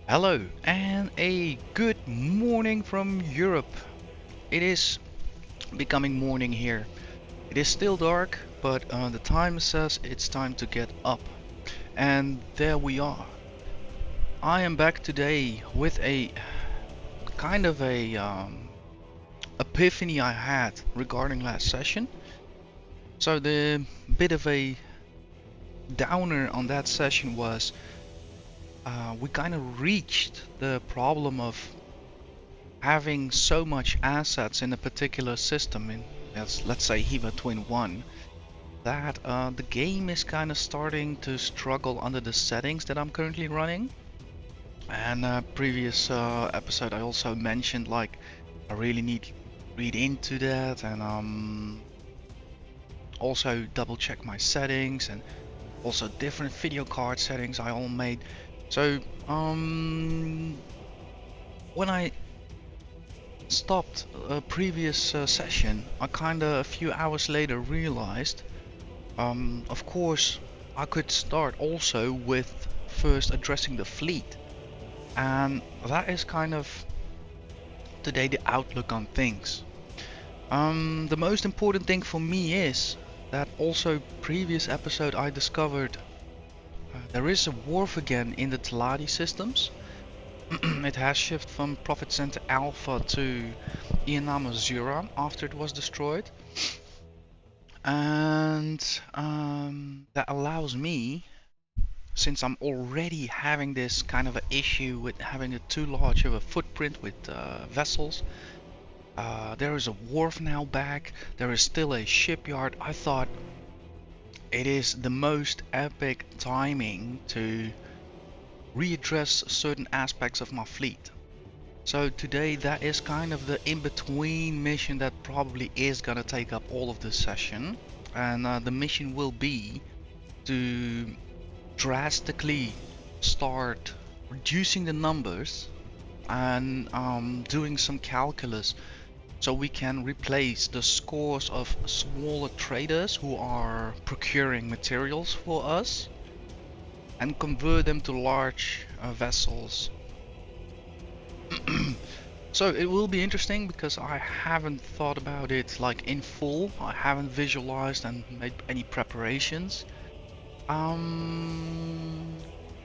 Hello and a good morning from Europe. It is becoming morning here. It is still dark, but the time says it's time to get up. And there we are. I am back today with a kind of a epiphany I had regarding last session. So the bit of a downer on that session was we kind of reached the problem of having so much assets in a particular system, let's say Hiva Twin 1, that the game is kind of starting to struggle under the settings that I'm currently running. And previous episode I also mentioned like I really need to read into that and also double check my settings and also different video card settings I all made. So when I stopped a previous session, I kinda a few hours later realized, of course, I could start also with first addressing the fleet, and that is kind of today the outlook on things. The most important thing for me is that also previous episode I discovered there is a wharf again in the Teladi systems. It has shifted from Profit Center Alpha to Ianama Zura after it was destroyed. And that allows me, since I'm already having this kind of an issue with having a too large of a footprint with vessels, there is a wharf now back, there is still a shipyard. I thought it is the most epic timing to readdress certain aspects of my fleet. So today that is kind of the in-between mission that probably is gonna take up all of this session. And the mission will be to drastically start reducing the numbers and doing some calculus so we can replace the scores of smaller traders who are procuring materials for us and convert them to large vessels. So it will be interesting because I haven't thought about it like in full. I haven't visualized and made any preparations. Um,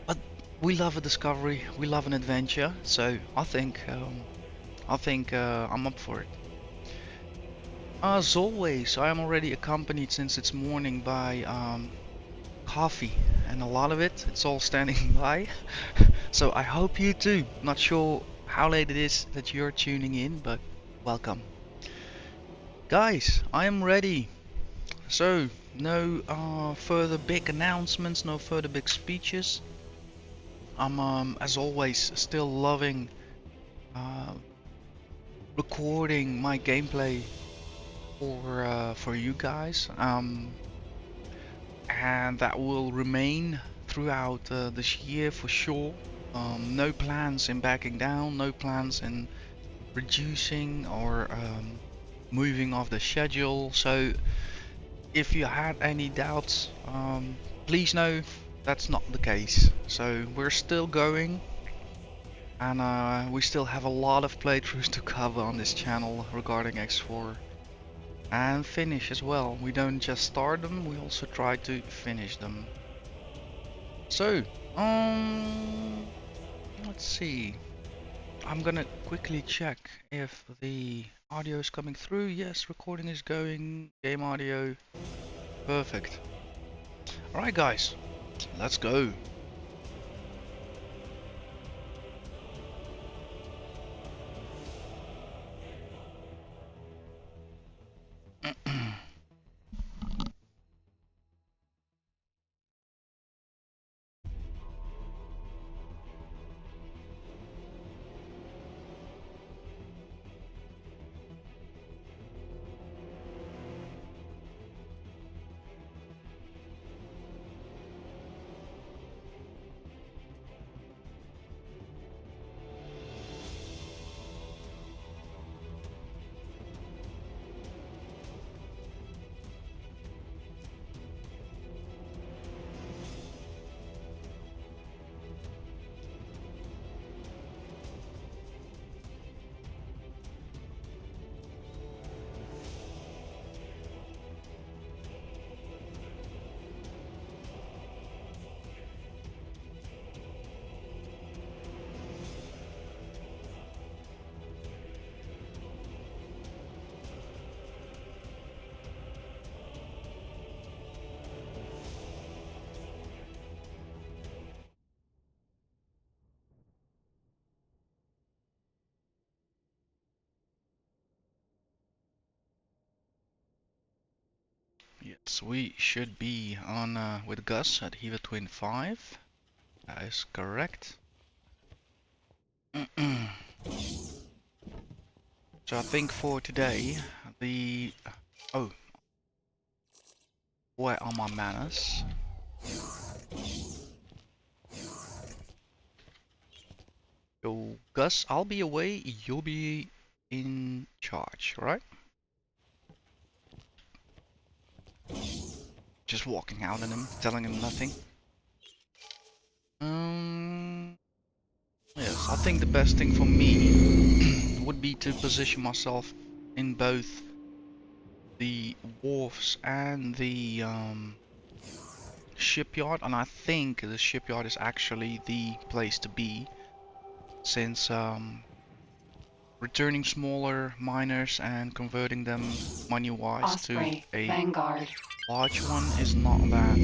but we love a discovery, we love an adventure, so I think I'm up for it. As always, I am already accompanied since it's morning by coffee, and a lot of it's all standing by. So I hope you too. Not sure how late it is that you're tuning in, but welcome. Guys, I am ready. So, no further big announcements, no further big speeches. I'm, as always, still loving uh, recording my gameplay for you guys, and that will remain throughout this year for sure. No plans in backing down, no plans in reducing or moving off the schedule. So if you had any doubts, please know that's not the case. So we're still going, and we still have a lot of playthroughs to cover on this channel regarding X4 and finish as well. We don't just start them, we also try to finish them. So, let's see. I'm gonna quickly check if the audio is coming through. Yes, recording is going. Game audio. Perfect. Alright guys, let's go. Yes, we should be on with Gus at Heaver Twin 5. That is correct. So I think for today, the... Oh, where are my manners? So, Gus, I'll be away, you'll be in charge, right? Just walking out on him, telling him nothing. Yes, I think the best thing for me would be to position myself in both the wharfs and the shipyard, and I think the shipyard is actually the place to be, since returning smaller miners and converting them money-wise to Osprey, a Vanguard. large one is not that.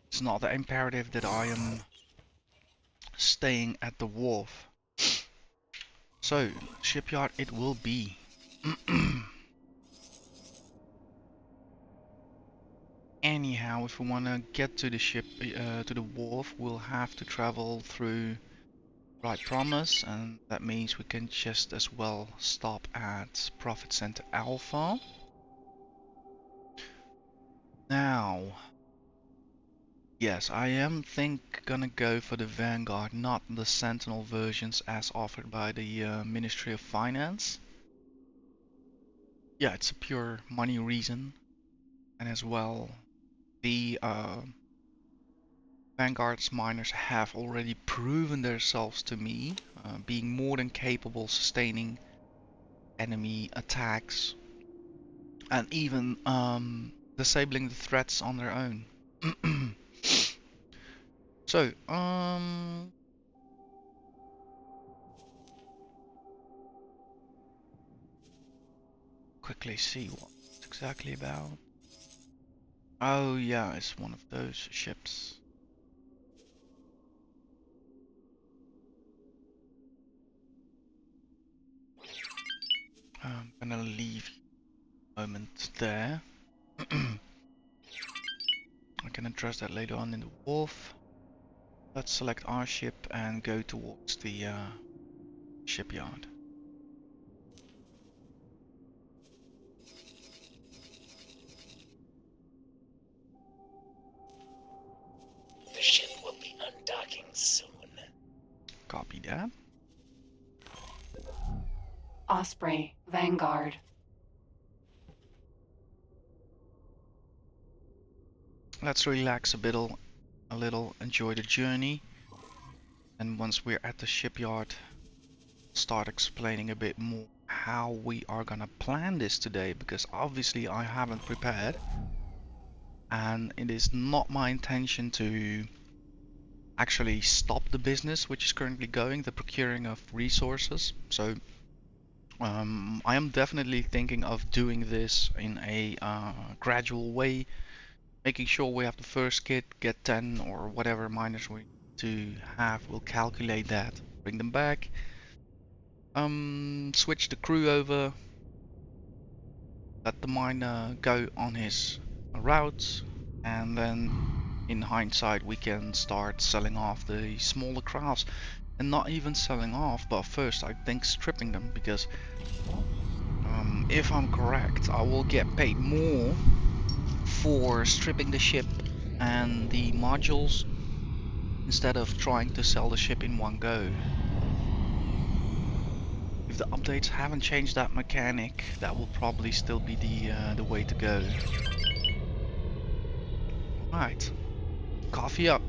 It's not that imperative that I am staying at the wharf. So, shipyard it will be. Anyhow, if we want to get to the ship, to the wharf, we'll have to travel through Right Promise, and that means we can just as well stop at Profit Center Alpha. Now, yes, I am gonna go for the Vanguard, not the Sentinel versions as offered by the Ministry of Finance. Yeah, it's a pure money reason, and as well, the Vanguard's miners have already proven themselves to me, being more than capable sustaining enemy attacks and even disabling the threats on their own. So, quickly see what it's exactly about. Oh yeah, it's one of those ships. I'm gonna leave a moment there. I can address that later on in the wharf. Let's select our ship and go towards the shipyard. The ship will be undocking soon. Copy that. Osprey, Vanguard. Let's relax a little, enjoy the journey. And once we're at the shipyard, start explaining a bit more how we are gonna plan this today, because obviously I haven't prepared, and it is not my intention to actually stop the business which is currently going, the procuring of resources. So I am definitely thinking of doing this in a gradual way, making sure we have the first kit, get 10 or whatever miners we need to have, we'll calculate that, bring them back, switch the crew over, let the miner go on his routes, and then in hindsight we can start selling off the smaller crafts, and not even selling off, but first I think stripping them, because if I'm correct, I will get paid more for stripping the ship and the modules instead of trying to sell the ship in one go. If the updates haven't changed that mechanic, that will probably still be the way to go. Right, coffee up.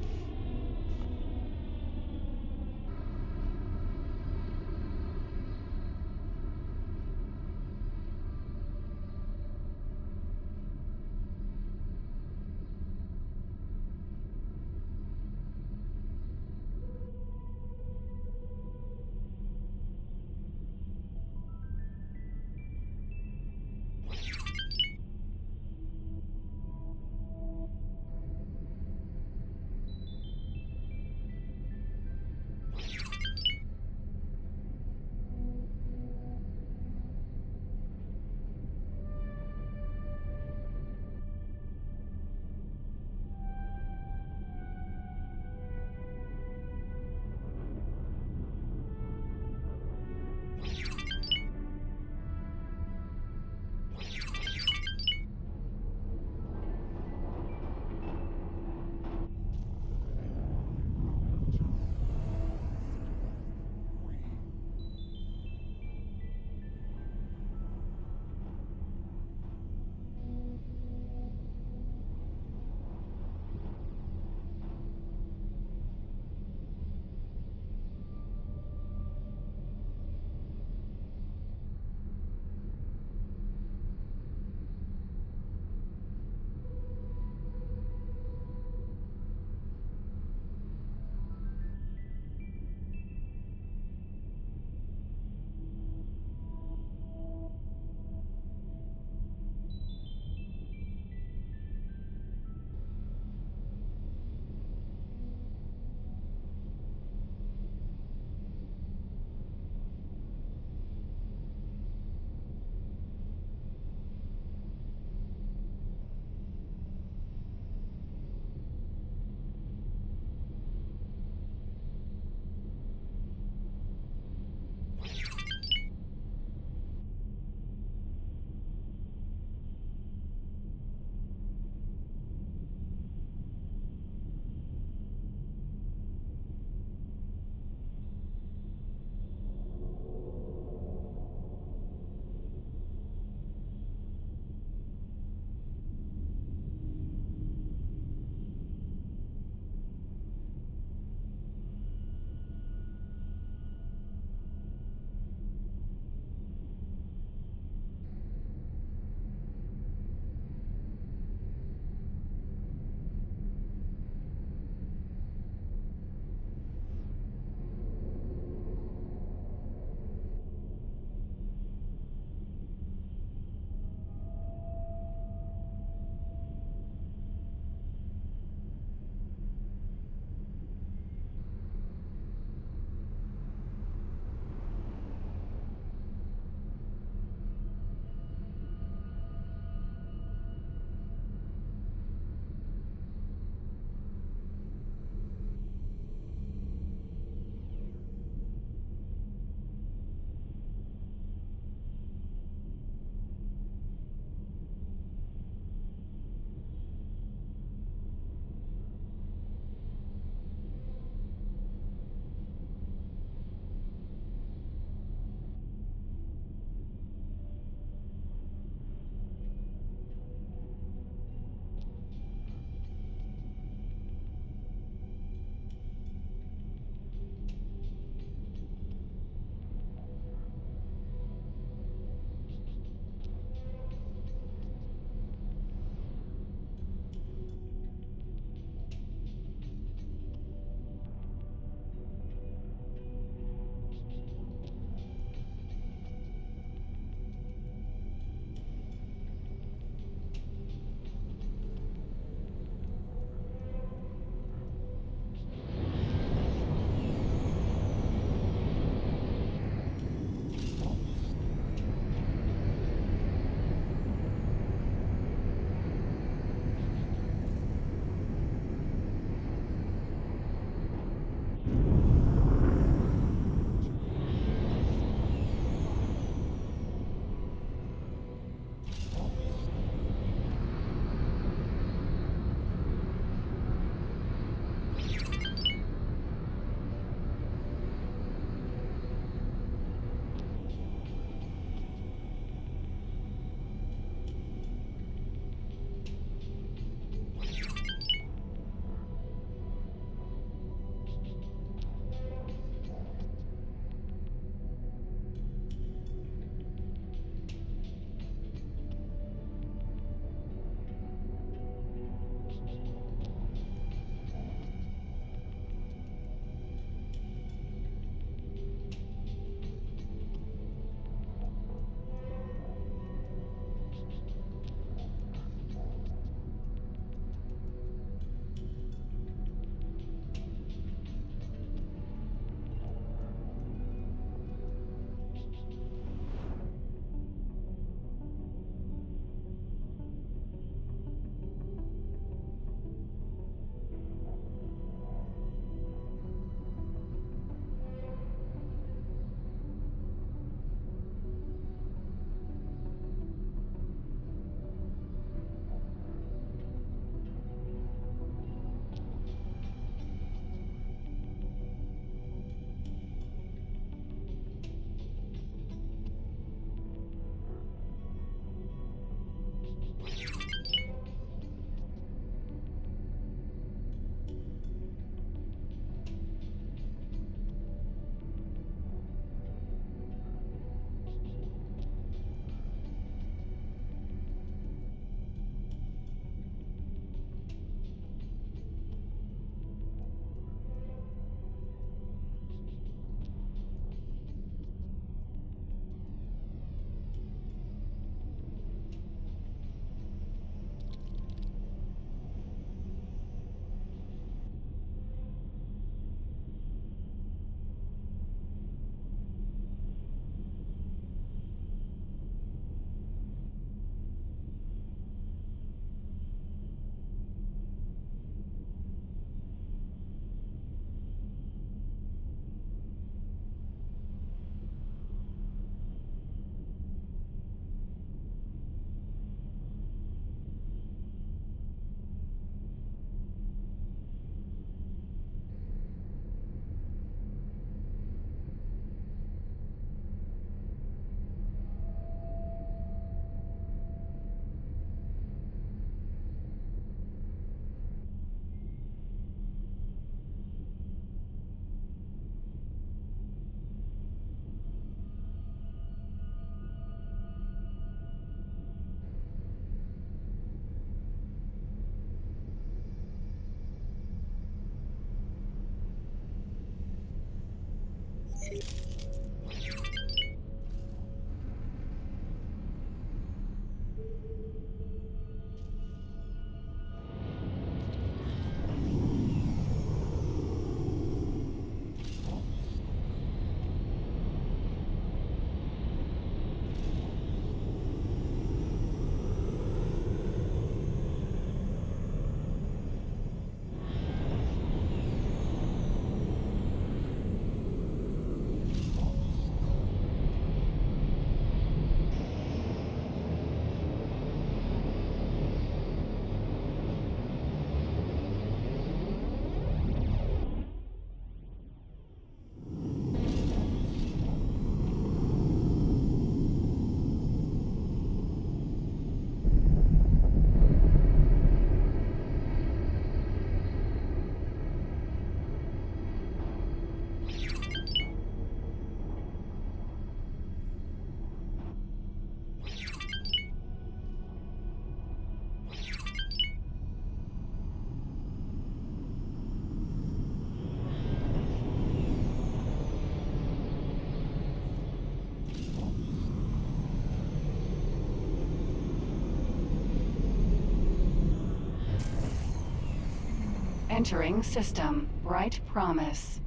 Entering system. Bright promise.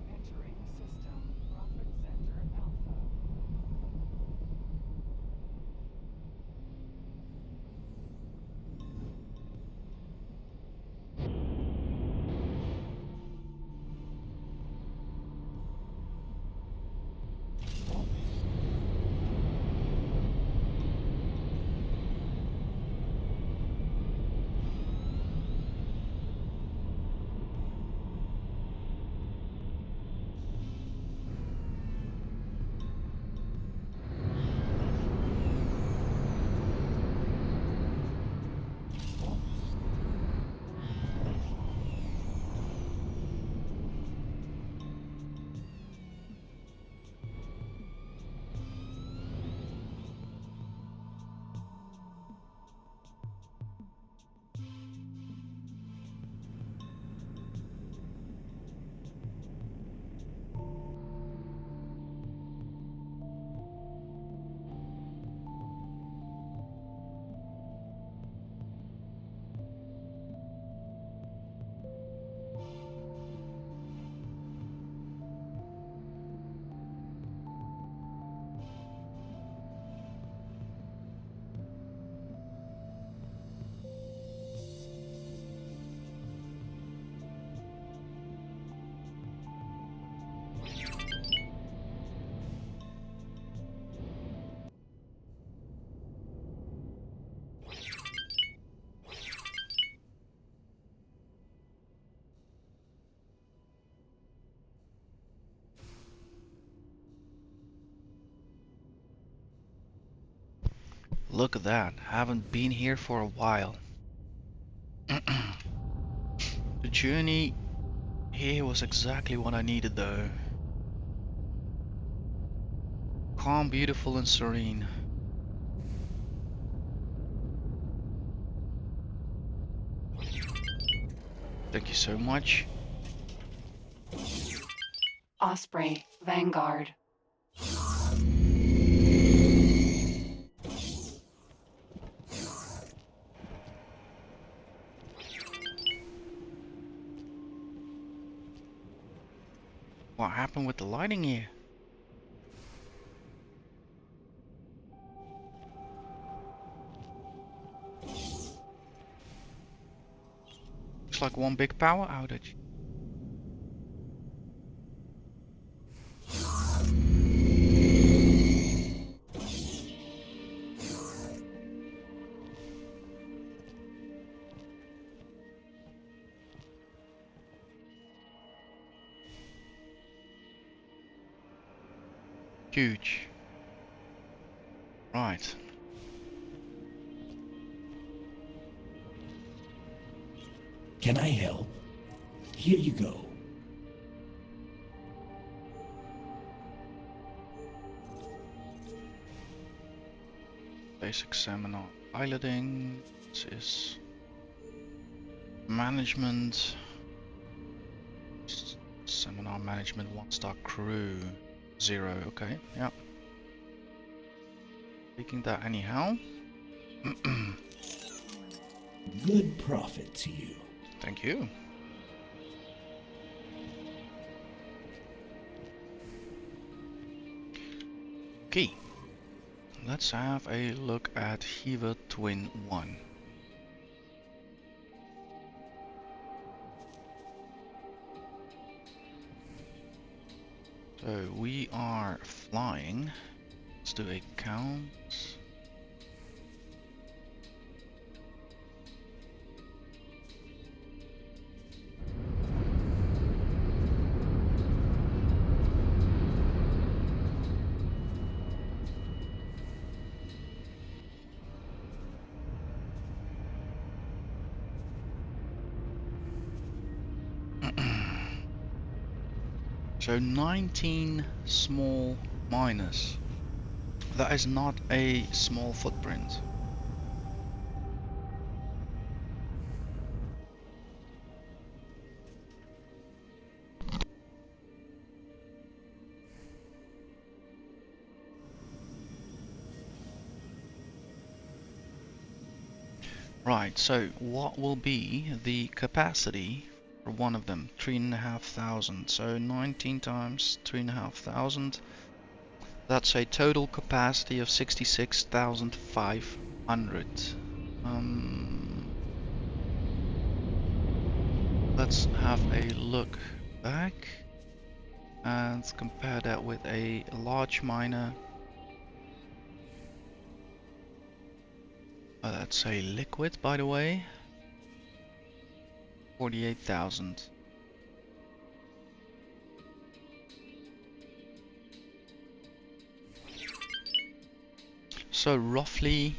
Entering system. Profit center alpha. Look at that. Haven't been here for a while. The journey here was exactly what I needed though. Calm, beautiful and serene. Thank you so much. Osprey. Vanguard. What happened with the lighting here? Looks like one big power outage. Huge. Right. Can I help? Here you go. Basic seminar piloting. This is management. Seminar management 1-star crew 0. Okay, yeah. Taking that anyhow. Good profit to you. Thank you. Okay. Let's have a look at Heaver Twin 1. So we are flying. Let's do a count. So 19 small miners. That is not a small footprint. Right, so what will be the capacity for one of them? 3,500. So 19 times 3,500. That's a total capacity of 66,500. Let's have a look back and compare that with a large miner. That's a liquid, by the way. 48,000. So roughly,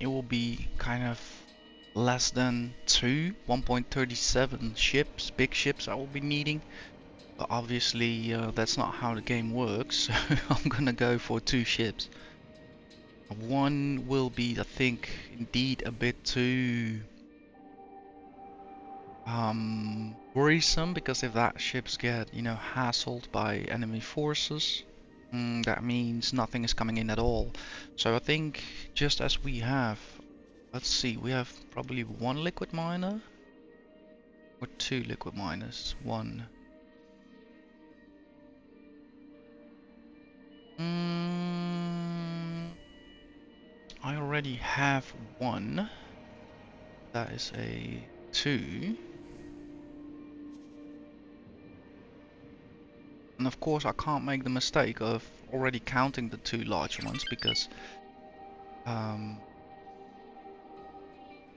it will be kind of less than 1.37 ships, big ships I will be needing. But obviously, that's not how the game works. So I'm gonna go for 2 ships. One will be, I think, indeed a bit too worrisome, because if that ships get, you know, hassled by enemy forces, that means nothing is coming in at all. So I think just as we have, let's see, we have probably 1 liquid miner or 2 liquid miners. 1. I already have 1. That is a 2. And of course I can't make the mistake of already counting the 2 large ones, because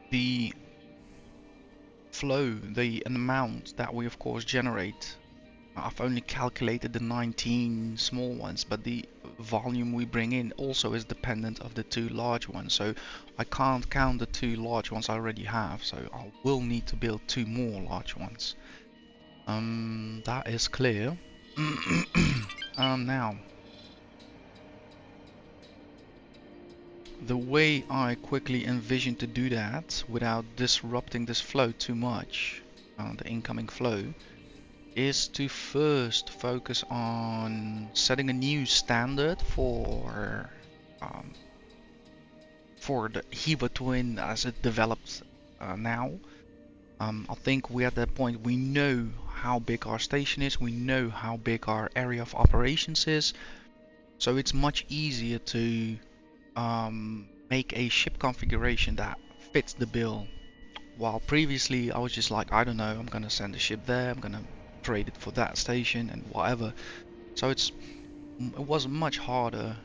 the flow, the amount that we of course generate, I've only calculated the 19 small ones, but the volume we bring in also is dependent of the 2 large ones. So I can't count the 2 large ones I already have, so I will need to build 2 more large ones. That is clear. Now, the way I quickly envision to do that without disrupting this flow too much, the incoming flow, is to first focus on setting a new standard for the Hiva twin as it develops now. I think we're at that point. We know how big our station is, we know how big our area of operations is, so it's much easier to make a ship configuration that fits the bill. While previously I was just like, I don't know, I'm gonna send a ship there, I'm gonna trade it for that station and whatever. So it was much harder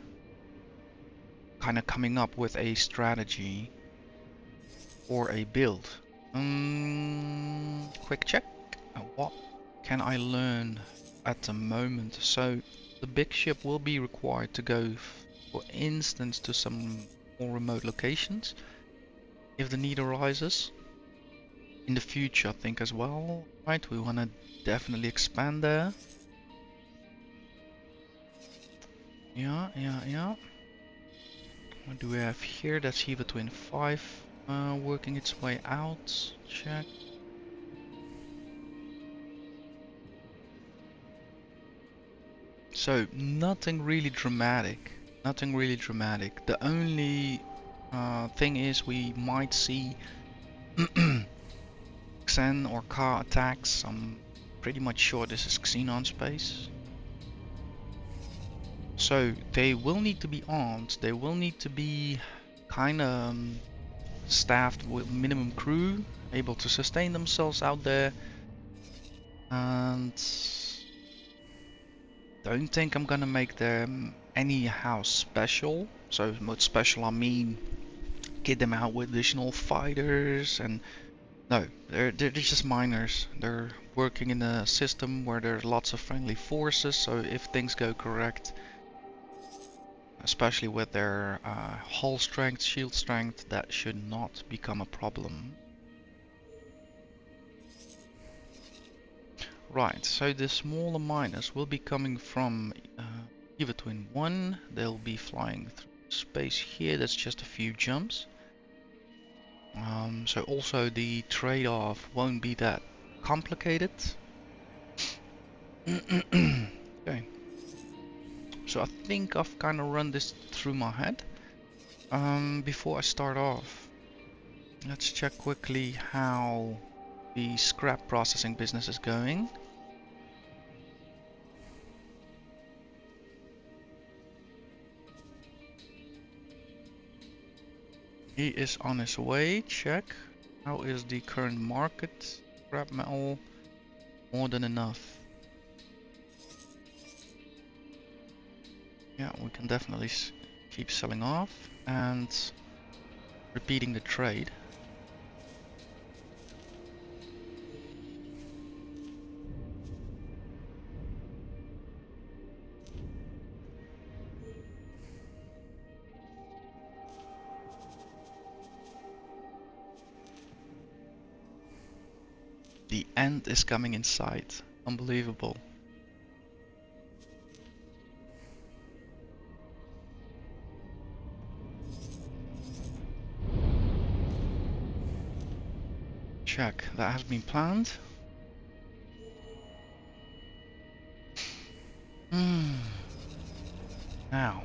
kind of coming up with a strategy or a build. Quick check. What can I learn at the moment? So the big ship will be required to go, for instance, to some more remote locations if the need arises. In the future, I think as well, right? We want to definitely expand there. Yeah. What do we have here? That's Hiva Twin 5 working its way out. Check. So nothing really dramatic. Nothing really dramatic. The only thing is we might see Xen or car attacks. I'm pretty much sure this is Xenon space. So they will need to be armed. They will need to be kind of staffed with minimum crew, able to sustain themselves out there. And don't think I'm gonna make them anyhow special. So with special I mean get them out with additional fighters, and no, they're just miners. They're working in a system where there's lots of friendly forces, so if things go correct, especially with their hull strength, shield strength, that should not become a problem. Right, so the smaller miners will be coming from Hiva Twin 1. They'll be flying through space here. That's just a few jumps. So also the trade-off won't be that complicated. Okay. So I think I've kind of run this through my head. Before I start off, Let's check quickly how the scrap processing business is going. He is on his way, check. How is the current market? Scrap metal, more than enough. Yeah, we can definitely keep selling off and repeating the trade. The end is coming in sight. Unbelievable. Check, that has been planned. Now,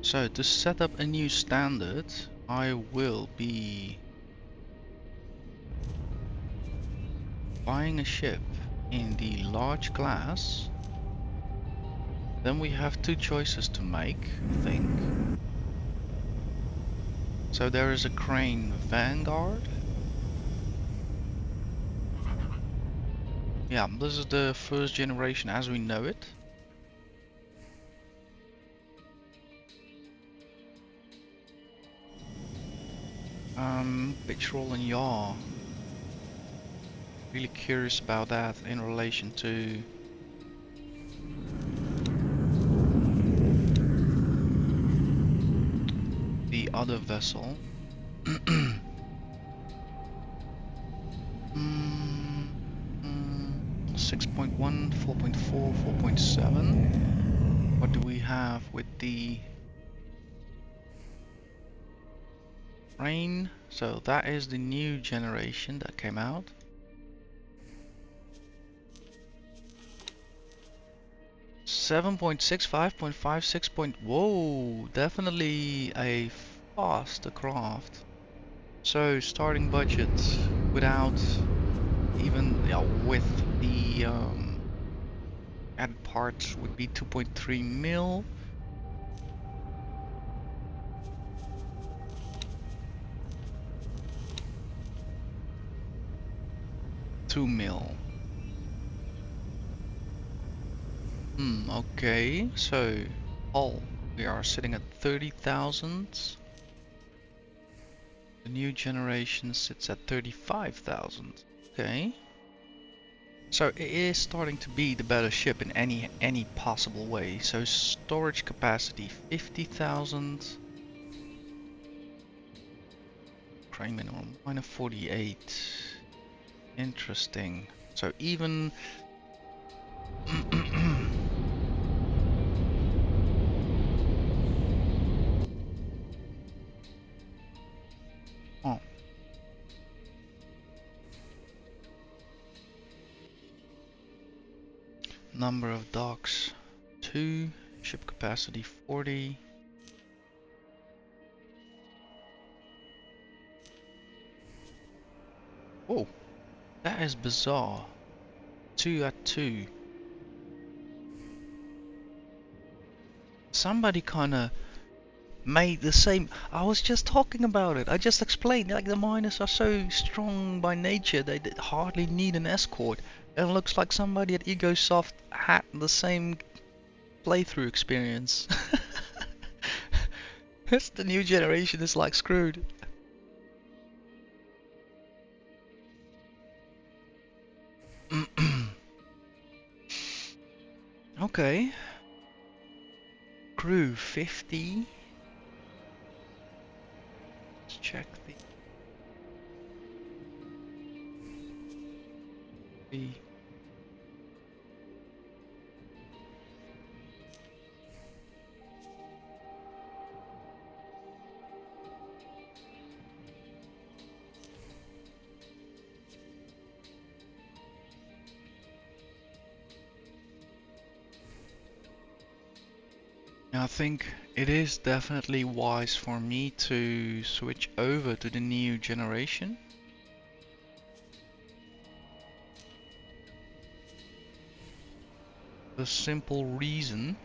so to set up a new standard, I will be buying a ship in the large class. Then we have two choices to make, I think. So there is a crane Vanguard. Yeah, this is the first generation as we know it. Pitch roll and yaw. Really curious about that in relation to the other vessel. 6.1, 4.4, 4.7. What do we have with the rain? So that is the new generation that came out. Seven point six, 5.56 point. Whoa, definitely a faster craft. So starting budget without even with the added parts would be 2.3 mil. $2 mil. Okay, so hull we are sitting at 30,000. The new generation sits at 35,000. Okay. So it is starting to be the better ship in any possible way. So storage capacity 50,000. Crane minimum minus 48. Interesting. So even oh. Number of docks 2. Ship capacity 40. Oh, that is bizarre. 2 at 2. Somebody kinda made the same. I was just talking about it. I just explained like the miners are so strong by nature they hardly need an escort. And it looks like somebody at Egosoft had the same playthrough experience. It's the new generation is like screwed. Okay. Crew 50. Let's check the I think it is definitely wise for me to switch over to the new generation. The simple reason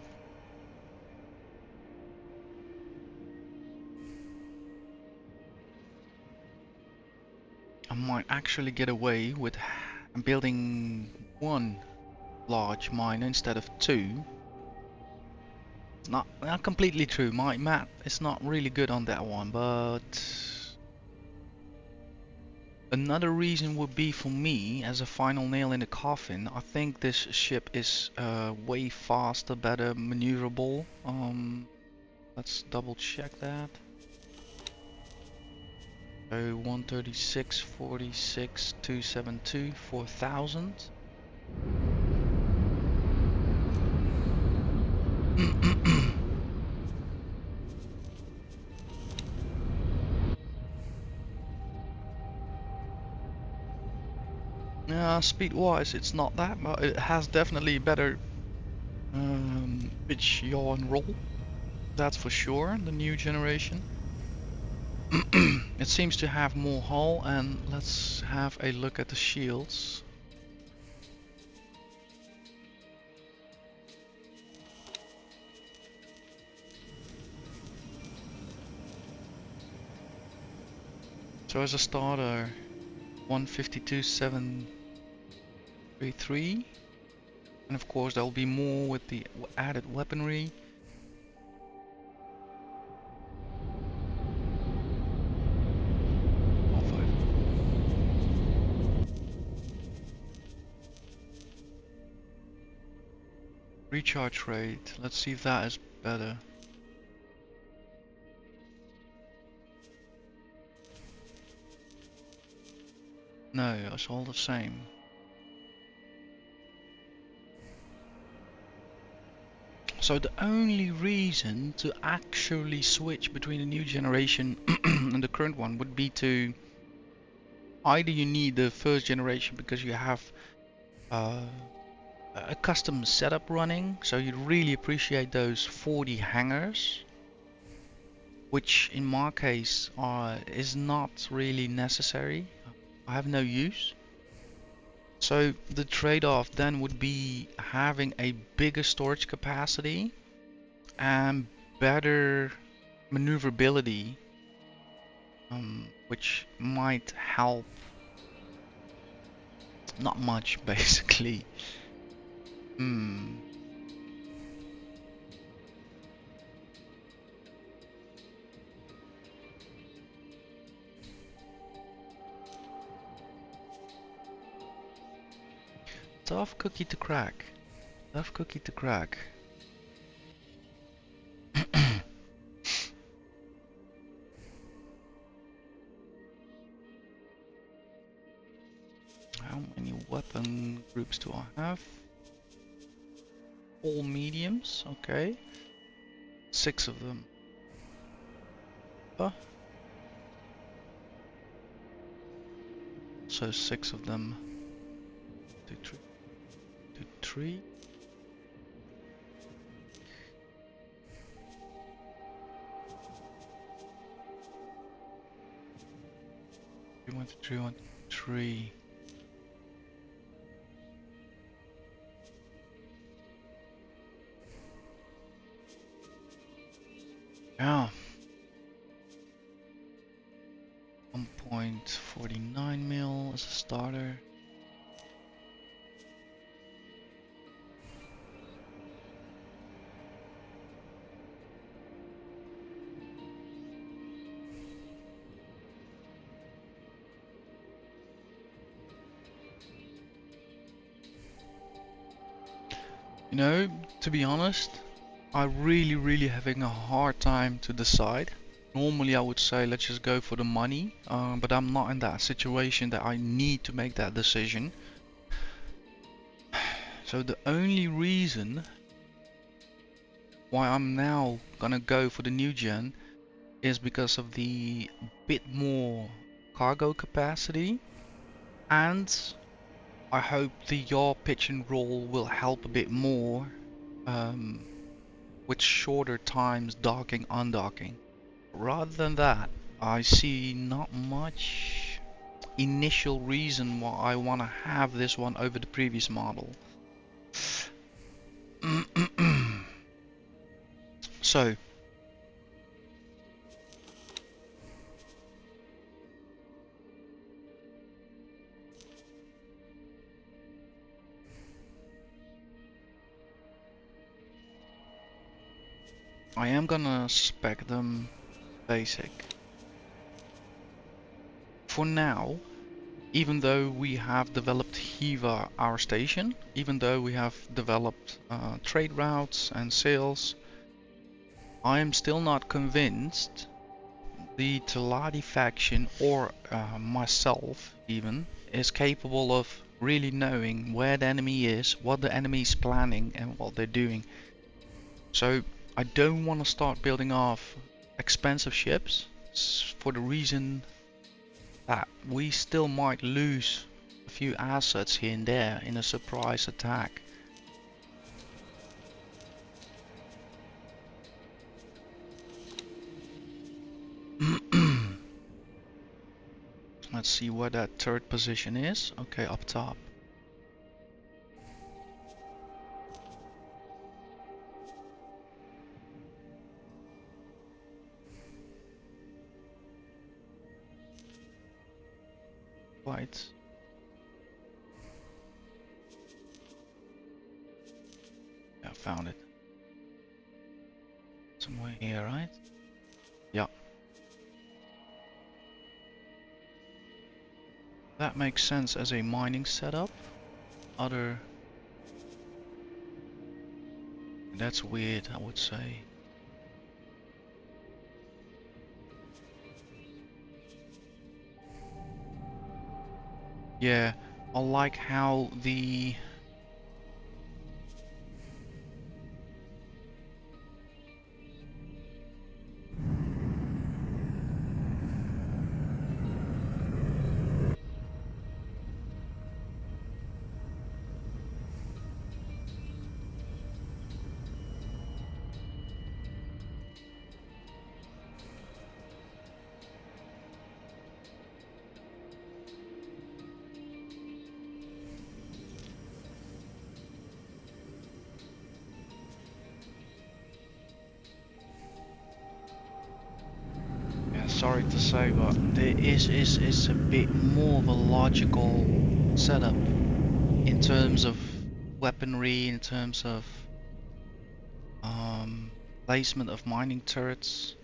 I might actually get away with building one large mine instead of two. It's not completely true. My math is not really good on that one, but another reason would be for me as a final nail in the coffin. I think this ship is way faster, better maneuverable. Let's double check that. So 136, 46, 272, 4000. Yeah, speed wise it's not that, but it has definitely better pitch, yaw and roll. That's for sure, the new generation. It seems to have more hull, and let's have a look at the shields. So as a starter, 152,733, and of course there will be more with the added weaponry. Oh, 5. Recharge rate, let's see if that is better. No, it's all the same. So the only reason to actually switch between the new generation and the current one would be to either you need the first generation because you have a custom setup running, so you really appreciate those 40 hangers, which in my case is not really necessary. I have no use. So the trade-off then would be having a bigger storage capacity and better maneuverability, which might help. Not much, basically. Tough cookie to crack. Tough cookie to crack. How many weapon groups do I have? All mediums, okay. 6 of them. So 6 of them. 2, 3. 2, 3. You want 3, 1, 3. Yeah. 1.49 mil as a starter. You know, to be honest, I'm really having a hard time to decide. Normally I would say let's just go for the money, but I'm not in that situation that I need to make that decision. So the only reason why I'm now gonna go for the new gen is because of the bit more cargo capacity, and I hope the yaw pitch and roll will help a bit more with shorter times docking, undocking. Rather than that, I see not much initial reason why I want to have this one over the previous model. So, I am gonna spec them basic. For now, even though we have developed Hiva, our station, even though we have developed trade routes and sales, I am still not convinced the Teladi faction, or myself even, is capable of really knowing where the enemy is, what the enemy is planning, and what they're doing. So I don't want to start building off expensive ships for the reason that we still might lose a few assets here and there in a surprise attack. Let's see where that third position is. Okay, up top. Right. Yeah, found it. Somewhere here, right? Yeah. That makes sense as a mining setup. That's weird, I would say. Yeah, I like how the sorry to say, but there is a bit more of a logical setup in terms of weaponry, in terms of placement of mining turrets.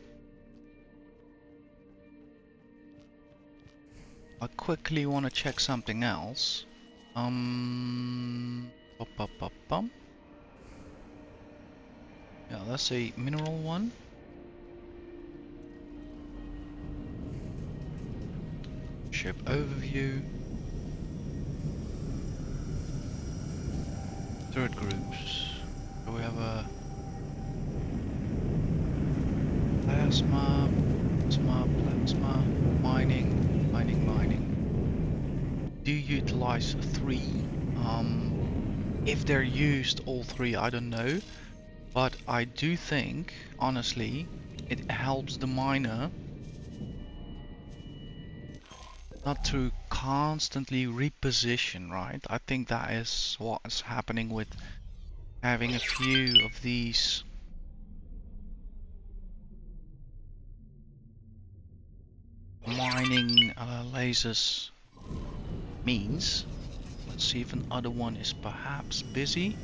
I quickly want to check something else. Bum, bum, bum, bum. Yeah, that's a mineral one. Ship overview. Third groups. So we have a plasma, mining, mining. Do utilize 3. If they're used all 3, I don't know. But I do think, honestly, it helps the miner not to constantly reposition, right? I think that is what is happening with having a few of these mining lasers means. Let's see if another one is perhaps busy.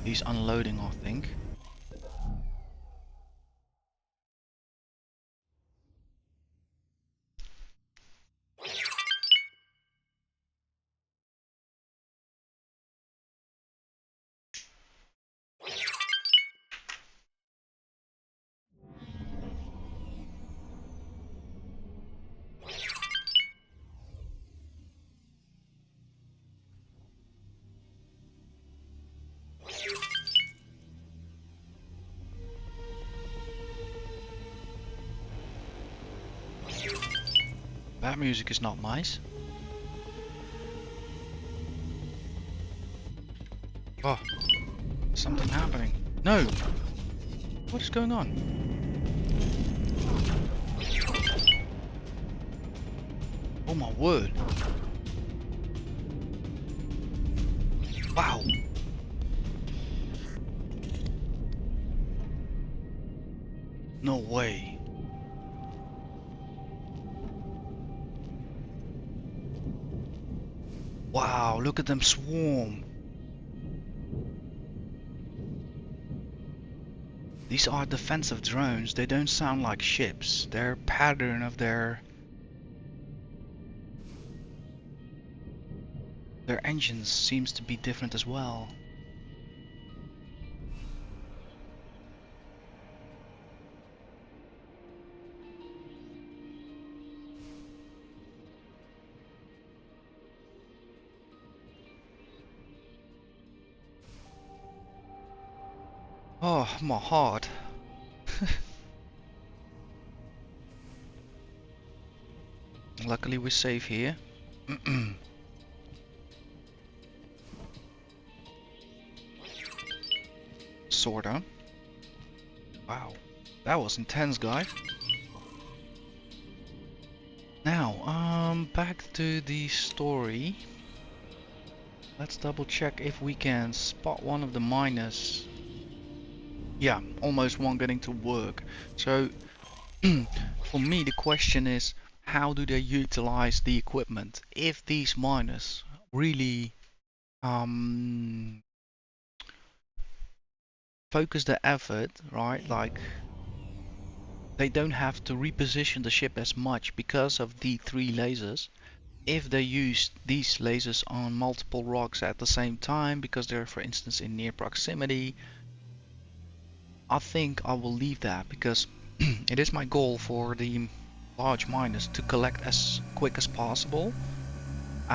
He's unloading, I think. That music is not nice. Oh, something happening. No! What is going on? Oh my word. Wow. No way. Wow, look at them swarm. These are defensive drones. They don't sound like ships. Their pattern of their engines seems to be different as well. Oh, my heart. Luckily we're safe here. Sorta. Wow. That was intense, guys. Now, back to the story. Let's double check if we can spot one of the miners. Yeah, almost one getting to work. So, for me the question is, how do they utilize the equipment? If these miners really focus their effort, right? Like, they don't have to reposition the ship as much because of the 3 lasers. If they use these lasers on multiple rocks at the same time, because they're, for instance, in near proximity, I think I will leave that, because it is my goal for the large miners to collect as quick as possible. But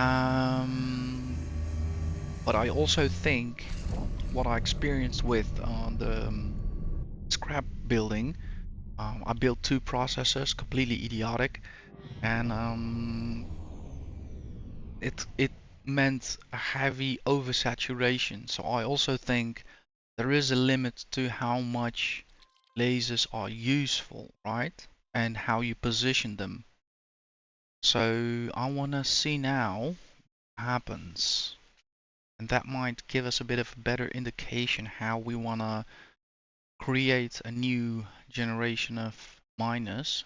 I also think what I experienced with the scrap building, I built 2 processors, completely idiotic, and it meant a heavy oversaturation. So I also think there is a limit to how much lasers are useful, right? And how you position them. So I want to see now what happens. And that might give us a bit of a better indication how we want to create a new generation of miners.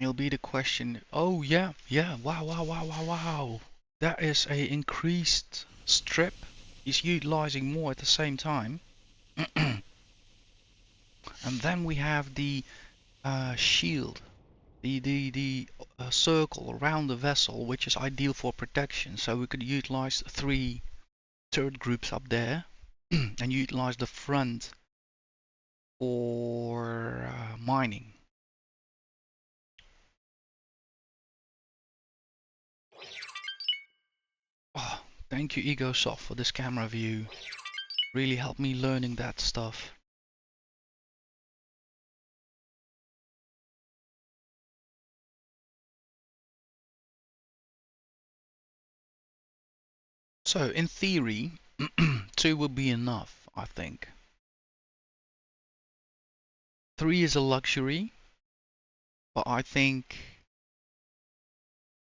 It'll be the question. Oh yeah, yeah, wow, wow, wow, wow, wow. That is a increased strip. He's utilizing more at the same time. And then we have the shield, the circle around the vessel, which is ideal for protection. So we could utilize 3 turret groups up there and utilize the front for mining. Oh, thank you Egosoft for this camera view. Really helped me learning that stuff. So in theory, 2 will be enough, I think. 3 is a luxury, but I think,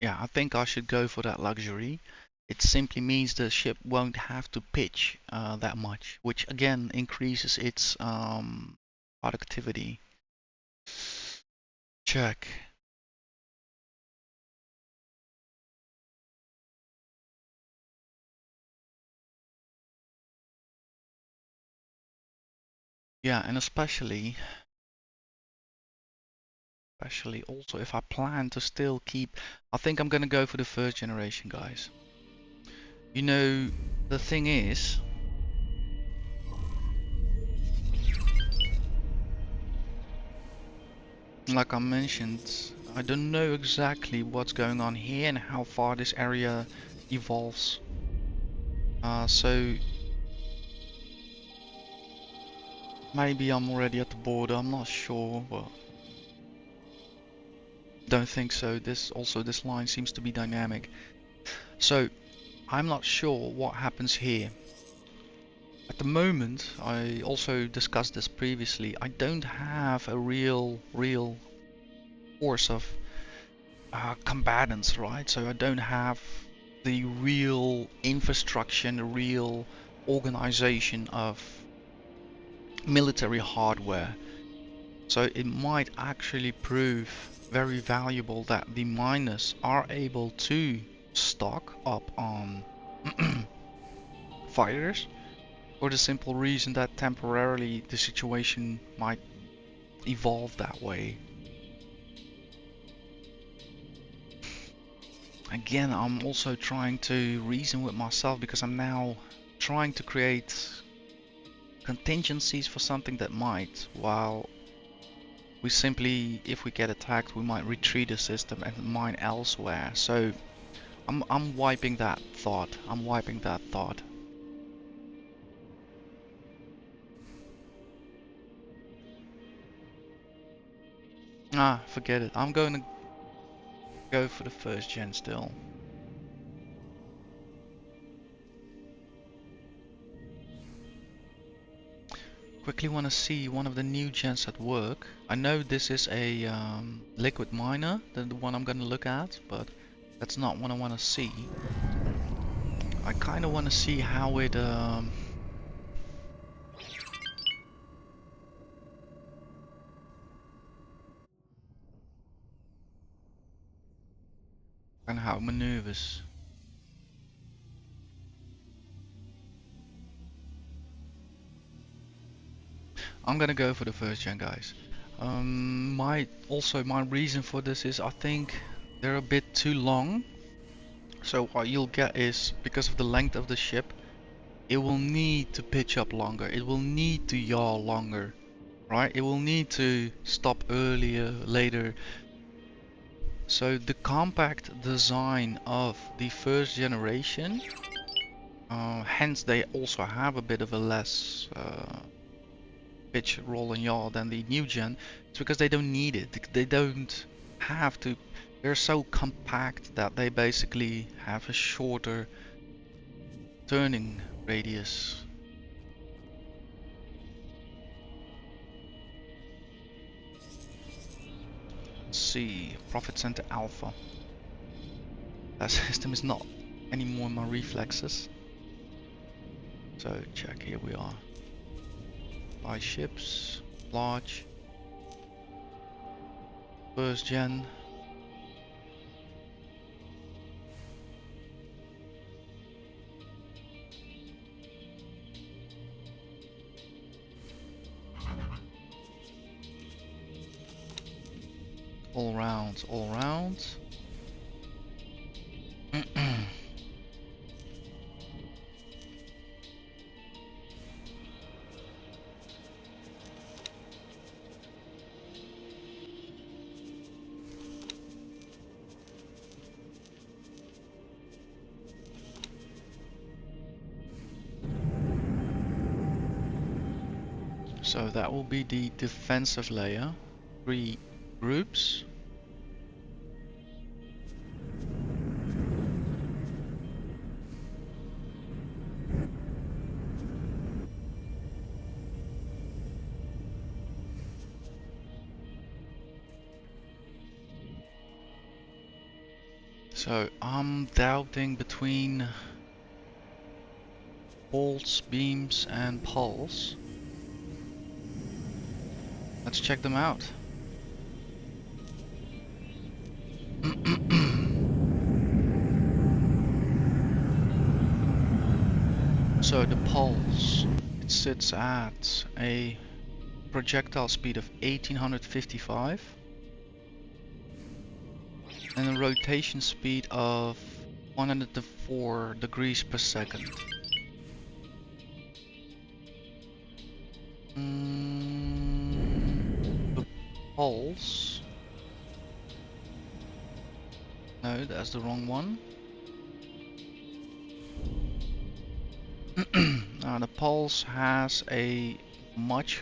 yeah, I think I should go for that luxury. It simply means the ship won't have to pitch that much, which again increases its productivity. Check. Yeah, and especially also if I plan to still keep, I think I'm gonna go for the first generation, guys. You know, the thing is, like I mentioned, I don't know exactly what's going on here and how far this area evolves. So maybe I'm already at the border, I'm not sure, but don't think so. This line seems to be dynamic. So I'm not sure what happens here. At the moment, I also discussed this previously, I don't have a real force of combatants, right? So I don't have the real infrastructure, the real organization of military hardware. So it might actually prove very valuable that the miners are able to stock up on fighters, for the simple reason that temporarily the situation might evolve that way. Again, I'm also trying to reason with myself because I'm now trying to create contingencies for something that might, while we simply, if we get attacked, we might retreat the system and mine elsewhere. So I'm wiping that thought. I'm wiping that thought. Ah, forget it. I'm going to go for the first gen still. Quickly want to see one of the new gens at work. I know this is a liquid miner, the one I'm going to look at, but that's not what I want to see. I kind of want to see how it and how it maneuvers. I'm gonna go for the first gen, guys. My reason for this is I think they're a bit too long. So what you'll get is, because of the length of the ship, it will need to pitch up longer. It will need to yaw longer, right? It will need to stop earlier, later. So the compact design of the first generation, hence they also have a bit of a less pitch, roll and yaw than the new gen. It's because they don't need it. They don't have to. They're so compact that they basically have a shorter turning radius. Let's see, Profit Center Alpha. That system is not anymore in my reflexes. So check, here we are. 5 ships, large, first gen. All round, all round. So that will be the defensive layer. 3 groups. So I'm doubting between bolts, beams and pulse. Let's check them out. So the pulse, it sits at a projectile speed of 1855 and a rotation speed of 104 degrees per second. The pulse. No, that's the wrong one. The pulse has a much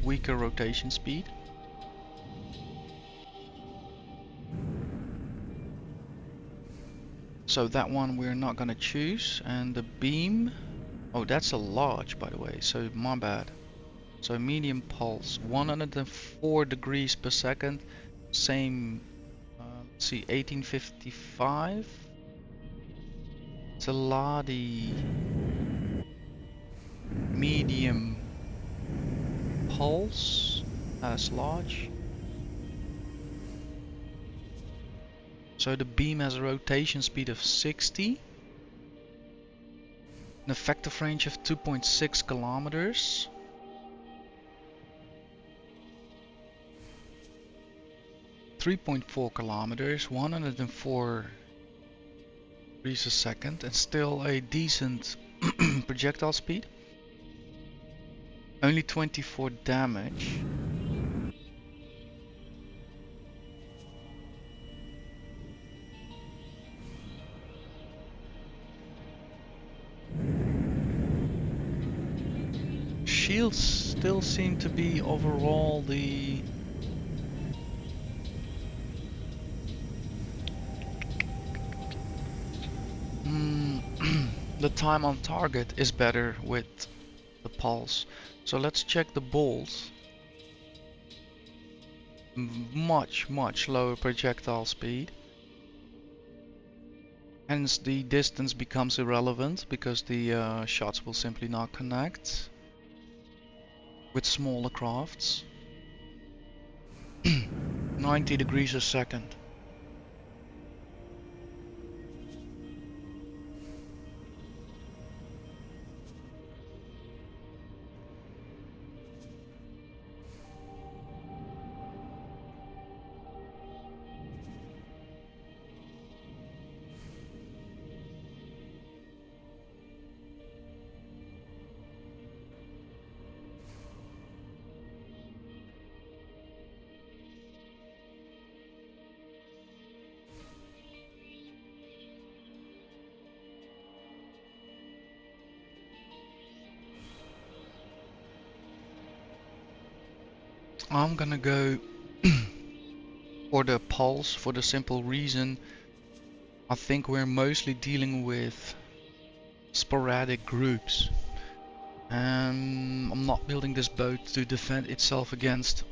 weaker rotation speed. So that one we're not gonna choose. And the beam, oh, that's a large, by the way, so my bad. So medium pulse, 104 degrees per second, same, let's see, 1855. It's a Ladi medium pulse, that's large. So the beam has a rotation speed of 60, an effective range of 2.6 kilometers. .4 kilometers, 104 degrees a second, and still a decent projectile speed. Only 24 damage. Shields still seem to be overall the the time on target is better with the pulse. So let's check the bolts. Much lower projectile speed. Hence the distance becomes irrelevant because the shots will simply not connect with smaller crafts. 90 degrees a second. I'm gonna go for the pulse for the simple reason I think we're mostly dealing with sporadic groups. I'm not building this boat to defend itself against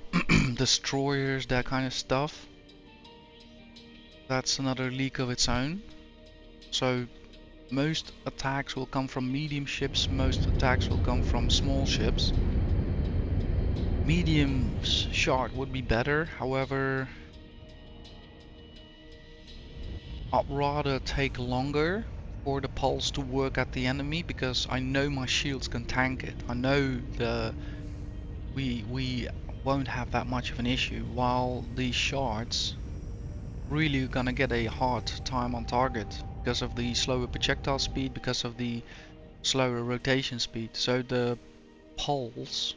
destroyers, that kind of stuff. That's another league of its own. So most attacks will come from medium ships, most attacks will come from small ships. Medium shot would be better, however I'd rather take longer for the pulse to work at the enemy because I know my shields can tank it. I know we won't have that much of an issue, while the shards really gonna get a hard time on target because of the slower projectile speed, because of the slower rotation speed. So the pulse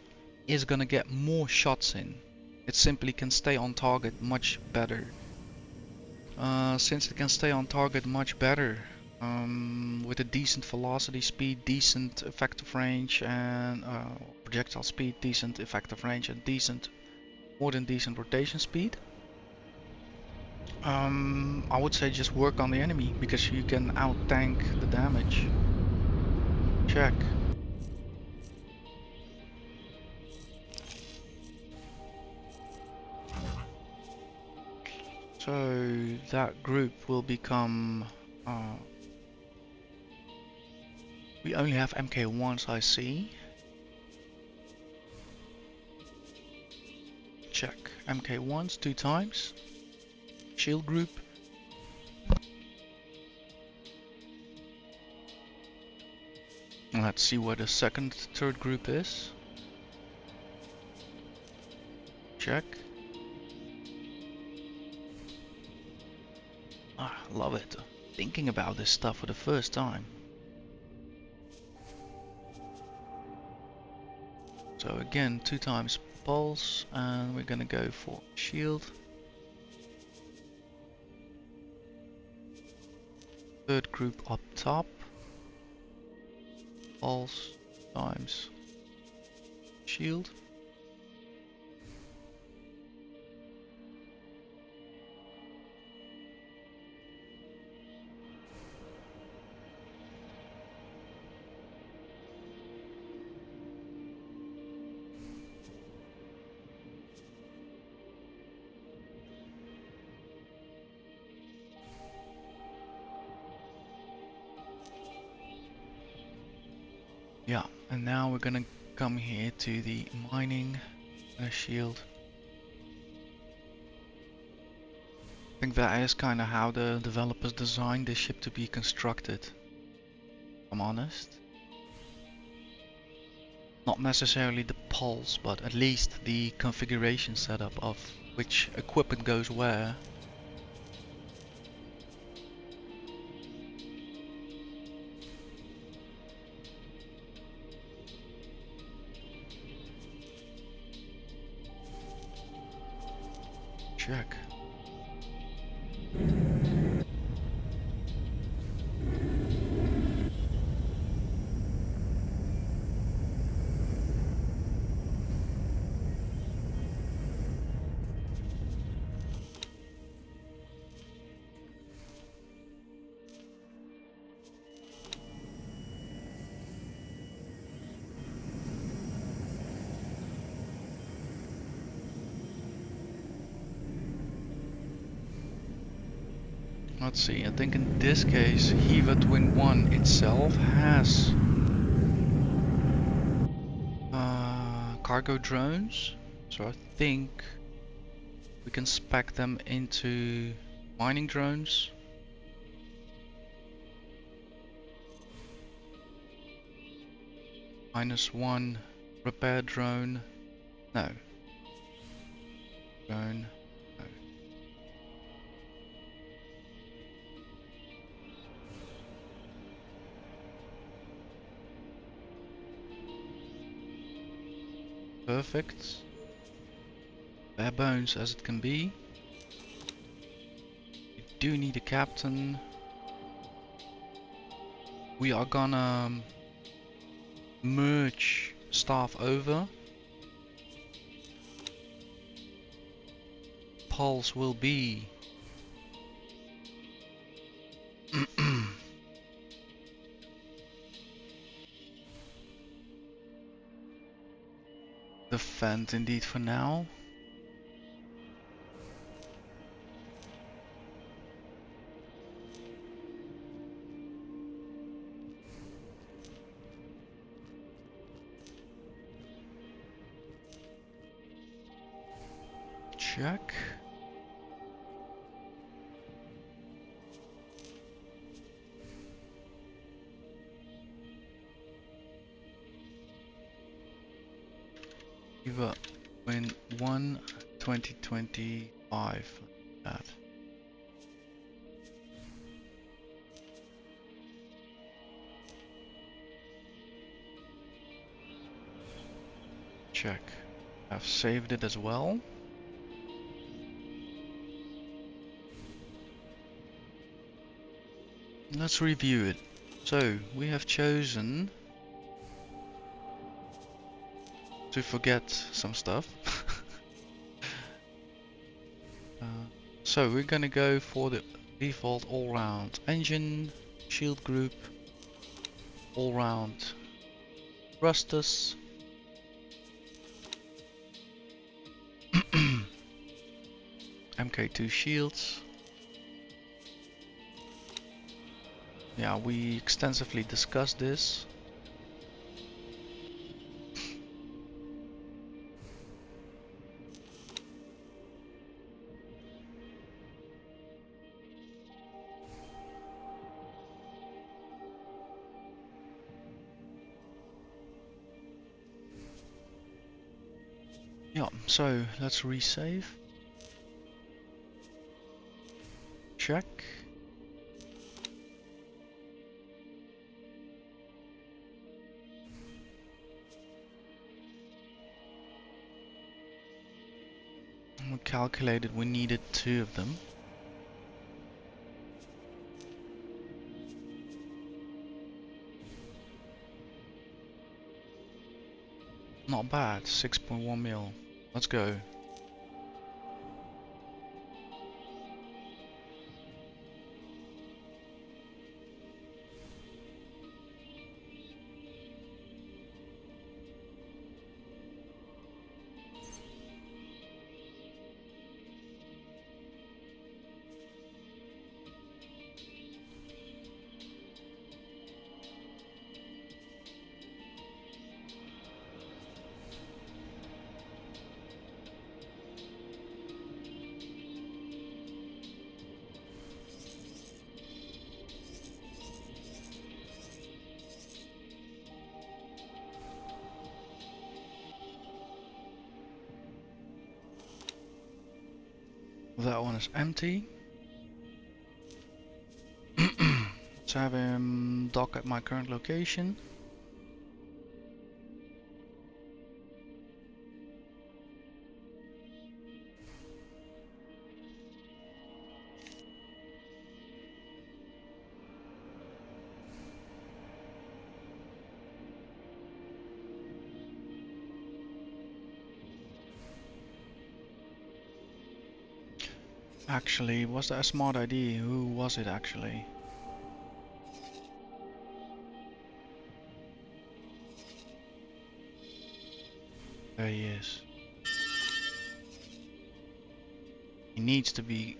is gonna get more shots in. It simply can stay on target much better. Since it can stay on target much better, with a decent velocity speed, decent effective range, and projectile speed, decent effective range, and more than decent rotation speed, I would say just work on the enemy because you can out tank the damage. Check. So that group will become. We only have MK1s, I see. Check. MK1s 2 times. Shield group. Let's see where the third group is. Check. Ah, love it. thinking about this stuff for the first time. So again, 2 times pulse, and we're gonna go for shield. Third group up top. Pulse times shield. Yeah, and now we're gonna come here to the mining shield. I think that is kind of how the developers designed this ship to be constructed, if I'm honest. Not necessarily the pulse, but at least the configuration setup of which equipment goes where. Check. Let's see, I think in this case, Hiva Twin 1 itself has cargo drones, so I think we can spec them into mining drones. -1 repair drone, no. Drone, no. Perfect. Bare bones as it can be. We do need a captain. We are gonna merge staff over. Pulse will be the vent indeed for now. Check. Give up when 1 2025 that. Check. I've saved it as well. Let's review it. So we have chosen to forget some stuff. So we're gonna go for the default all-round engine, shield group, all-round thrusters, MK2 shields. Yeah, we extensively discussed this. Yeah, so let's resave. Check. calculated we needed 2 of them. Not bad, 6.1 mil. Let's go. That one is empty. Let's have him dock at my current location. Actually, was that a smart idea? Who was it actually? There he is. He needs to be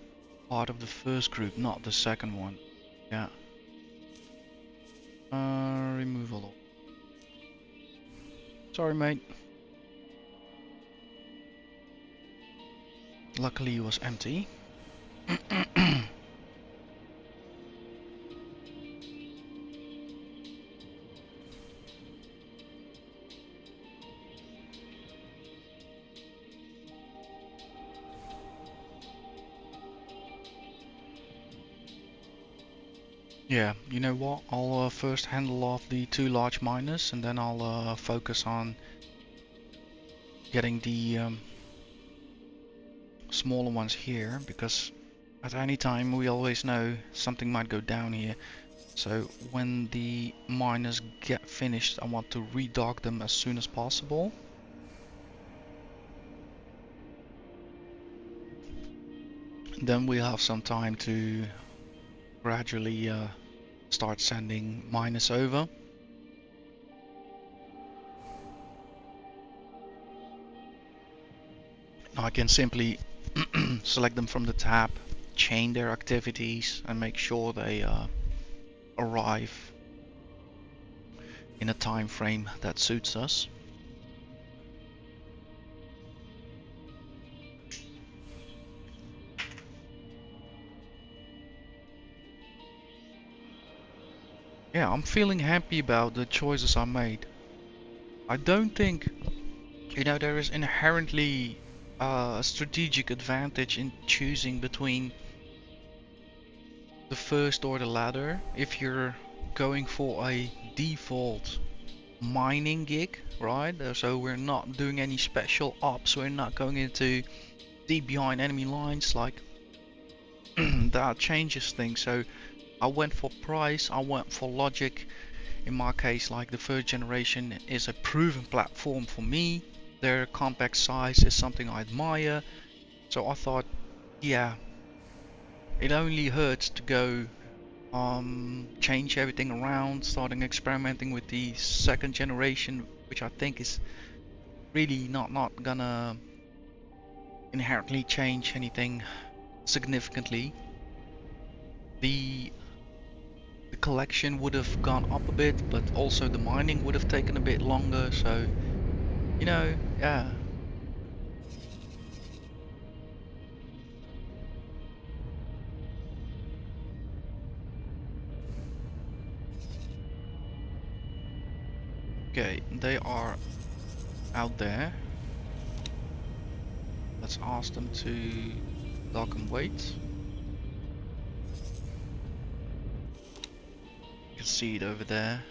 part of the first group, not the second one. Yeah. Removal. Sorry, mate. Luckily, he was empty. Yeah, you know what? I'll first handle off the 2 large miners, and then I'll focus on getting the smaller ones here, because at any time we always know something might go down here. So when the miners get finished, I want to redock them as soon as possible. Then we have some time to gradually start sending miners over. I can simply select them from the tab, chain their activities, and make sure they arrive in a time frame that suits us. Yeah, I'm feeling happy about the choices I made. I don't think, you know, there is inherently a strategic advantage in choosing between the first or the latter. If you're going for a default mining gig, right? So we're not doing any special ops, we're not going into deep behind enemy lines, like that changes things. So I went for price, I went for logic. In my case, like the first generation is a proven platform for me. Their compact size is something I admire. So I thought, yeah, it only hurts to go change everything around, starting experimenting with the second generation, which I think is really not gonna inherently change anything significantly. The collection would have gone up a bit, but also the mining would have taken a bit longer, so you know, yeah. Okay, they are out there. Let's ask them to dock and wait. You can see it over there.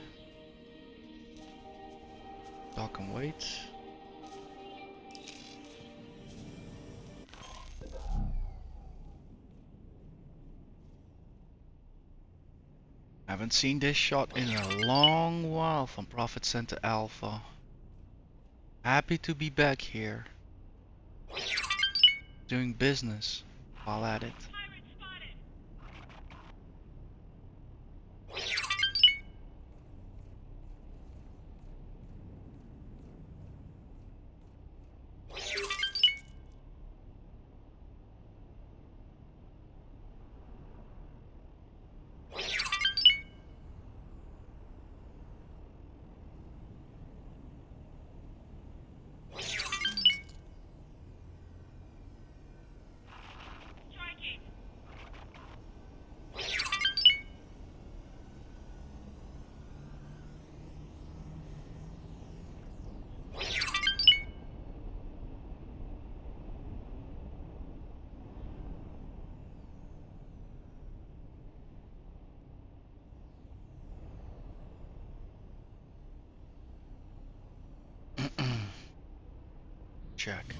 Dock and wait. Haven't seen this shot in a long while from Profit Center Alpha. Happy to be back here. Doing business while at it. Check.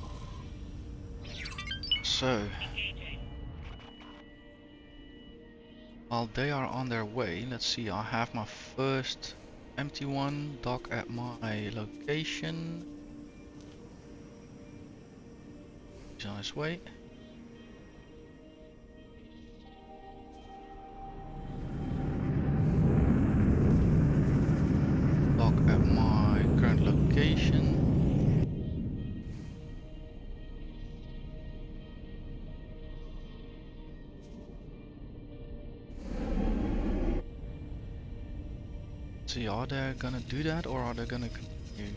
So, while they are on their way, let's see, I have my first empty one, dock at my location. He's on his way. Dock at my current location. See, are they gonna do that or are they gonna continue?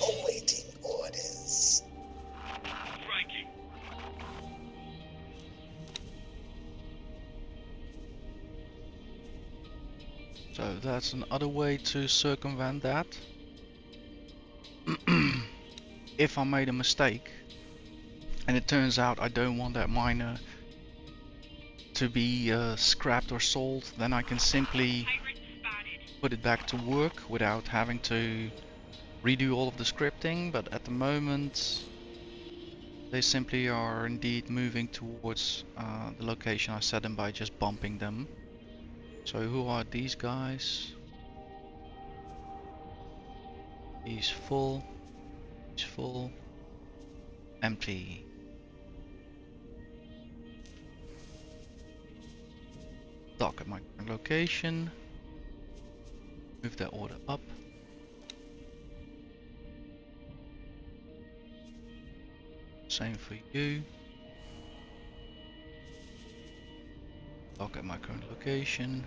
Awaiting orders. So that's another way to circumvent that. If I made a mistake and it turns out I don't want that miner to be scrapped or sold, then I can simply put it back to work without having to redo all of the scripting. But at the moment they simply are indeed moving towards the location I set them by just bumping them. So who are these guys? He's full. He's full. Empty. Dock at my current location. Move that order up. Same for you. Dock at my current location.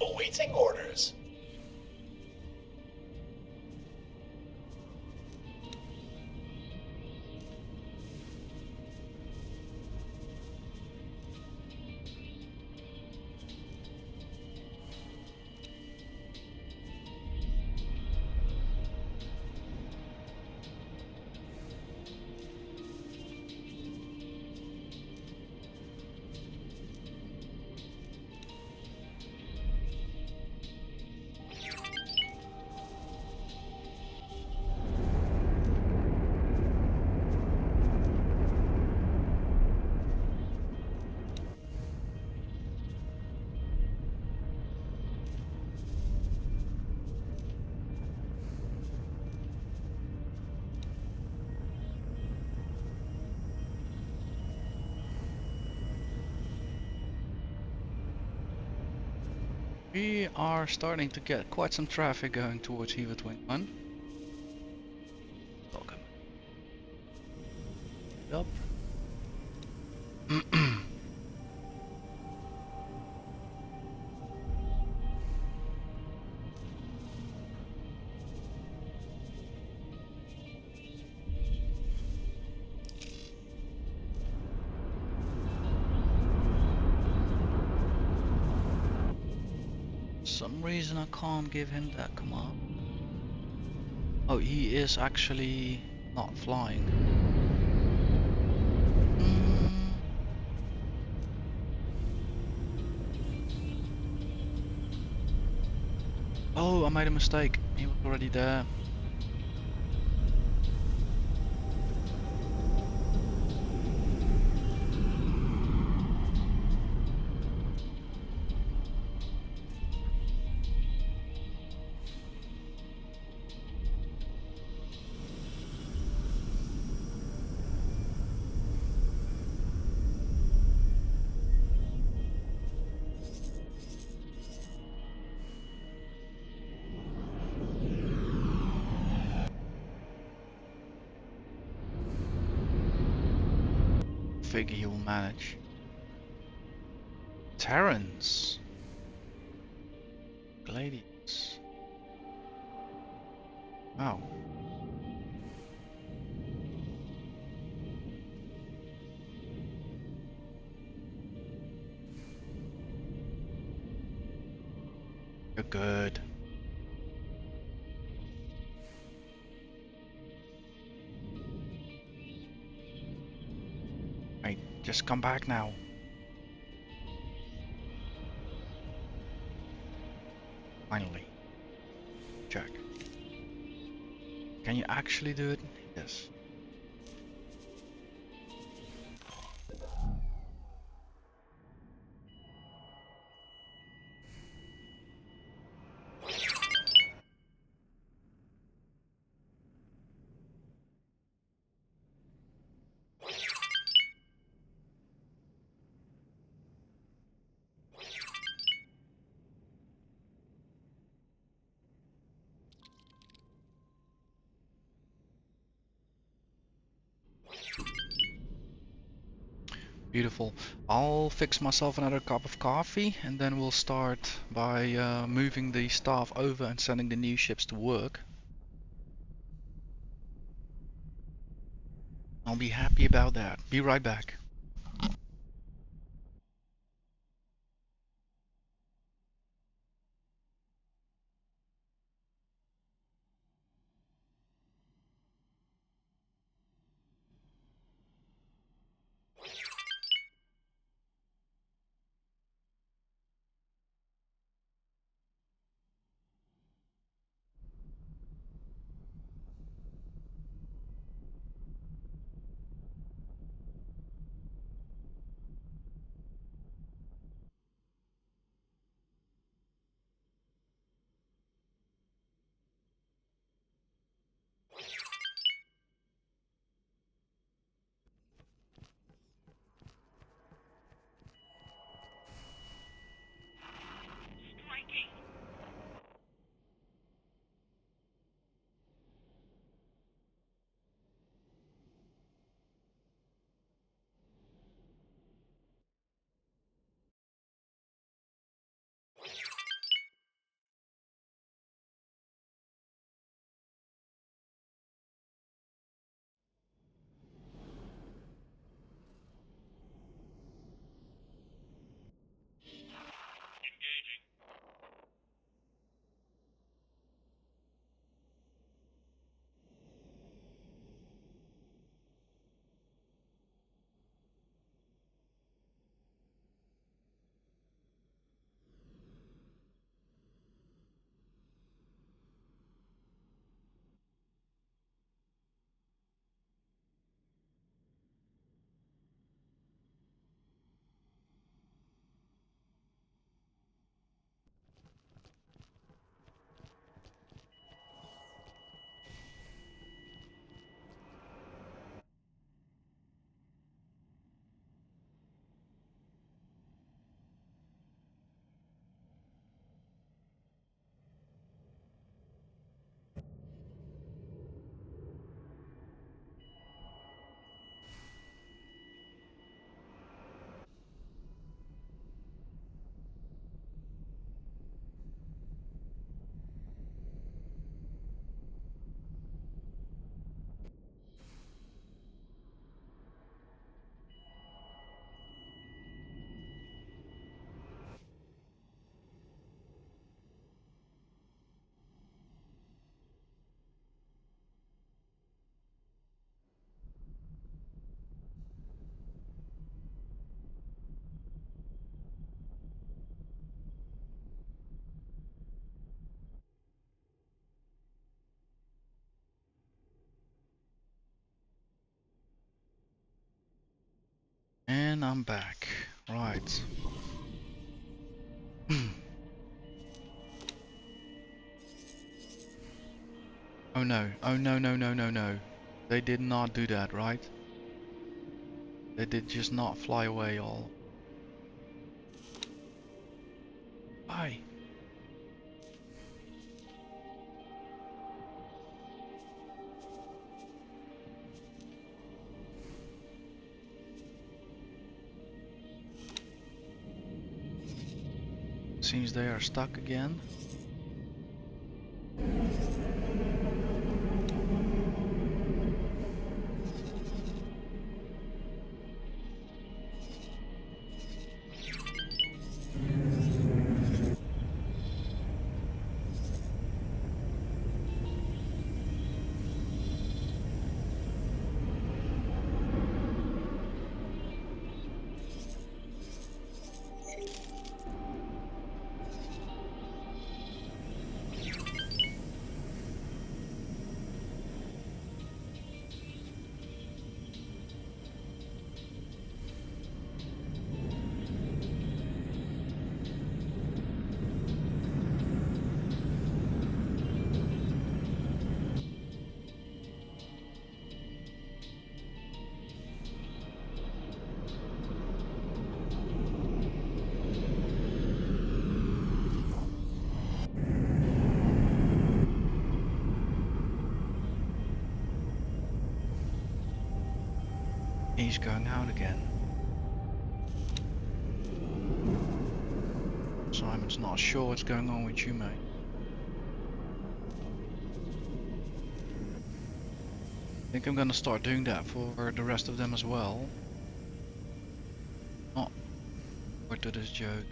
Awaiting orders. We are starting to get quite some traffic going towards Heaver 21. Welcome. Up. some reason I can't give him that command. Oh, he is actually not flying. Mm. Oh, I made a mistake. He was already there. Figure he'll manage. Terrence. Gladius. Wow. You're good. Hey, just come back now. Finally. Check. Can you actually do it? Yes. Beautiful. I'll fix myself another cup of coffee and then we'll start by moving the staff over and sending the new ships to work. I'll be happy about that. Be right back. I'm back. Right. Oh no. Oh no, no, no, no, no. They did not do that, right? They did just not fly away all. Why? Seems they are stuck again. He's going out again. Simon's not sure what's going on with you, mate. I think I'm gonna start doing that for the rest of them as well. Not forward to this joke.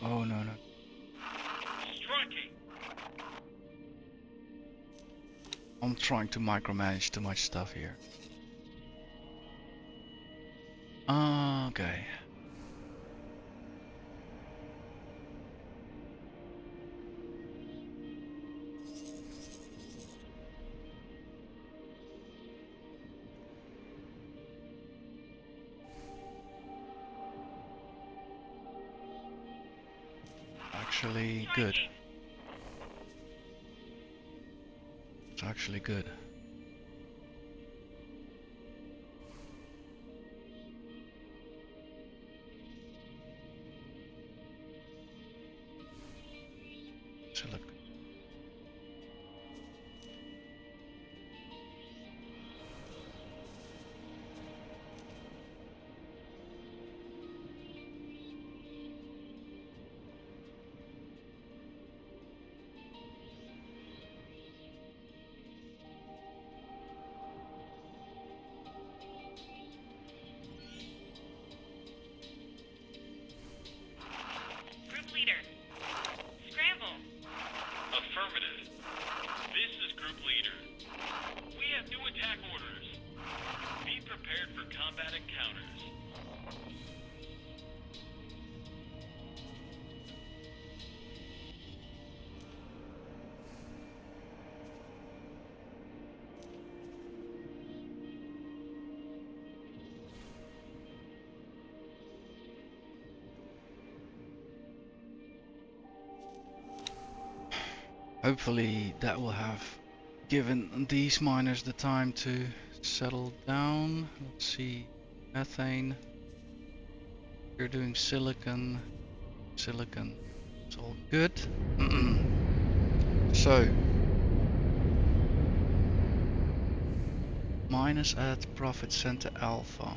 Oh no, no. Striking. I'm trying to micromanage too much stuff here. Okay. actually good. It's actually good. Select. Group leader. Scramble. Affirmative. This is Group Leader. We have new attack orders. Be prepared for combat encounters. Hopefully that will have given these miners the time to settle down. Let's see, methane. You're doing silicon. Silicon. It's all good. So, minus at profit center alpha.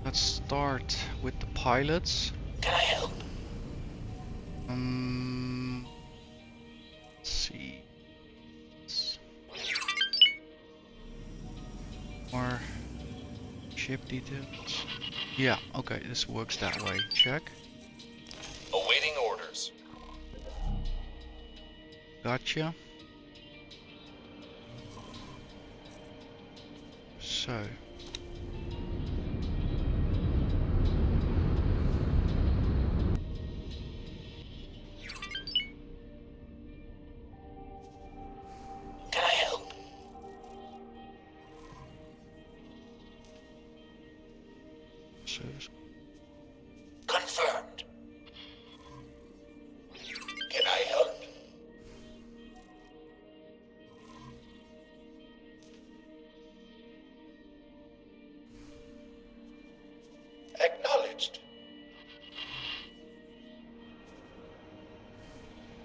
Let's start with the pilots. Can I help? Let's see. More ship details. Yeah, okay, this works that way. Check. Awaiting orders. Gotcha. So. Can I help? Service. Confirmed. Can I help? Acknowledged.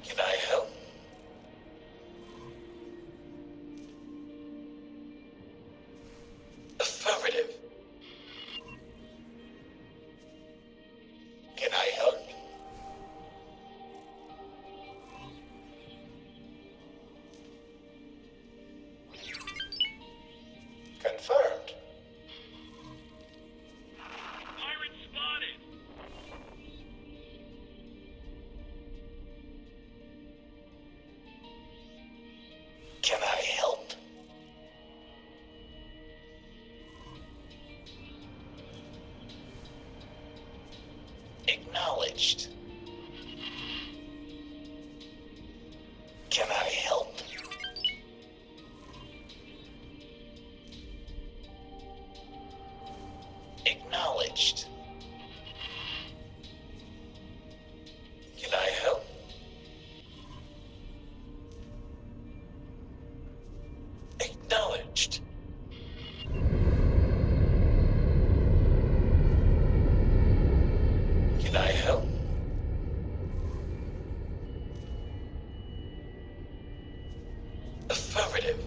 Can I help? Affirmative. Can I help? Confirmed. Pirate spotted. Can I help? Acknowledged. Can I help? Acknowledged. Can I help? Acknowledged. Can I help? Affirmative.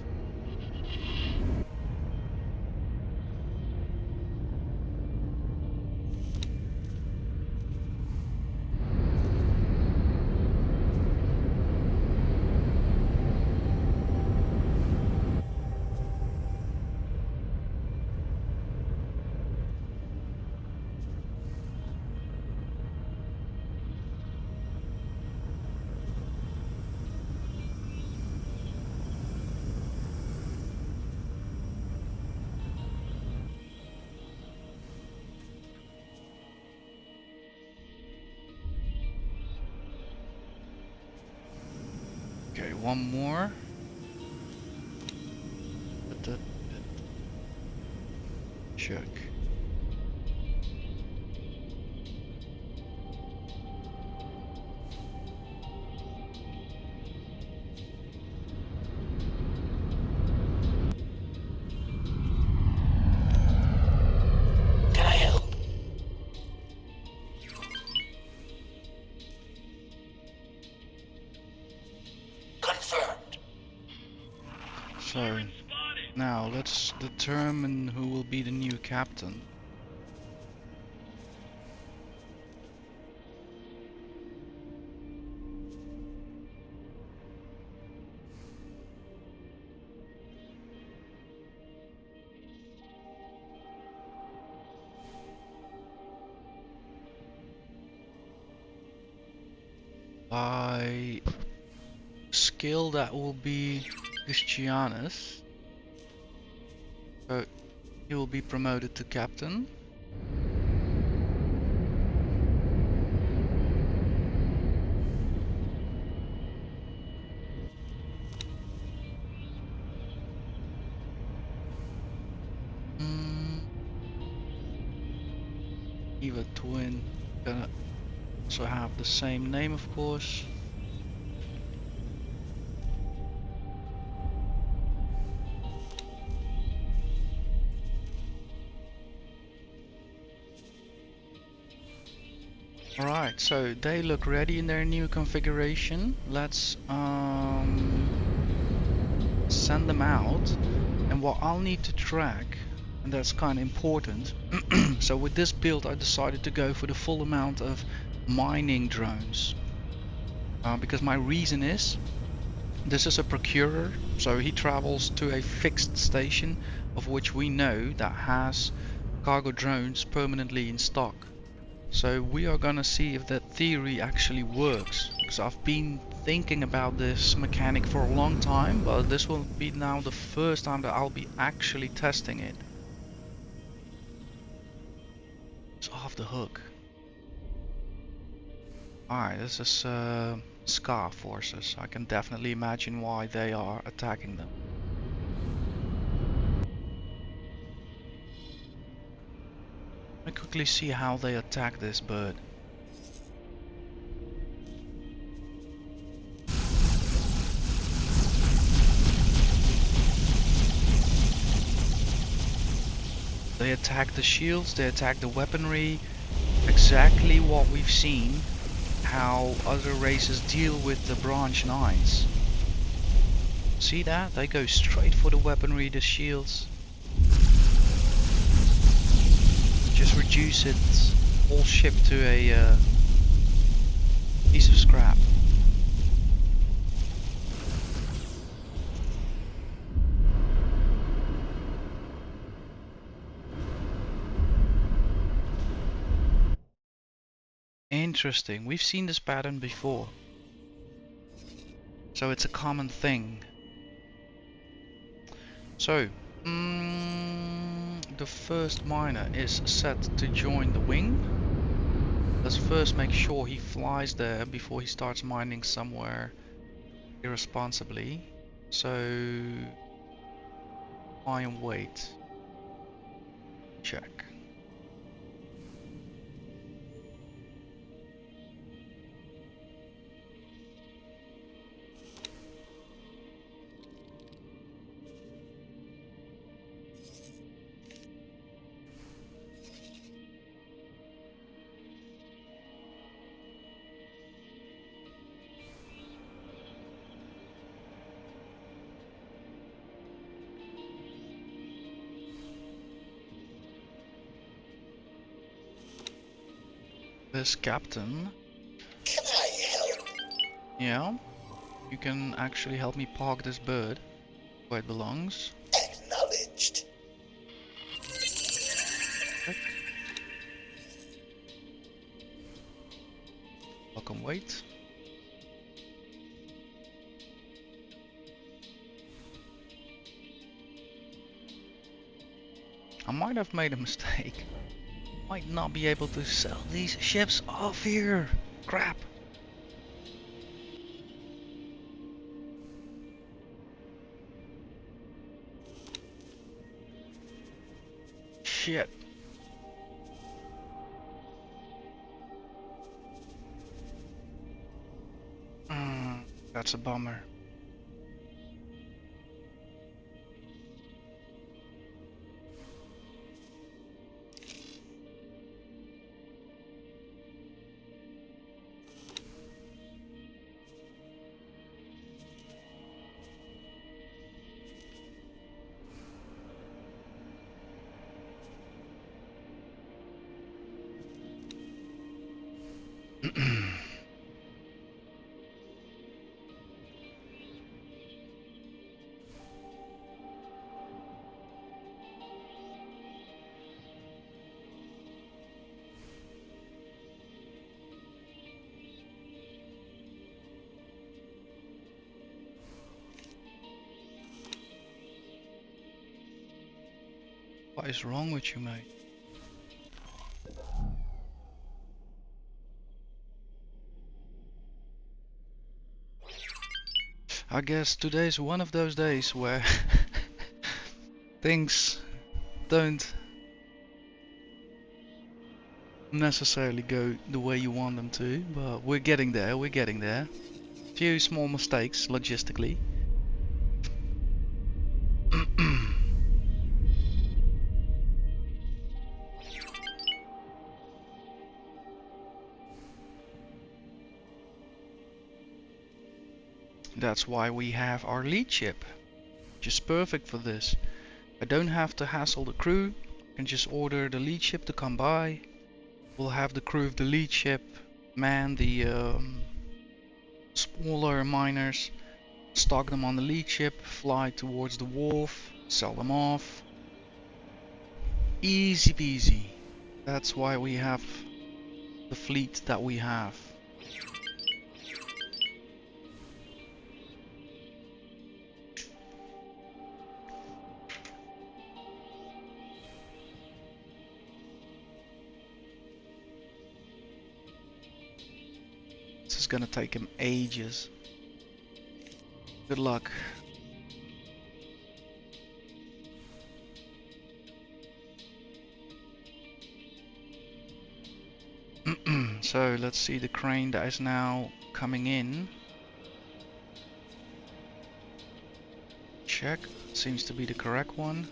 one more. Check. Can I help? Confirmed. So Siren spotted. now let's determine who will be the new captain. By skill, that will be Christianus. So he will be promoted to captain. Eva twin gonna also have the same name, of course. Alright, so they look ready in their new configuration. Let's send them out. And what I'll need to track, and that's kind of important. So with this build I decided to go for the full amount of mining drones. Because my reason is, this is a procurer, so he travels to a fixed station of which we know that has cargo drones permanently in stock. So we are gonna see if that theory actually works, because I've been thinking about this mechanic for a long time, but this will be now the first time that I'll be actually testing it. It's off the hook. Alright, this is Scar forces. I can definitely imagine why they are attacking them. Let me quickly see how they attack this bird. They attack the shields, they attack the weaponry. Exactly what we've seen how other races deal with the branch 9s. See that? They go straight for the weaponry, the shields. Just reduce it, whole ship to a piece of scrap. Interesting, we've seen this pattern before. So it's a common thing. So, the first miner is set to join the wing. Let's first make sure he flies there before he starts mining somewhere irresponsibly. So, fly and wait. Check. This captain. Can I help? Yeah, you can actually help me park this bird where it belongs. Acknowledged. Check. Welcome, wait. I might have made a mistake. Might not be able to sell these ships off here. Crap. Shit. That's a bummer. What is wrong with you, mate? I guess today's one of those days where things don't necessarily go the way you want them to, but we're getting there, we're getting there. Few small mistakes logistically. That's why we have our lead ship, which is perfect for this. I don't have to hassle the crew, I can just order the lead ship to come by. We'll have the crew of the lead ship man the smaller miners, stock them on the lead ship, fly towards the wharf, sell them off. Easy peasy. That's why we have the fleet that we have. This is gonna take him ages. Good luck. So let's see the crane that is now coming in. Check. Seems to be the correct one.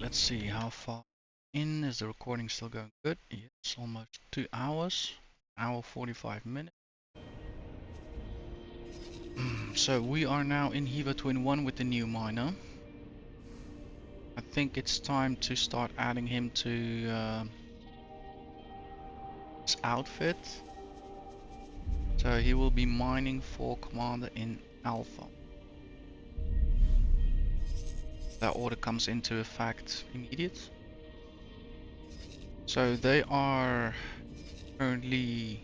let's see how far in. Is the recording still going good? Yes, almost 2 hours. Hour 45 minutes. So we are now in Hiva Twin 1 with the new miner. I think it's time to start adding him to his outfit. So he will be mining for Commander in Alpha. That order comes into effect immediate. So they are currently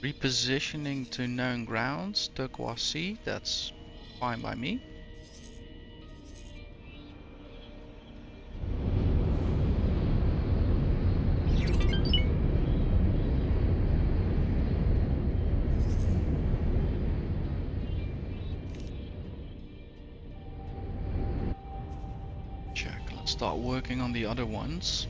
repositioning to known grounds, Turquoise Sea. That's fine by me. Check. Let's start working on the other ones.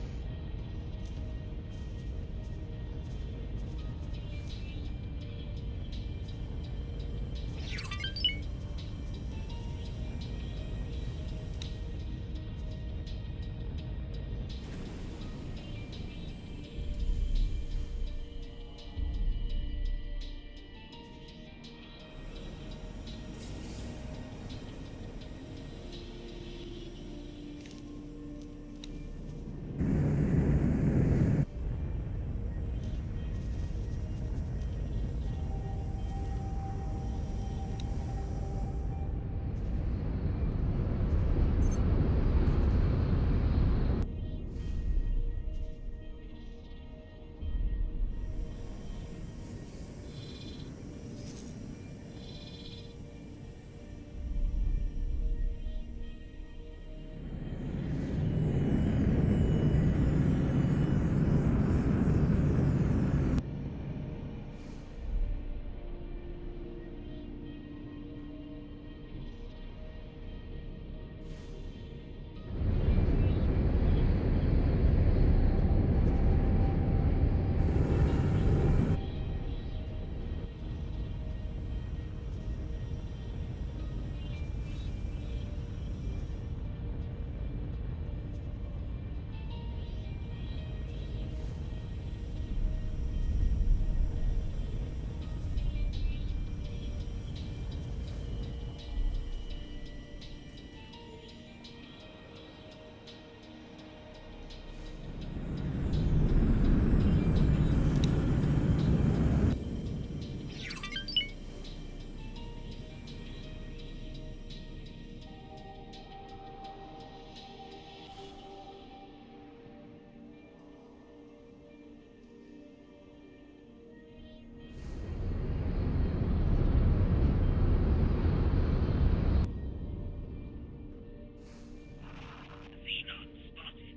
Xenon spotted.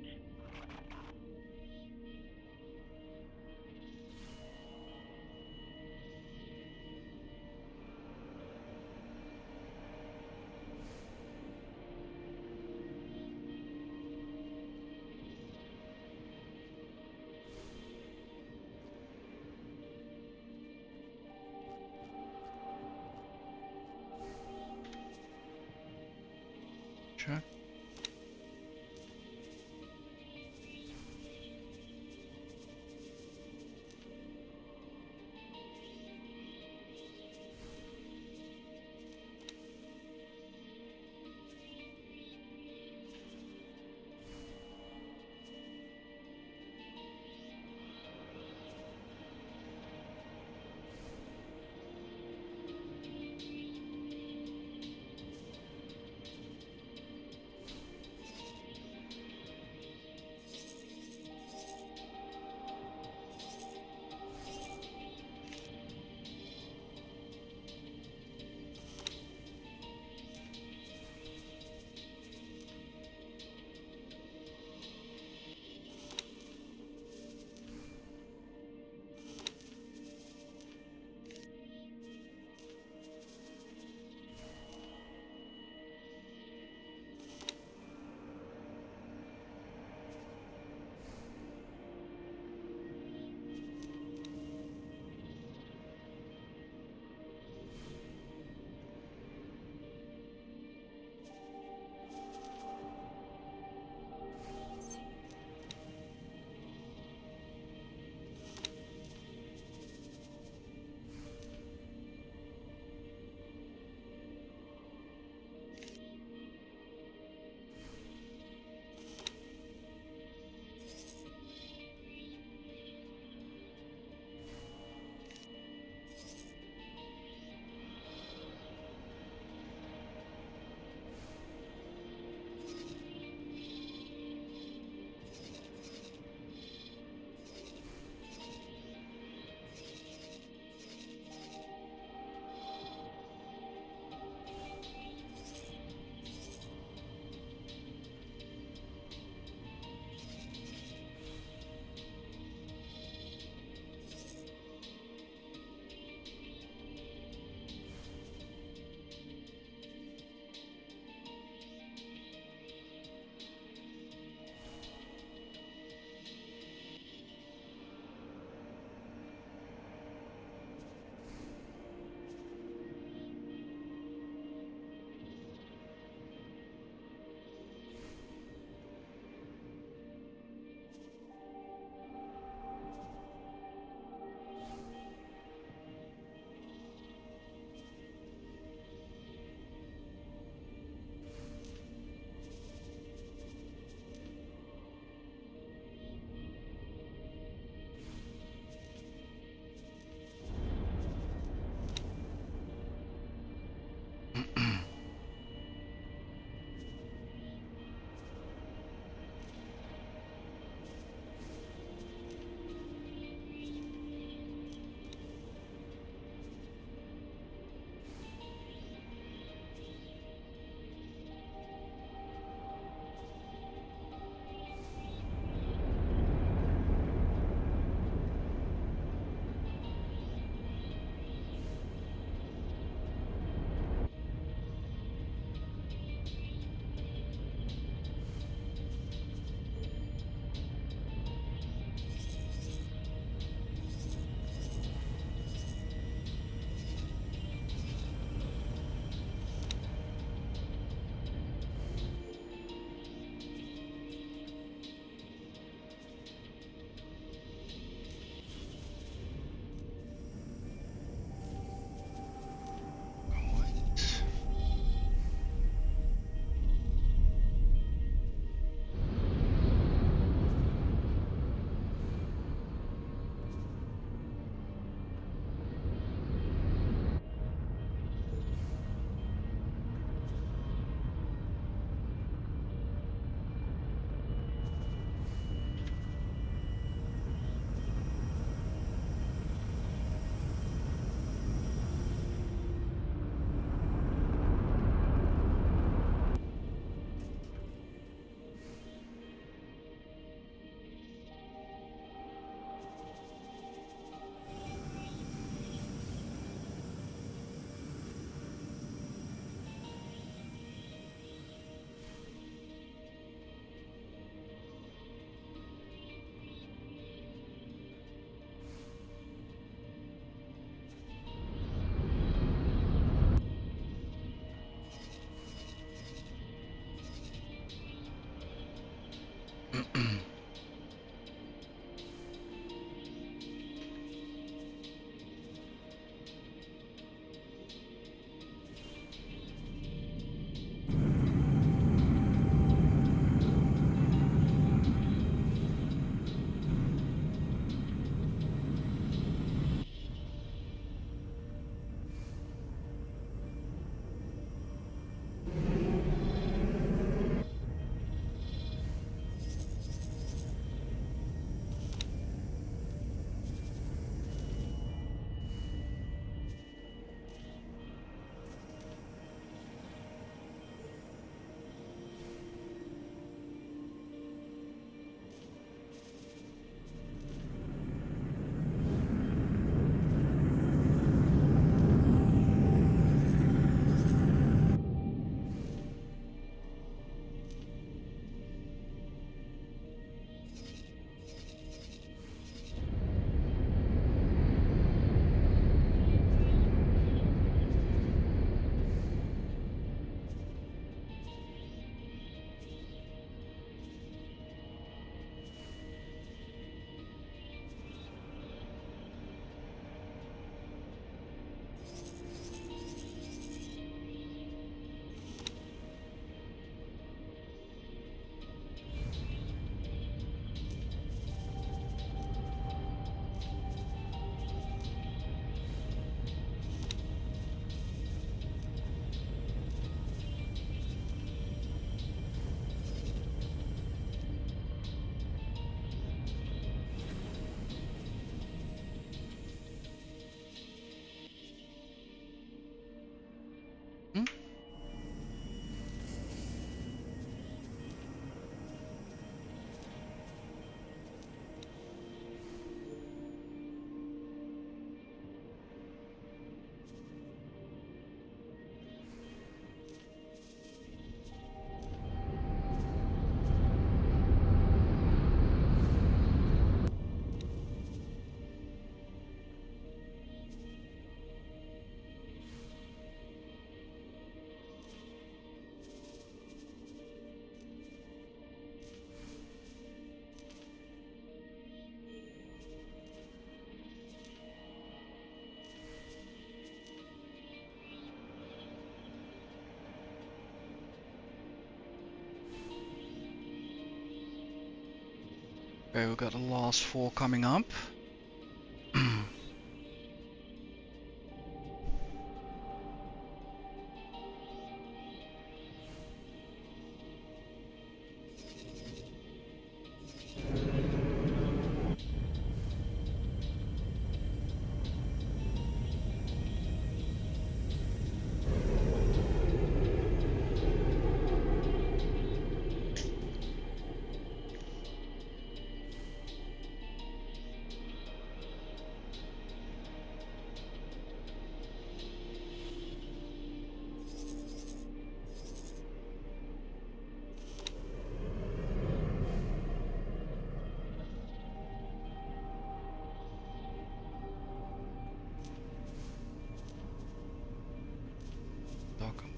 Check. Okay, we've got the last 4 coming up. Dock 'em.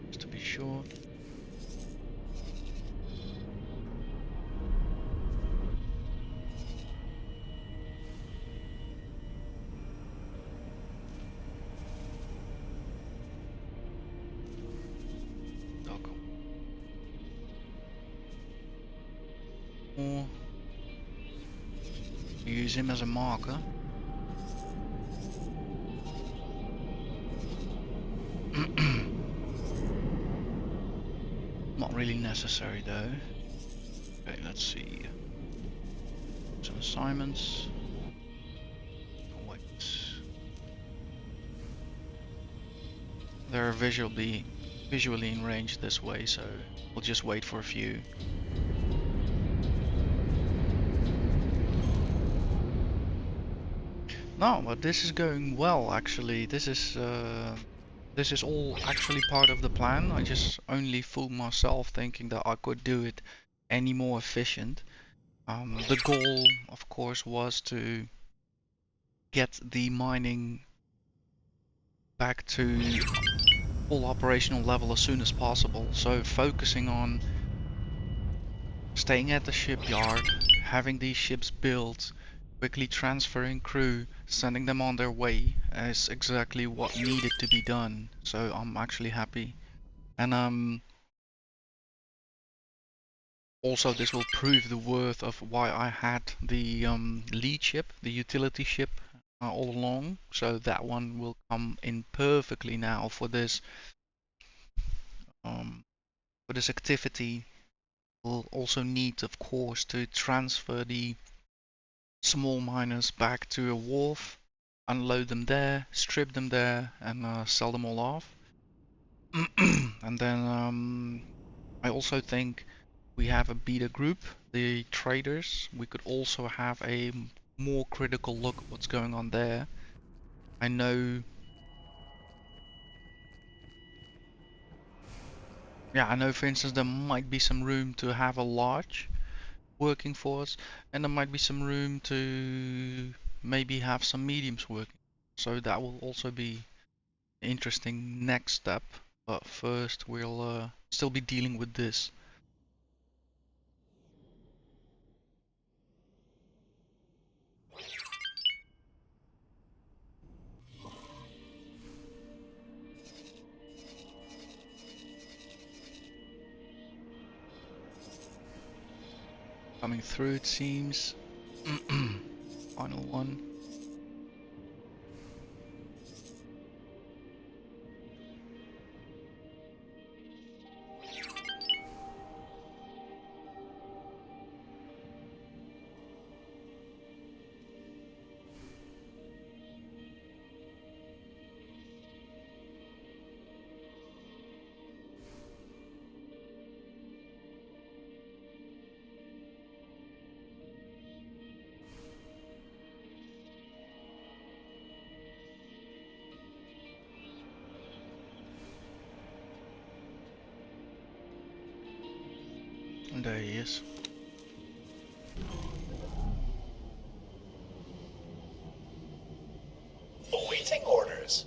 Just to be sure. Dock 'em. Or use him as a marker. Not really necessary though. Okay, let's see. Some assignments. Oh, wait. They're visually in range this way, so we'll just wait for a few. No, but this is going well actually. This is all actually part of the plan. I just only fooled myself thinking that I could do it any more efficient. The goal, of course, was to get the mining back to full operational level as soon as possible. So focusing on staying at the shipyard, having these ships built, quickly transferring crew, sending them on their way is exactly what needed to be done. So I'm actually happy. And also this will prove the worth of why I had the lead ship, the utility ship, all along. So that one will come in perfectly now um, for this activity. We'll also need, of course, to transfer the small miners back to a wharf, unload them there, strip them there, and sell them all off. And then I also think we have a beta group, the traders. We could also have a more critical look at what's going on there. I know, yeah, I know for instance there might be some room to have a large working for us, and there might be some room to maybe have some mediums working. So that will also be an interesting next step. But first we'll still be dealing with this. Coming through it seems. Final one. And there he is. Awaiting orders.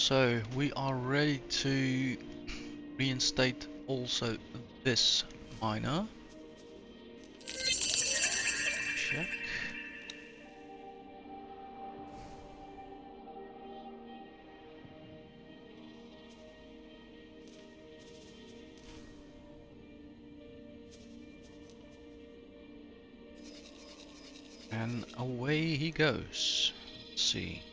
So we are ready to reinstate also this miner. Check. And away he goes. Let's see.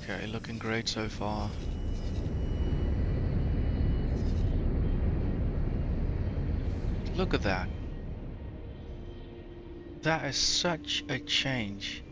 Okay, looking great so far. Look at that. That is such a change.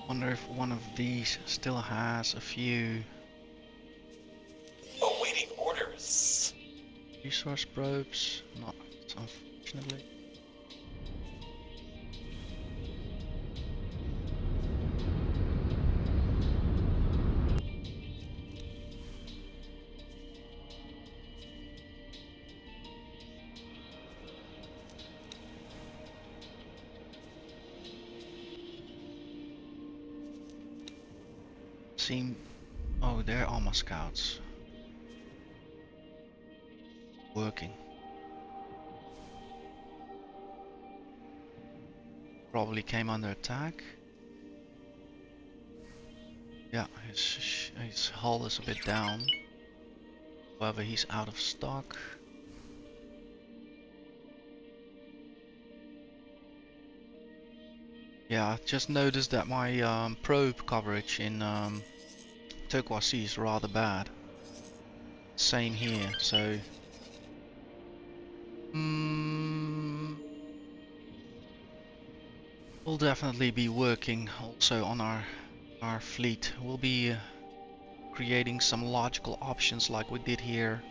Wonder if one of these still has a few Awaiting orders. resource probes. Not, unfortunately. Seem. Oh, there are my scouts. Working. probably came under attack. Yeah, his hull is a bit down. However, he's out of stock. Yeah, I just noticed that my probe coverage in Turquoise Sea is rather bad. Same here, so we'll definitely be working also on our fleet. We'll be creating some logical options like we did here.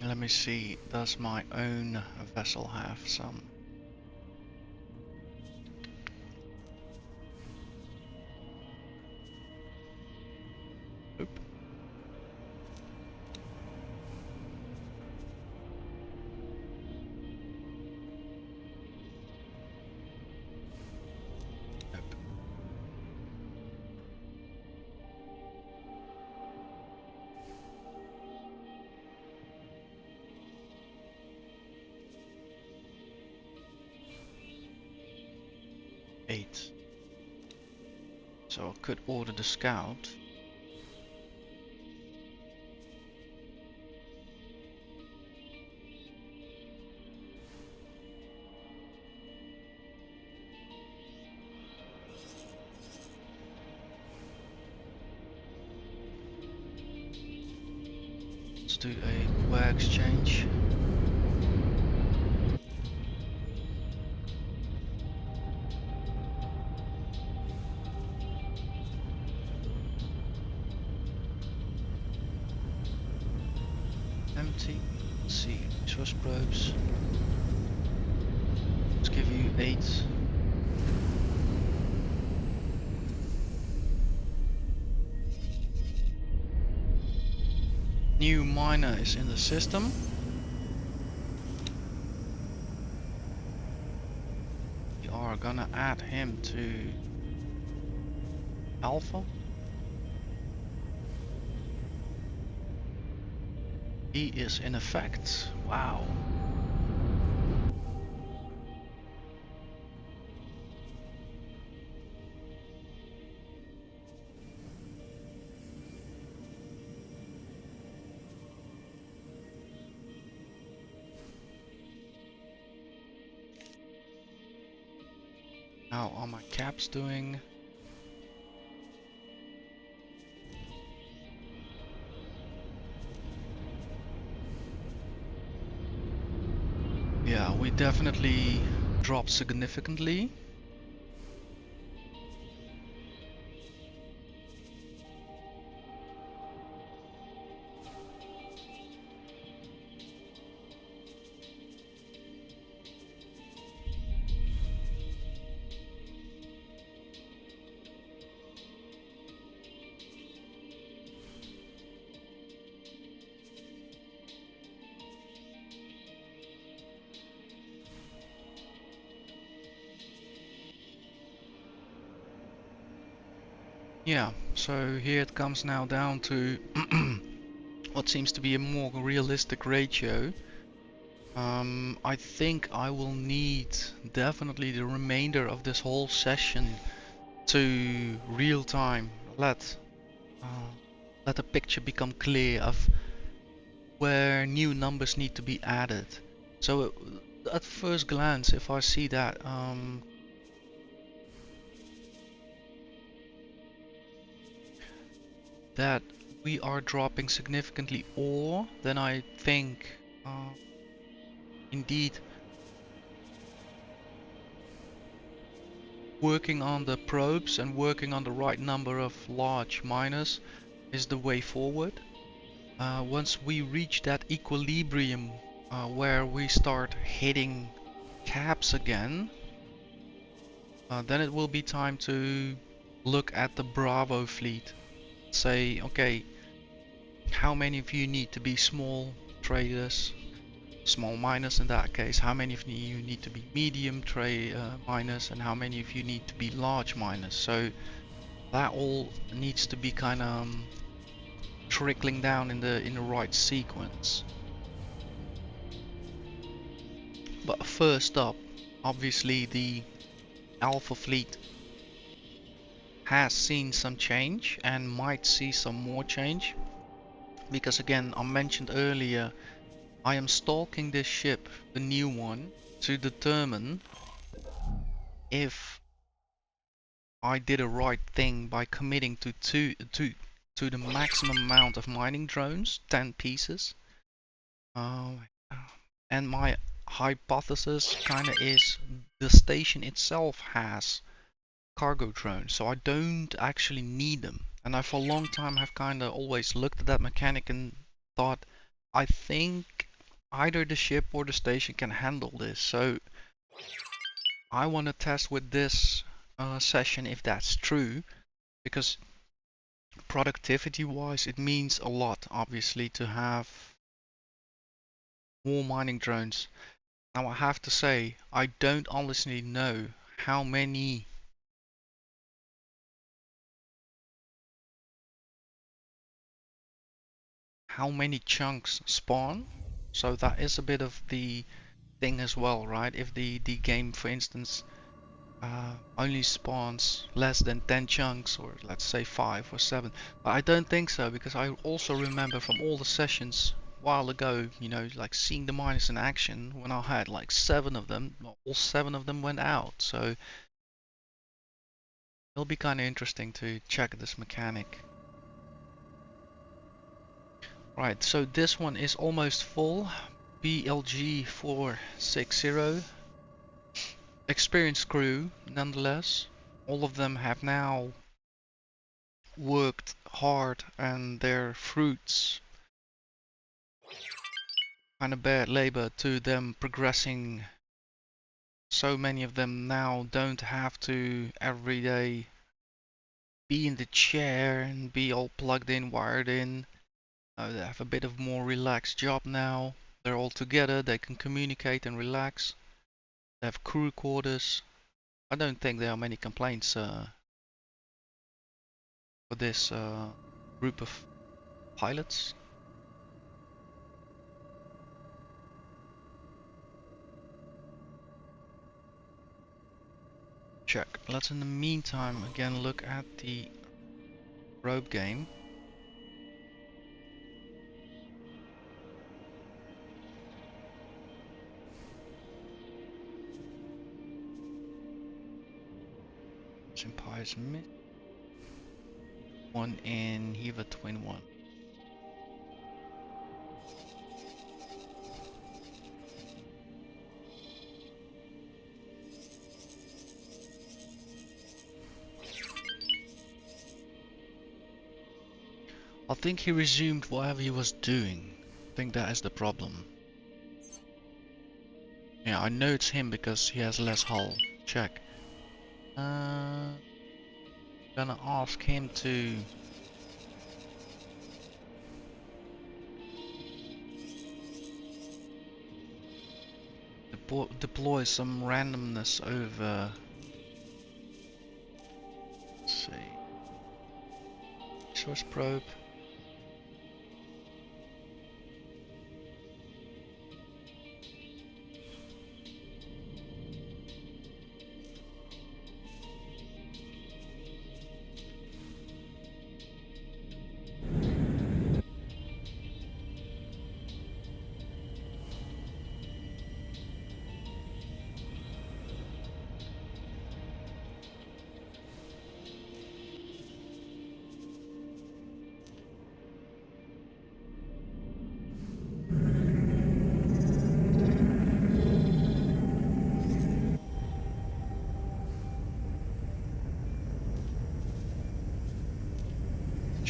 Let me see, does my own vessel have some? Oop. Nope. Eight. So I could order the scout. Let's do a wear exchange. Empty. Let's see, resource probes. Let's give you 8. New miner is in the system. We are gonna add him to Alpha. He is in effect. Wow. How are my caps doing? Yeah, we definitely dropped significantly. Yeah, so here it comes now down to what seems to be a more realistic ratio. I think I will need definitely the remainder of this whole session to real time let the picture become clear of where new numbers need to be added. So at first glance, if I see that that we are dropping significantly ore, then I think uh, indeed working on the probes and working on the right number of large miners is the way forward. Once we reach that equilibrium where we start hitting caps again, then it will be time to look at the Bravo fleet. Say, okay, how many of you need to be small traders, small miners in that case, how many of you need to be medium miners, and how many of you need to be large miners. So that all needs to be kind of trickling down in the right sequence. But first up, obviously the Alpha fleet has seen some change and might see some more change, because again, I mentioned earlier, I am stalking this ship, the new one, to determine if I did a right thing by committing to the maximum amount of mining drones, 10 pieces. And my hypothesis kinda is the station itself has cargo drones, so I don't actually need them. And I for a long time have kinda always looked at that mechanic and thought, I think either the ship or the station can handle this. So I want to test with this session if that's true, because productivity wise it means a lot obviously to have more mining drones. Now I have to say, I don't honestly know how many chunks spawn. So that is a bit of the thing as well, right? If the game, for instance, only spawns less than 10 chunks, or let's say 5 or 7. But I don't think so, because I also remember from all the sessions a while ago, you know, like seeing the miners in action when I had like 7 of them, all 7 of them went out. So it'll be kind of interesting to check this mechanic. Right, so this one is almost full. BLG 460. Experienced crew, nonetheless. All of them have now worked hard, and their fruits kind of bear labor to them progressing. So many of them now don't have to every day be in the chair and be all plugged in, wired in. They have a bit of more relaxed job now. They're all together, they can communicate and relax. They have crew quarters. I don't think there are many complaints for this group of pilots. Check. Let's in the meantime again look at the rope game. Empire's mid. One in Hiva Twin 1. I think he resumed whatever he was doing. I think that is the problem. Yeah, I know it's him because he has less hull. Check. Gonna ask him to deploy some randomness over. Let's see. Source probe.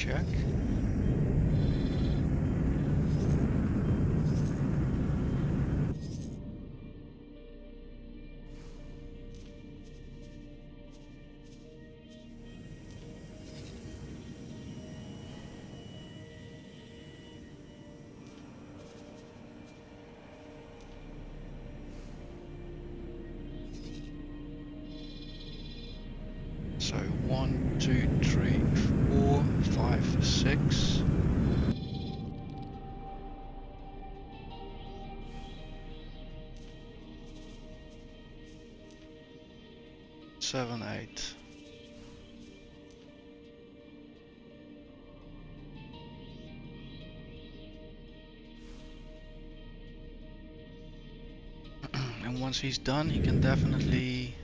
check. So 1, 2, 3, 4, 5, 6. 7, 8. And once he's done, he can definitely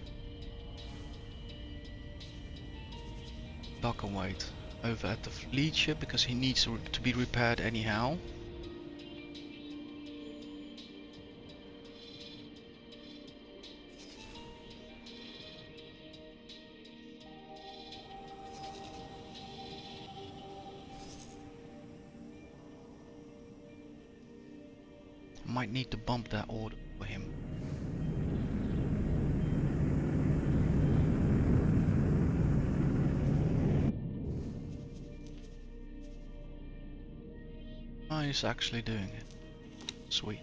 dock and wait over at the fleet ship because he needs to be repaired anyhow. Might need to bump that order for him. Oh, he's actually doing it. Sweet.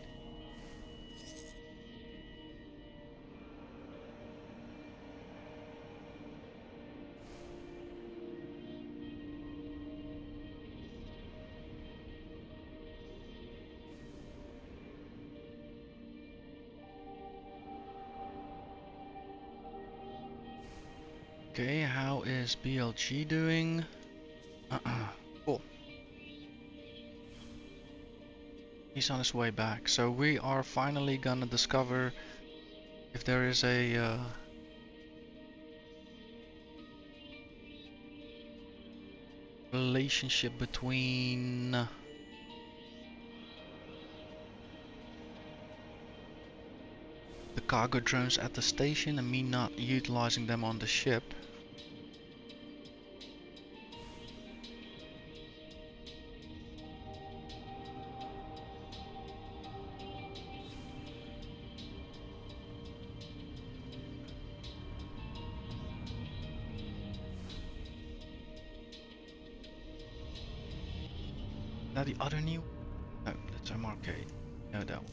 Okay, how is BLG doing? Cool. He's on his way back. So we are finally gonna discover if there is a relationship between the cargo drones at the station and me not utilizing them on the ship. Now the other new? No, that's MRK. No, that one.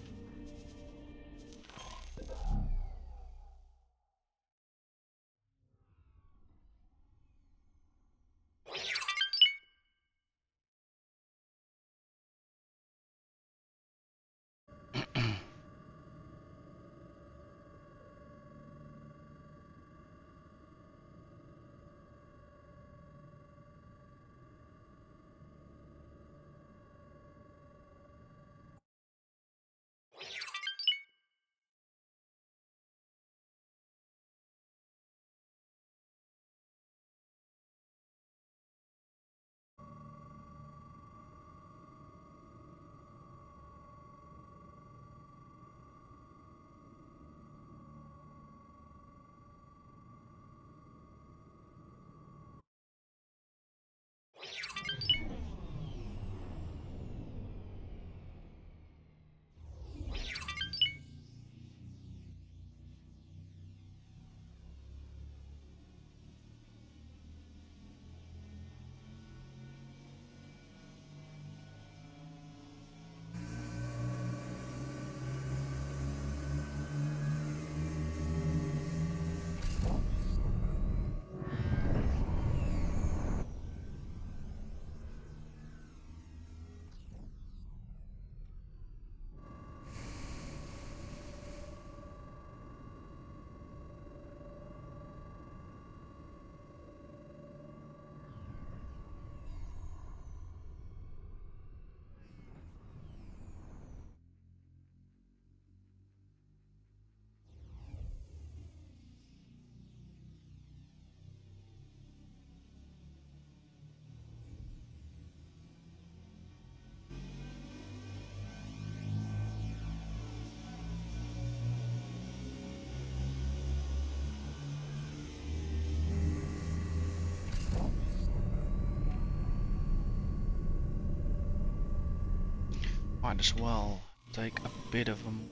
Might as well take a bit of an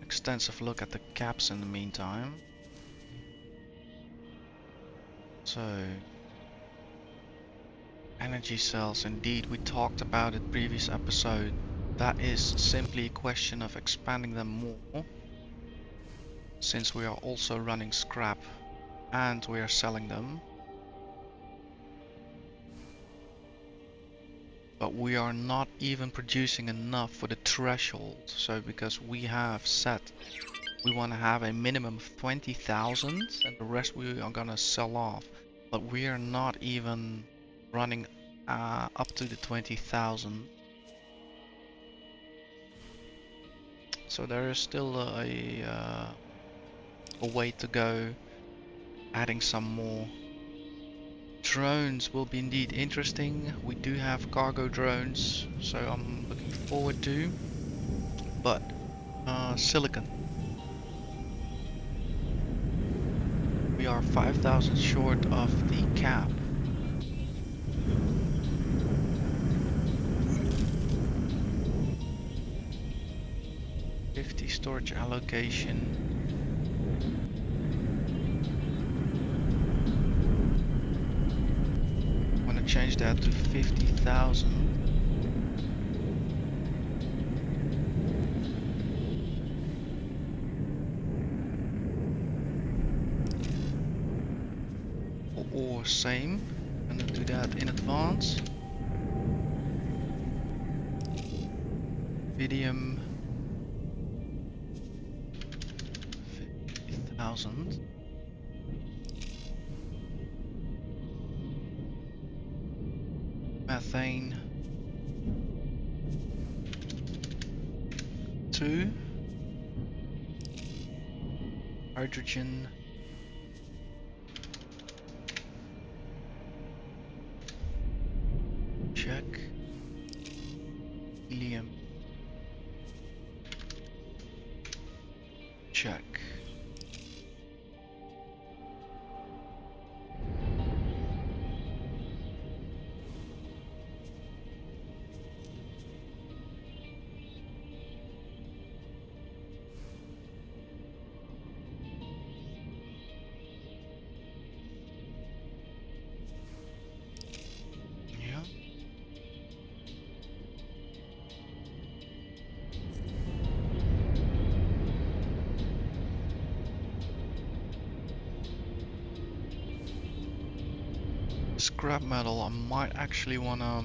extensive look at the caps in the meantime. So, energy cells, indeed, we talked about it previous episode. That is simply a question of expanding them more, since we are also running scrap and we are selling them. But we are not even producing enough for the threshold. So because we have set, we want to have a minimum of 20,000 and the rest we are gonna sell off. But we are not even running up to the 20,000. So there is still a way to go, adding some more. Drones will be indeed interesting. We do have cargo drones, so I'm looking forward to. But silicon. We are 5,000 short of the cap. $50 storage allocation. Want to change that to 50,000. Or same. I'm gonna do that in advance. Vidium 50,000. Methane 2. Hydrogen check. Helium check. Yeah. Scrap metal, I might actually wanna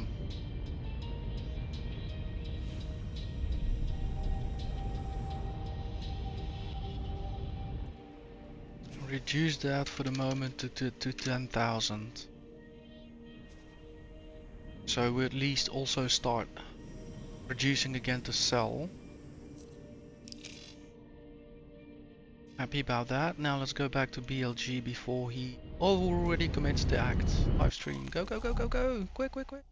reduce that for the moment to 10,000. So we at least also start producing again to sell. Happy about that. Now let's go back to BLG before he already commits the act. Live stream. Go, go, go, go, go. Quick, quick, quick.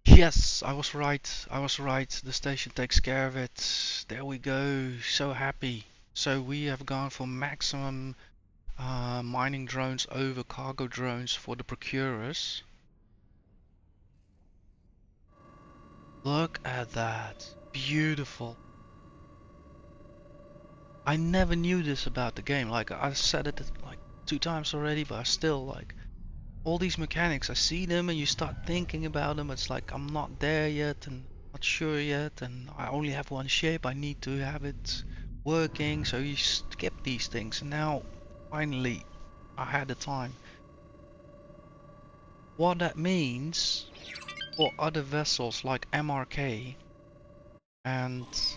Yes, I was right. I was right. The station takes care of it. There we go. So happy. So we have gone for maximum mining drones over cargo drones for the procurers. Look at that. Beautiful. I never knew this about the game. Like I said it like 2 times already, but I still like all these mechanics. I see them and you start thinking about them. It's like I'm not there yet and not sure yet, and I only have one shape. I need to have it working. So you skip these things. And now finally I had the time. What that means for other vessels like MRK, and let's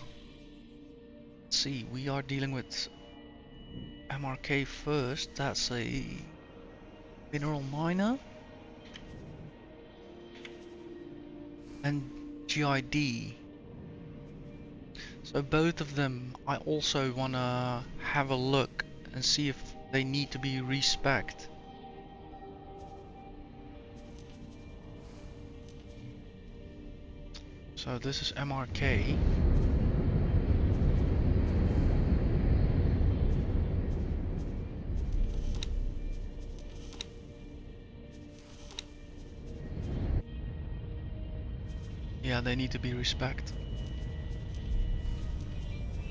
see, we are dealing with MRK first. That's a mineral miner, and GID. So both of them I also wanna have a look and see if they need to be respec'd. So this is MRK. Yeah, they need to be respected.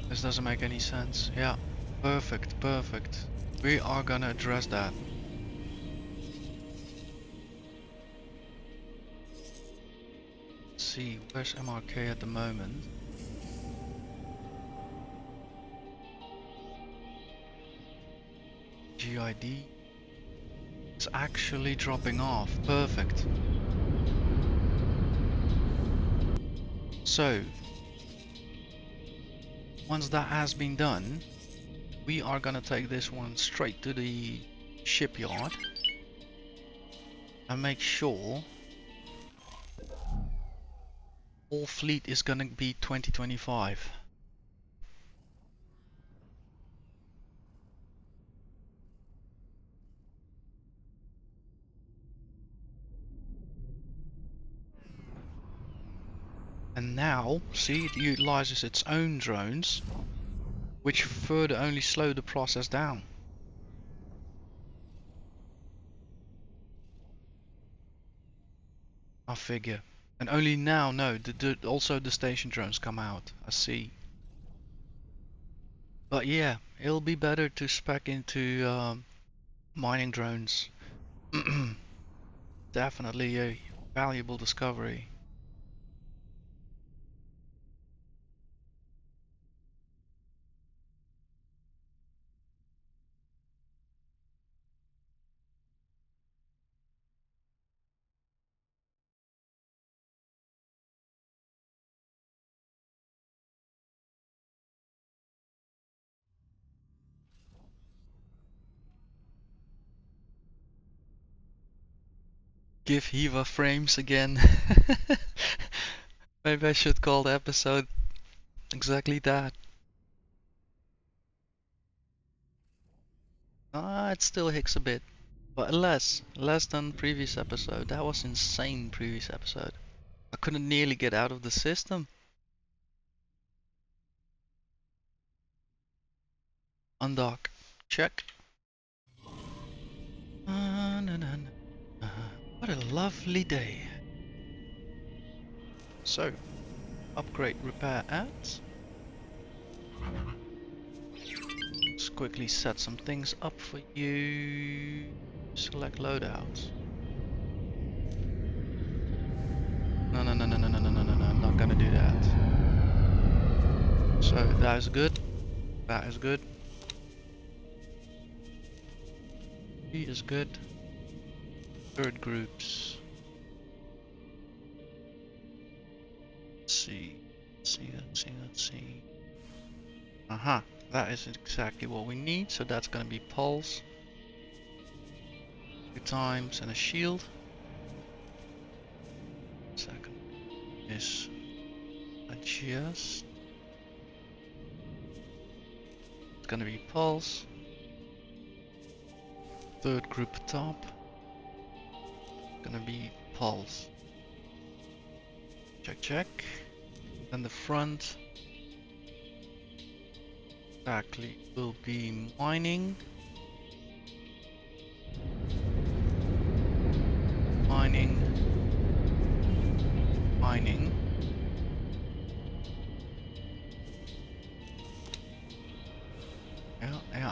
This doesn't make any sense. Yeah, perfect, perfect. We are gonna address that. Let's see, where's MRK at the moment? GID. It's actually dropping off. Perfect. So, once that has been done, we are gonna take this one straight to the shipyard and make sure all fleet is gonna be 2025. And now, see, it utilizes its own drones, which further only slow the process down. I figure. And only now, no, also the station drones come out. I see. But yeah, it'll be better to spec into mining drones. Definitely a valuable discovery. Give Hiva frames again. Maybe I should call the episode exactly that. Ah, it still hicks a bit. But less than previous episode. That was insane previous episode. I couldn't nearly get out of the system. Undock. Check. Na, na, na. What a lovely day. So, upgrade, repair, ads. Let's quickly set some things up for you. Select loadouts. No, no, no, no, no, no, no, no, no, no, I'm not gonna do that. So, that is good. That is good. He is good. Third groups. Let's see. Let's see, let's see, let's see. Aha, that is exactly what we need. So that's gonna be pulse. 2 times and a shield. Second is adjust. It's gonna be pulse. Third group top. Gonna be pulse. Check, check. Then the front exactly will be mining. Mining. Mining.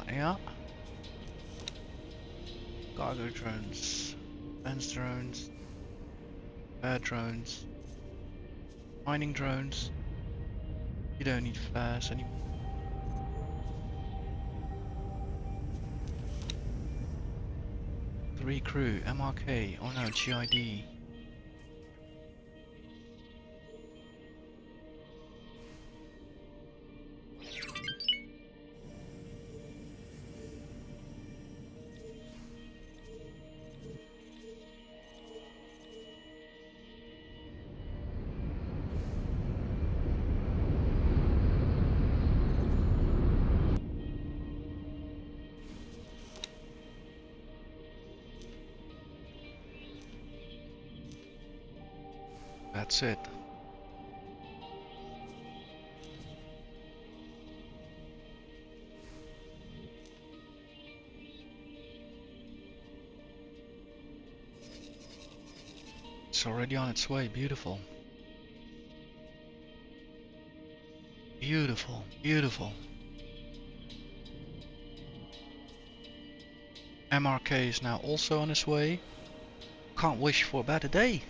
Yeah. Cargo drones. Defense drones. Air drones. Mining drones. You don't need flares anymore. Three crew, MRK, oh no, GID. That's it. It's already on its way, beautiful. Beautiful, beautiful. MRK is now also on his way. Can't wish for a better day.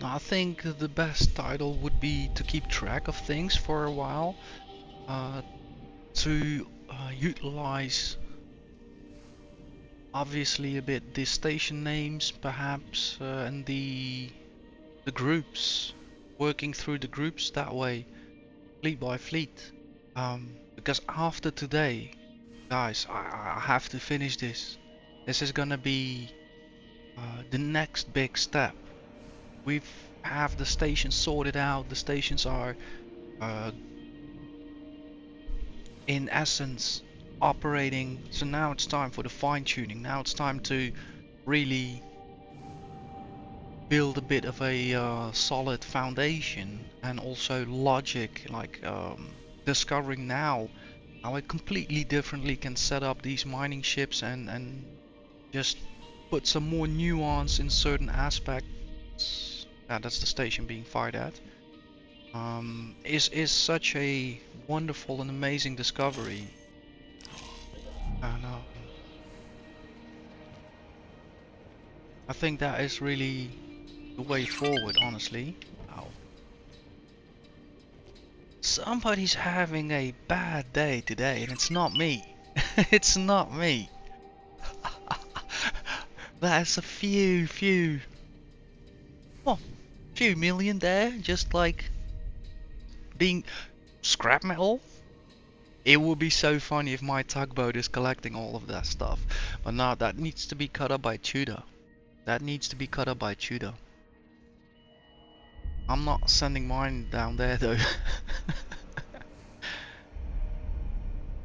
Now, I think the best title would be to keep track of things for a while, to utilize obviously a bit the station names perhaps, and the groups, working through the groups that way, fleet by fleet. Because after today, guys, I have to finish this. This is gonna be the next big step. We've have the stations sorted out. The stations are in essence operating. So now it's time for the fine tuning. Now it's time to really build a bit of a solid foundation, and also logic, like discovering now how I completely differently can set up these mining ships, and just put some more nuance in certain aspects. That's the station being fired at. Is such a wonderful and amazing discovery, and I think that is really the way forward, honestly. Wow. Somebody's having a bad day today, and it's not me. It's not me. That's a few million there, just like being scrap metal. It would be so funny if my tugboat is collecting all of that stuff. But no, that needs to be cut up by Tudor. That needs to be cut up by Tudor. I'm not sending mine down there though.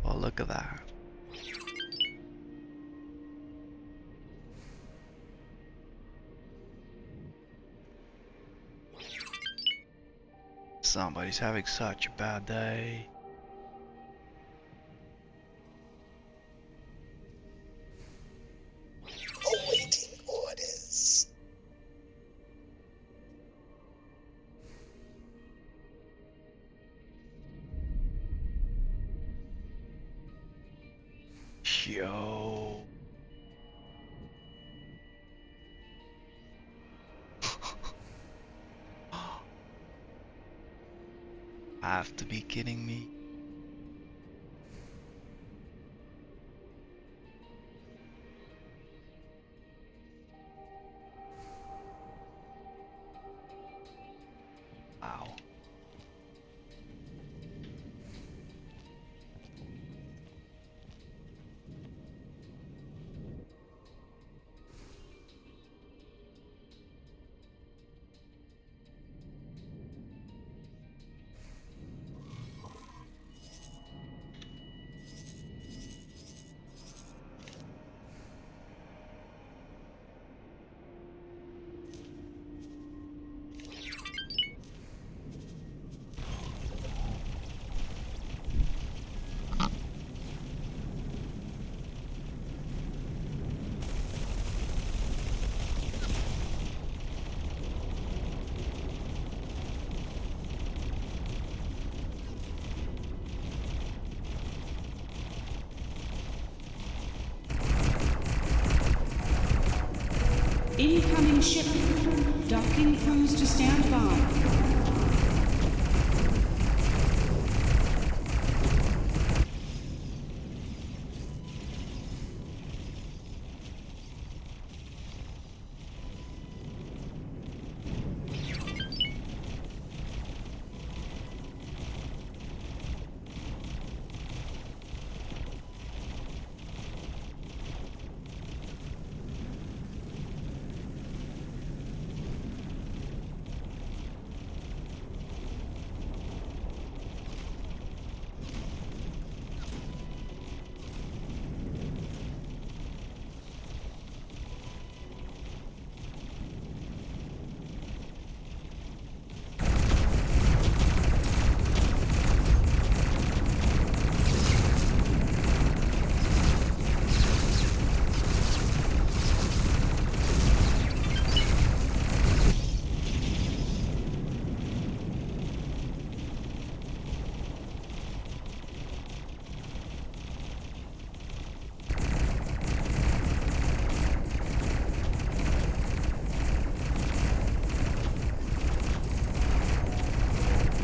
Oh, look at that. Somebody's having such a bad day. Awaiting orders. Yo. Have to be kidding me. Wow. Incoming ship. Docking crews to stand by.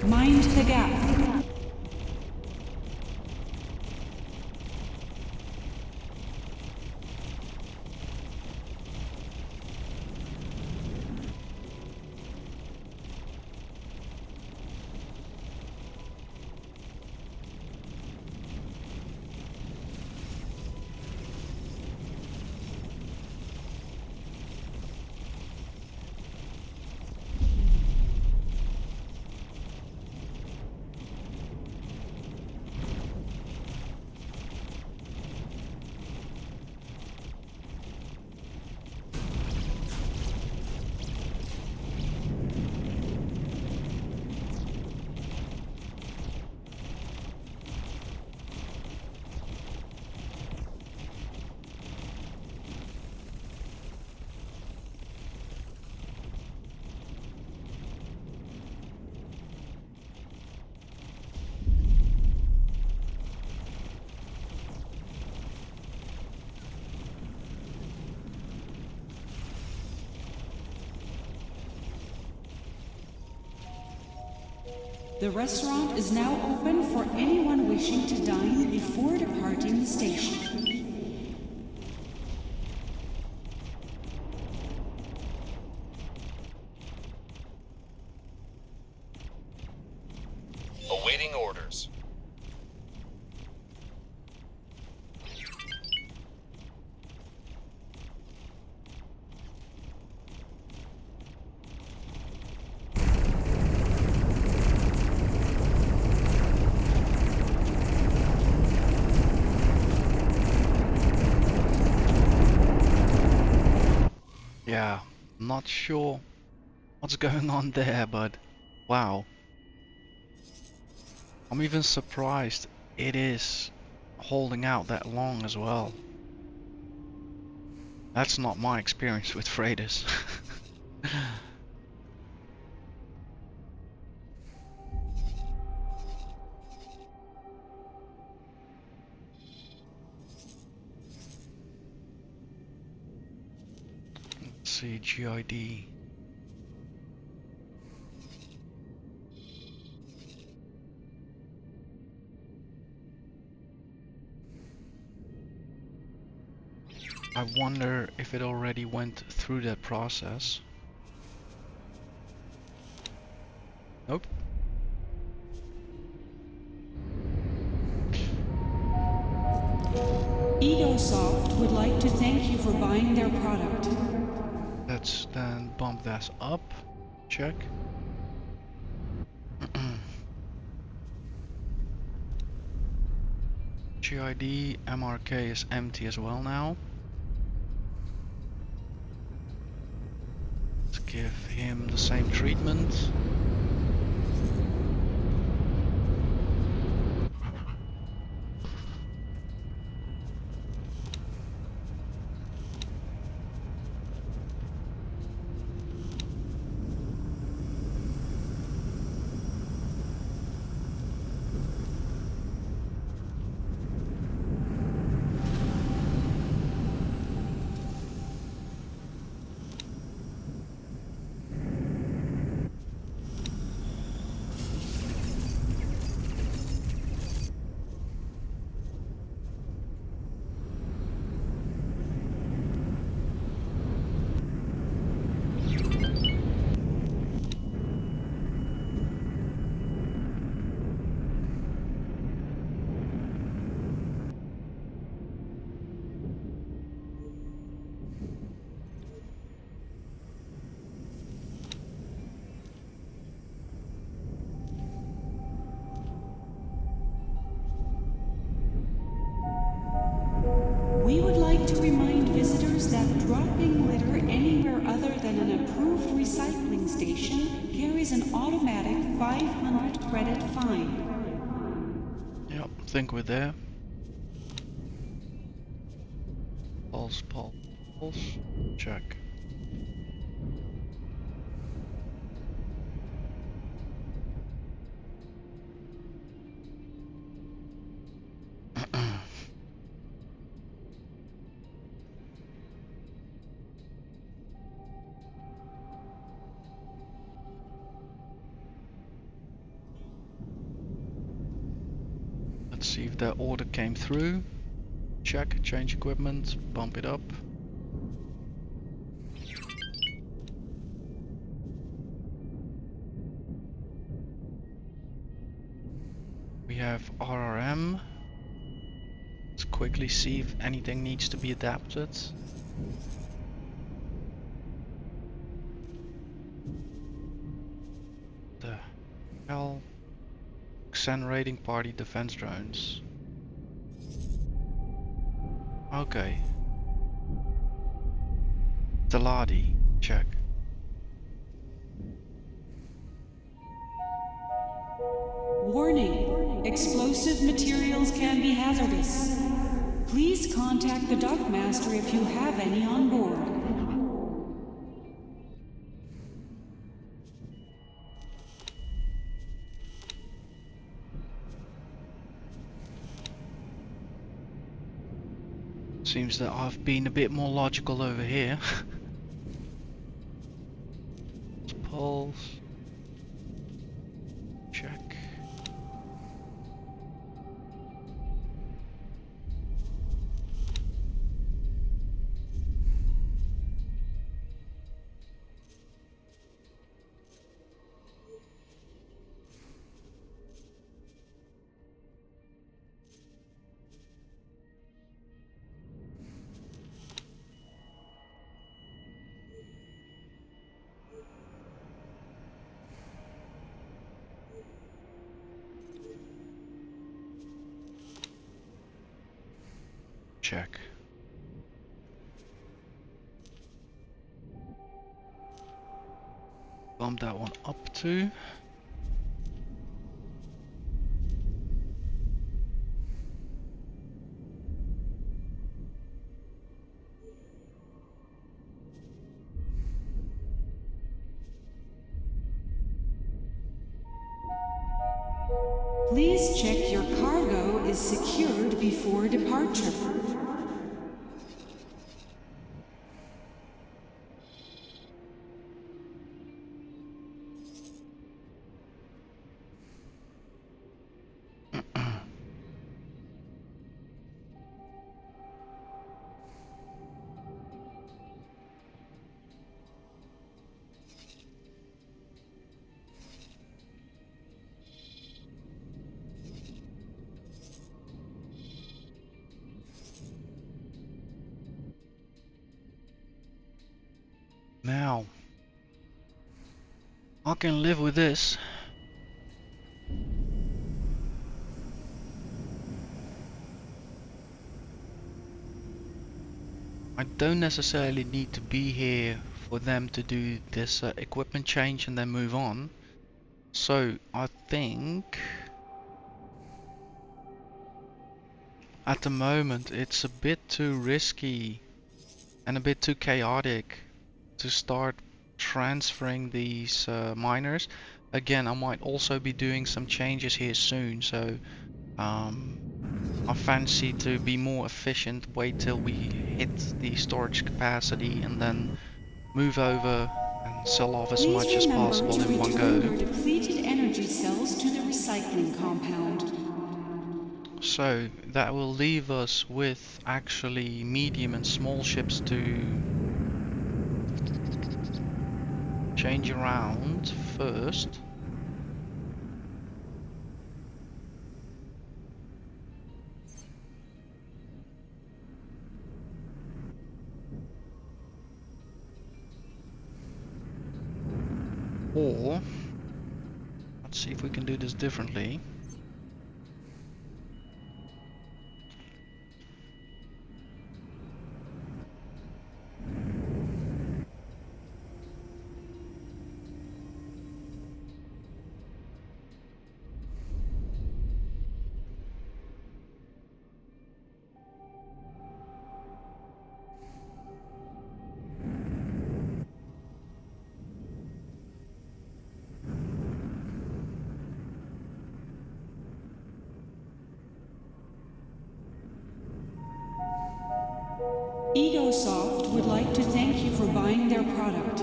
Mind the gap. The restaurant is now open for anyone wishing to dine before departing the station. Awaiting orders. Yeah, not sure what's going on there, but wow. I'm even surprised it is holding out that long as well. That's not my experience with freighters. Let's see, GID. I wonder if it already went through that process. Nope. Egosoft would like to thank you for buying their product. Let's then bump that up. Check. GID MRK is empty as well now. Let's give him the same treatment. We would like to remind visitors that dropping litter anywhere other than an approved recycling station carries an automatic 500 credit fine. Yep, think we're there. Pulse, pulse, pulse. Check. See if the order came through. Check, change equipment, bump it up. We have RRM. Let's quickly see if anything needs to be adapted. The hell? Accelerating party defense drones. Okay. Taladi, check. Warning! Explosive materials can be hazardous. Please contact the dockmaster if you have any on board. Seems that I've been a bit more logical over here. Pulse. Check. Check. Bump that one up too. Please check your cargo is secured before departure. Now, I can live with this. I don't necessarily need to be here for them to do this equipment change and then move on. So I think at the moment it's a bit too risky and a bit too chaotic to start transferring these miners. Again, I might also be doing some changes here soon, so I fancy to be more efficient, wait till we hit the storage capacity and then move over and sell off as much as possible in one go. Your depleted energy cells to the recycling compound. So that will leave us with actually medium and small ships to change around first. Or let's see if we can do this differently. Egosoft would like to thank you for buying their product.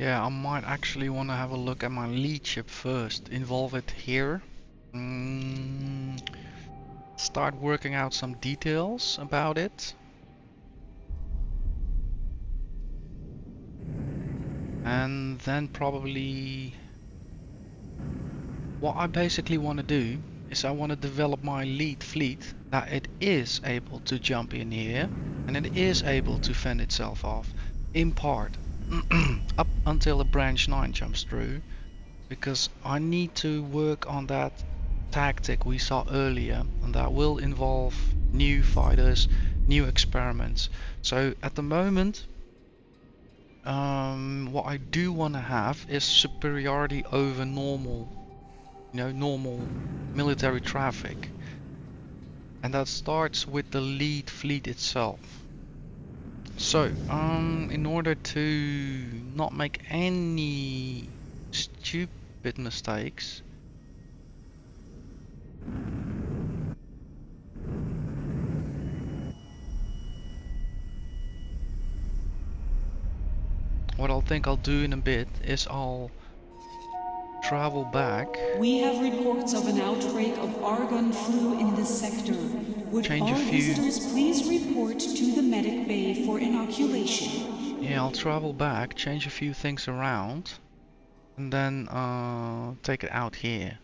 Yeah, I might actually want to have a look at my lead ship first. Involve it here. Start working out some details about it. And then probably what I basically want to do is I want to develop my lead fleet that it is able to jump in here and it is able to fend itself off in part up until a branch 9 jumps through, because I need to work on that tactic we saw earlier, and that will involve new fighters, new experiments. So at the moment, what I do want to have is superiority over normal, normal military traffic, and that starts with the lead fleet itself. So, in order to not make any stupid mistakes, what I'll do in a bit is I'll travel back. We have reports of an outbreak of argon flu in this sector. Would Change a all few- visitors please report to the medic bay for inoculation? Yeah, I'll travel back, change a few things around, and then take it out here.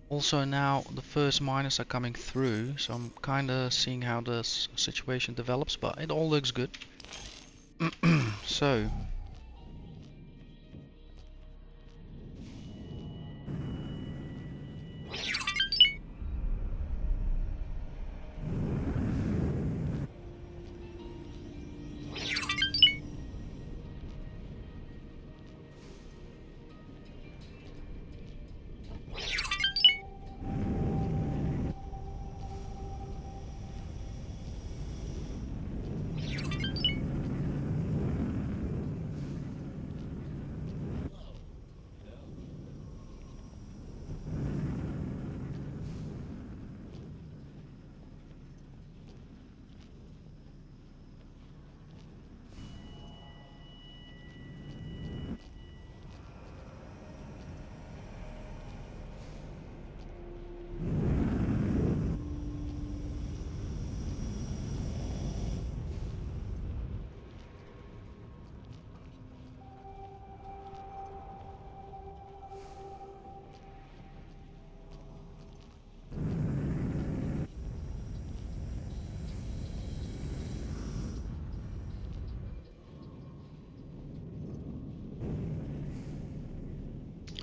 Also now the first miners are coming through, so I'm kinda seeing how this situation develops, but it all looks good. So,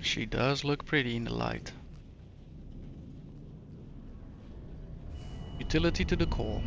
she does look pretty in the light. Utility to the core.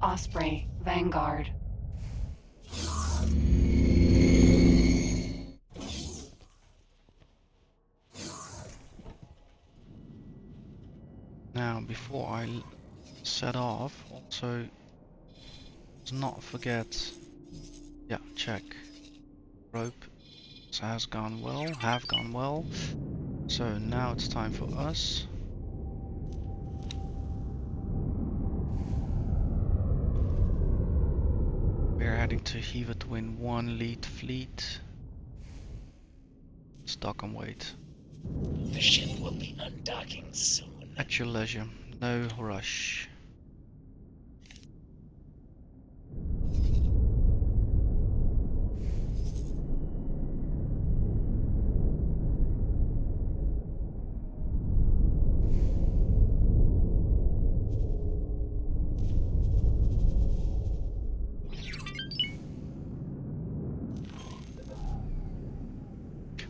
Osprey, Vanguard. Now, before I set off, also let's not forget, yeah, check. Rope have gone well. So now it's time for us. We're heading to Hiva Twin 1 lead fleet. Stock and wait. The ship will be undocking soon. At your leisure, no rush.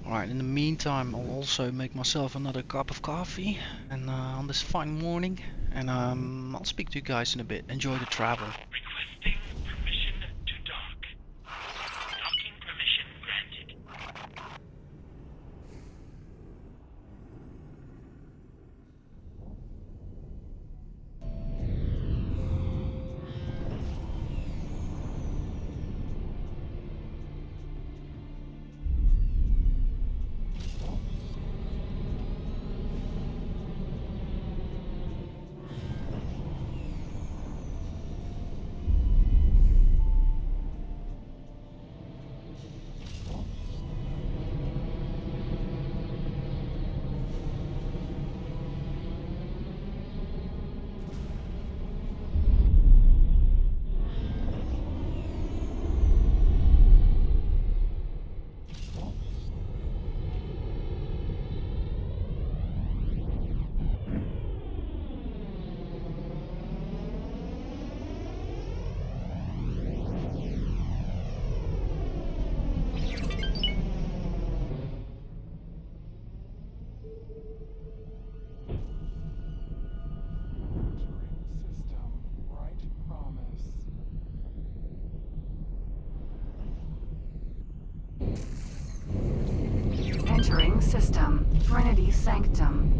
Alright, in the meantime I'll also make myself another cup of coffee and on this fine morning, and I'll speak to you guys in a bit. Enjoy the travel. Requesting permission to dock. Docking permission Entering system. Trinity Sanctum.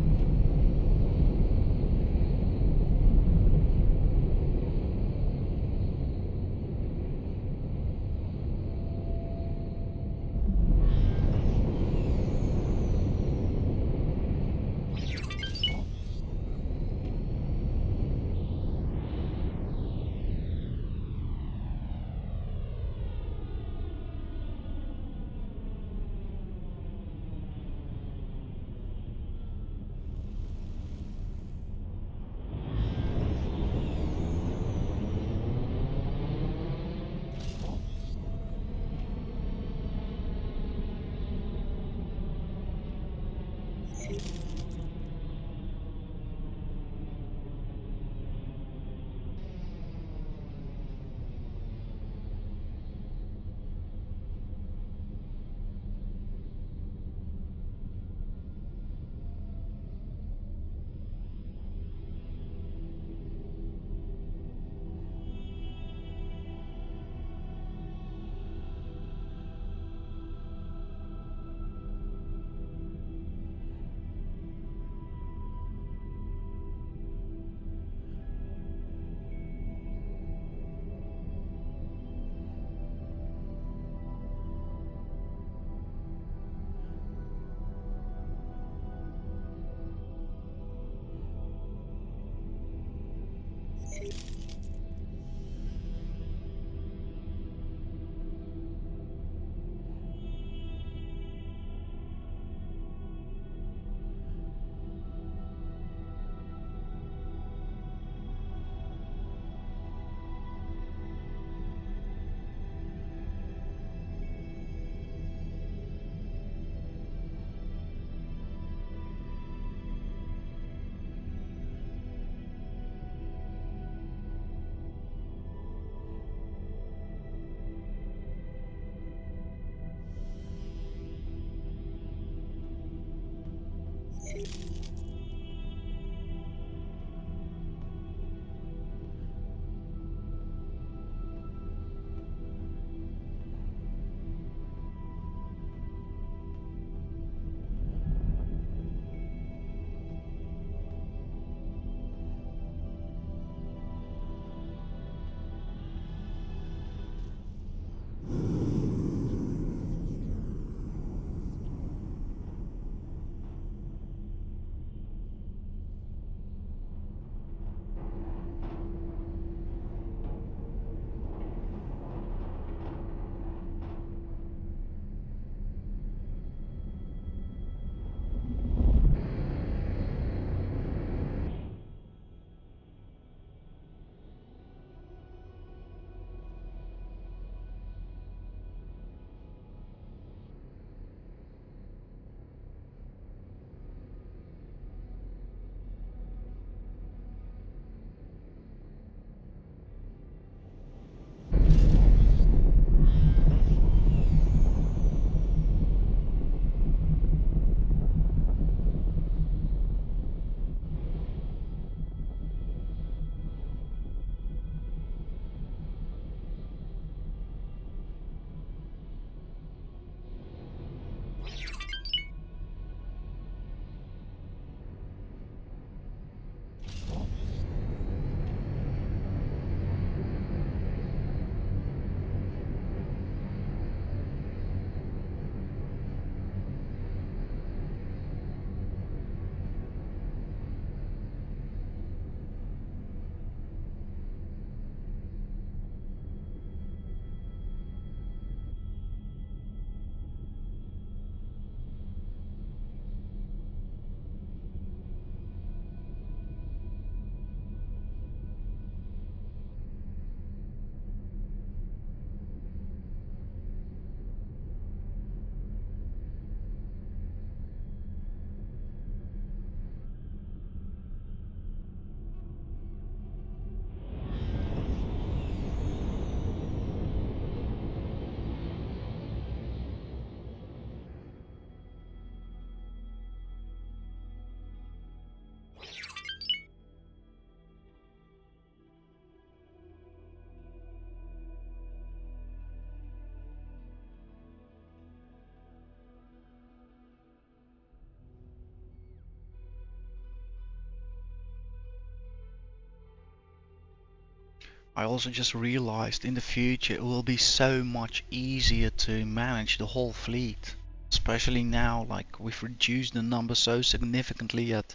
I also just realized in the future it will be so much easier to manage the whole fleet. Especially now, like we've reduced the number so significantly at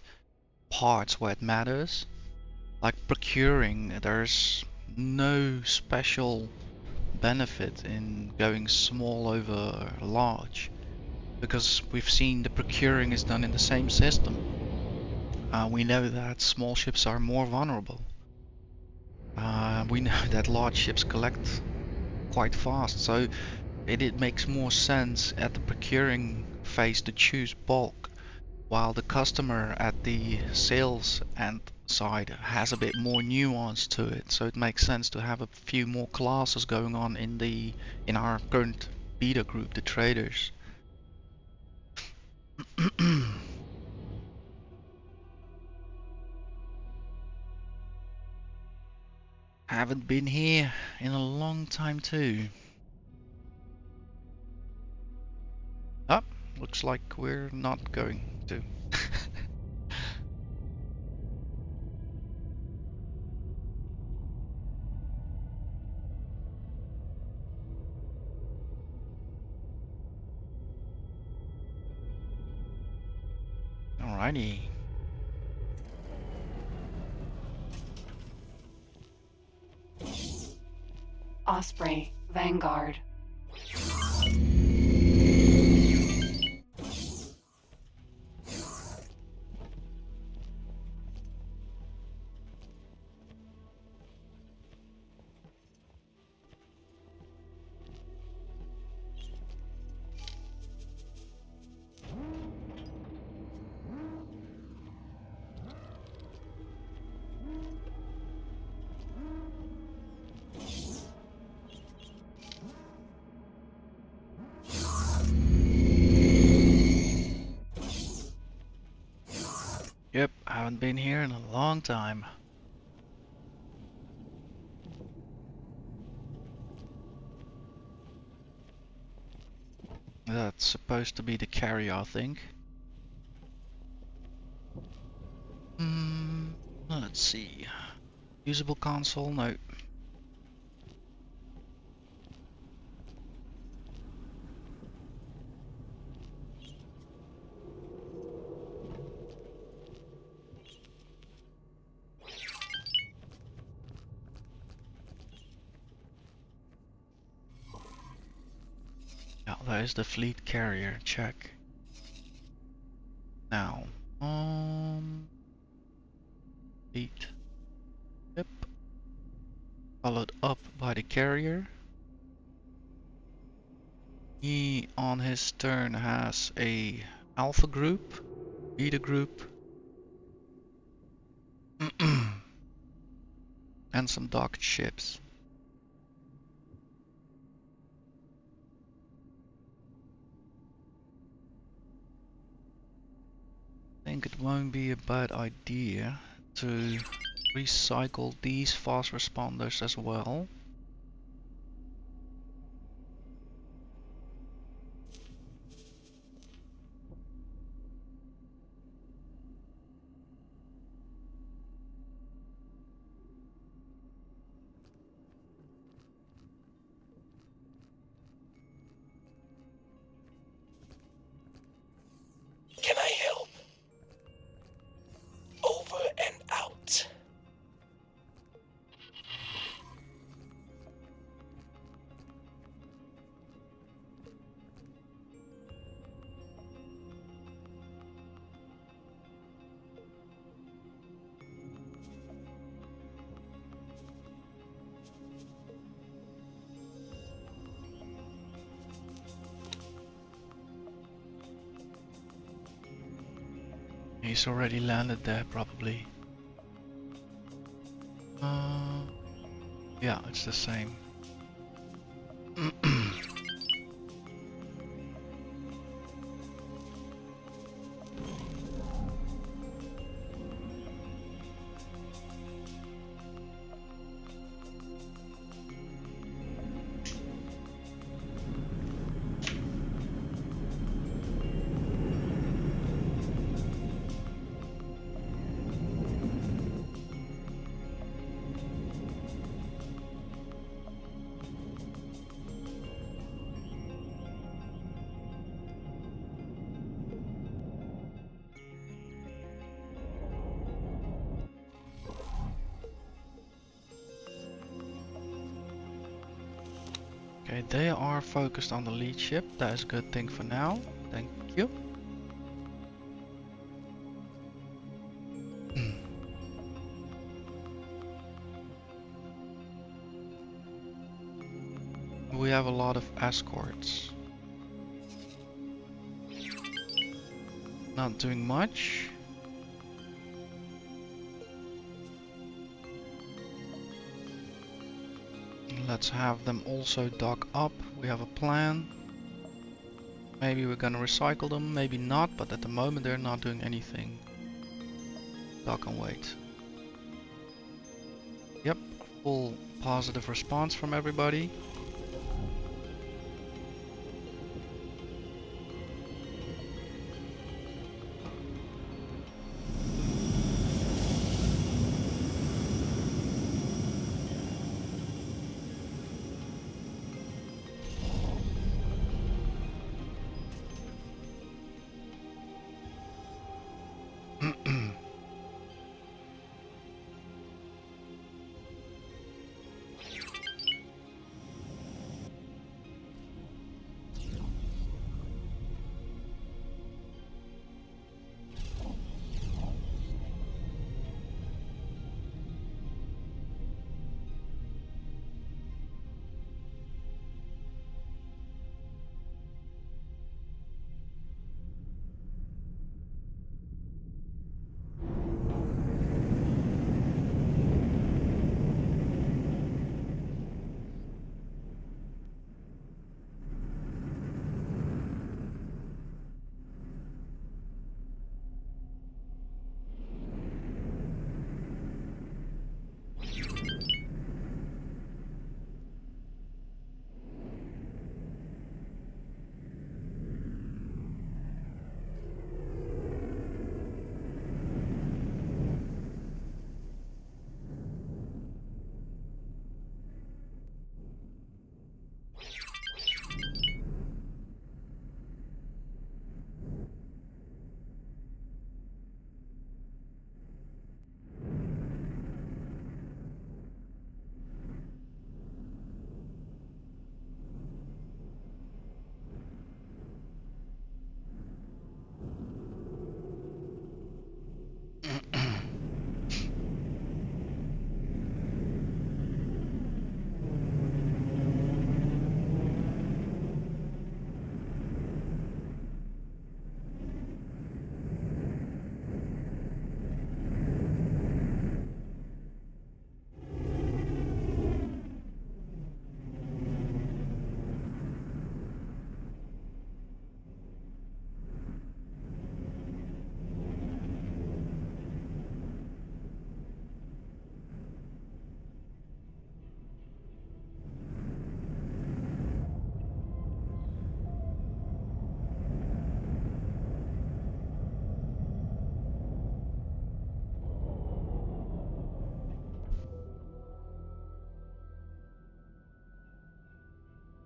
parts where it matters. Like procuring, there's no special benefit in going small over large, because we've seen the procuring is done in the same system. We know that small ships are more vulnerable. We know that large ships collect quite fast, so it makes more sense at the procuring phase to choose bulk, while the customer at the sales end side has a bit more nuance to it. So it makes sense to have a few more classes going on in our current beta group, the traders. Haven't been here in a long time too. Oh, looks like we're not going to. Alrighty. Osprey, Vanguard. Yep, haven't been here in a long time. That's supposed to be the carrier, I think. Let's see. Usable console? No. Yeah, there's the fleet carrier. Check. Now, fleet. Yep. Followed up by the carrier. He, on his turn, has a alpha group, beta group, and some docked ships. I think it won't be a bad idea to recycle these fast responders as well. Can I help? Over and out. He's already landed there, probably. Yeah, it's the same. Okay, they are focused on the lead ship. That is a good thing for now. Thank you. We have a lot of escorts. Not doing much. Let's have them also dock up. We have a plan. Maybe we're gonna recycle them, maybe not, but at the moment they're not doing anything. Dock and wait. Yep, full positive response from everybody.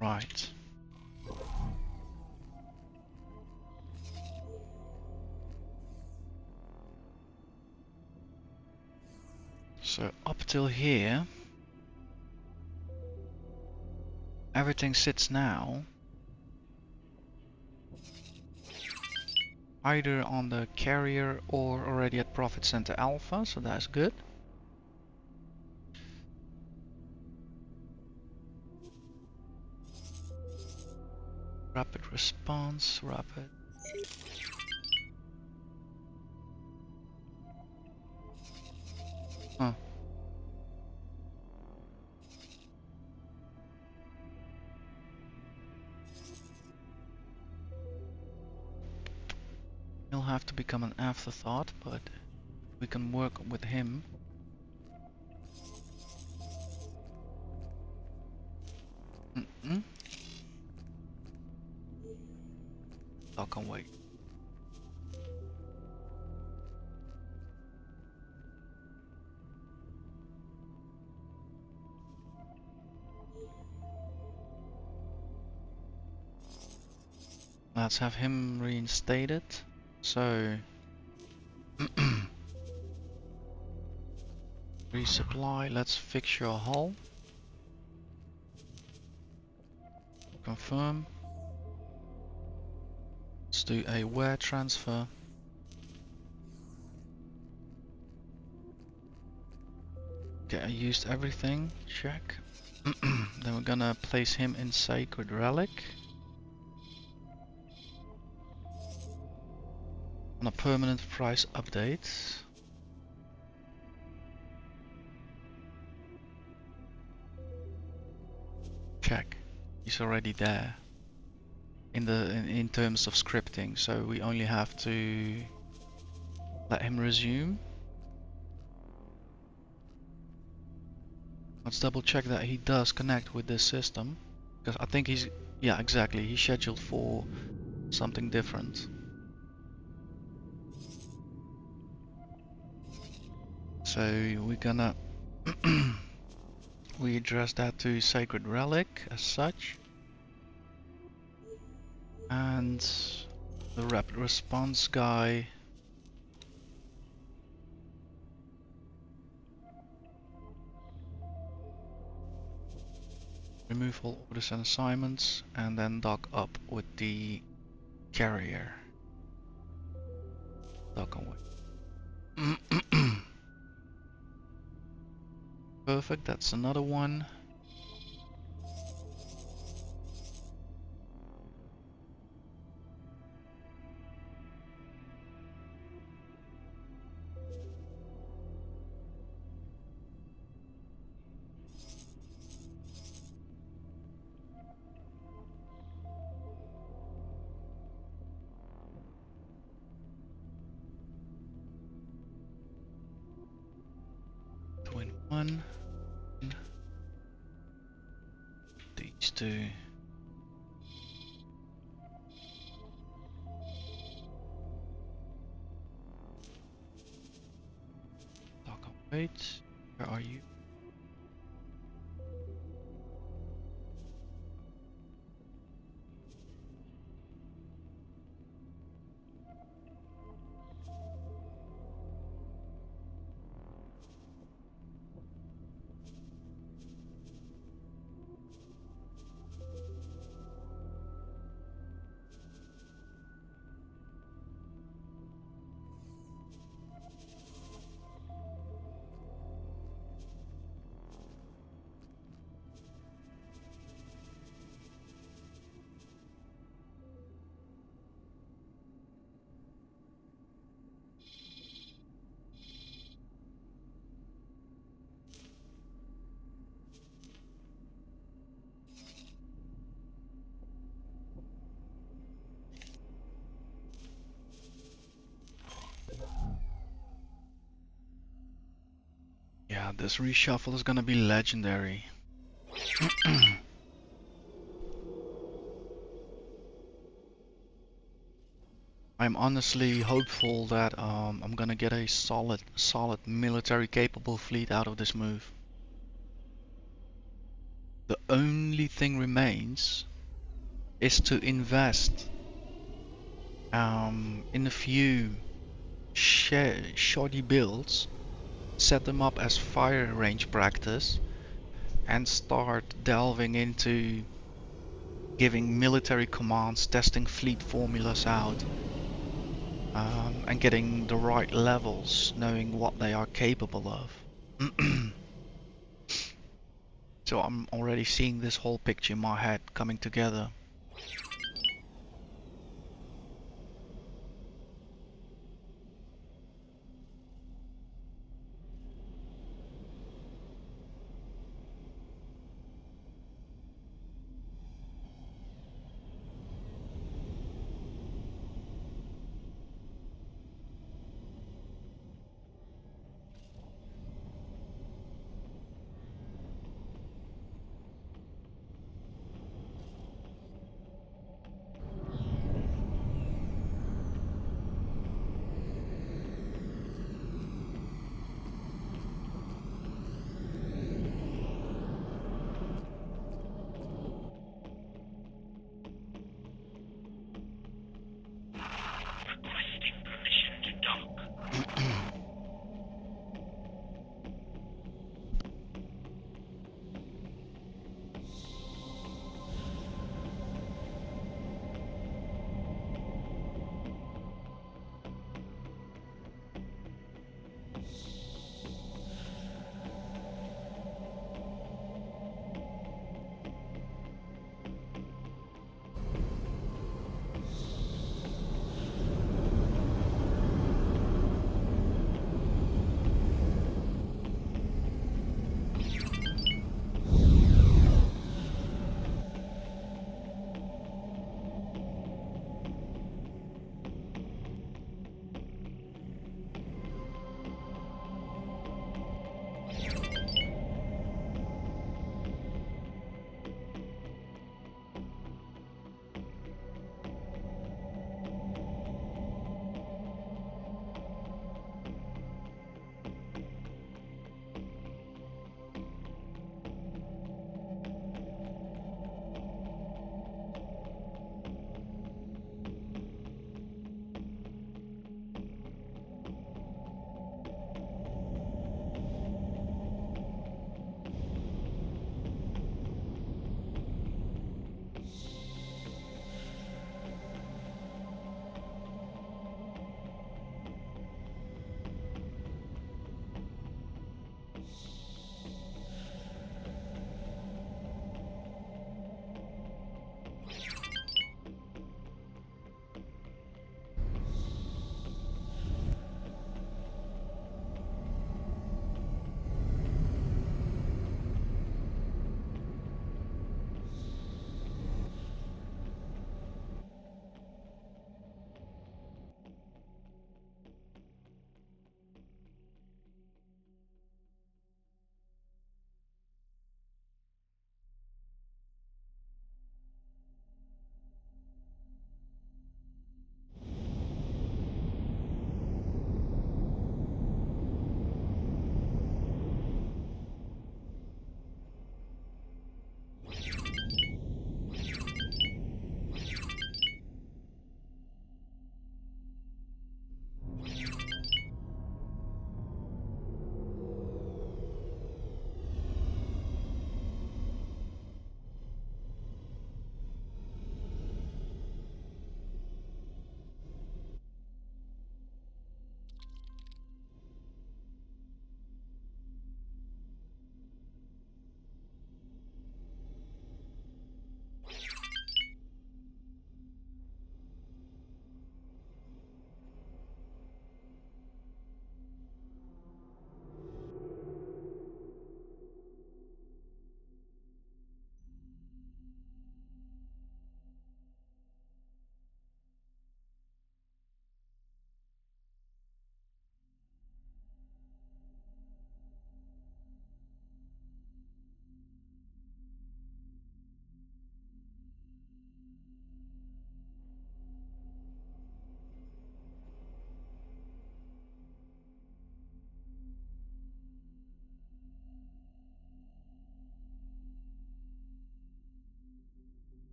Right. So up till here, everything sits now either on the carrier or already at Profit Center Alpha, so that's good. Rapid response, rapid. Huh. He'll have to become an afterthought, but we can work with him. I can wait. Let's have him reinstated. So resupply, let's fix your hull. Confirm. Let's do a where transfer. Okay, I used everything. Check. Then we're gonna place him in Sacred Relic. On a permanent price update. Check. He's already there. In terms of scripting, so we only have to let him resume. Let's double check that he does connect with this system, because I think he's, yeah, exactly, he's scheduled for something different. So we're gonna we address that to Sacred Relic as such, and the rapid response guy. Remove all orders and assignments, and then dock up with the carrier. Dock away. Perfect, that's another one. Twin one. These two. Dock and wait. Where are you? Yeah, this reshuffle is gonna be legendary. I'm honestly hopeful that I'm gonna get a solid military capable fleet out of this move. The only thing remains is to invest in a few shoddy builds, set them up as fire range practice, and start delving into giving military commands, testing fleet formulas out, and getting the right levels, knowing what they are capable of. So I'm already seeing this whole picture in my head coming together.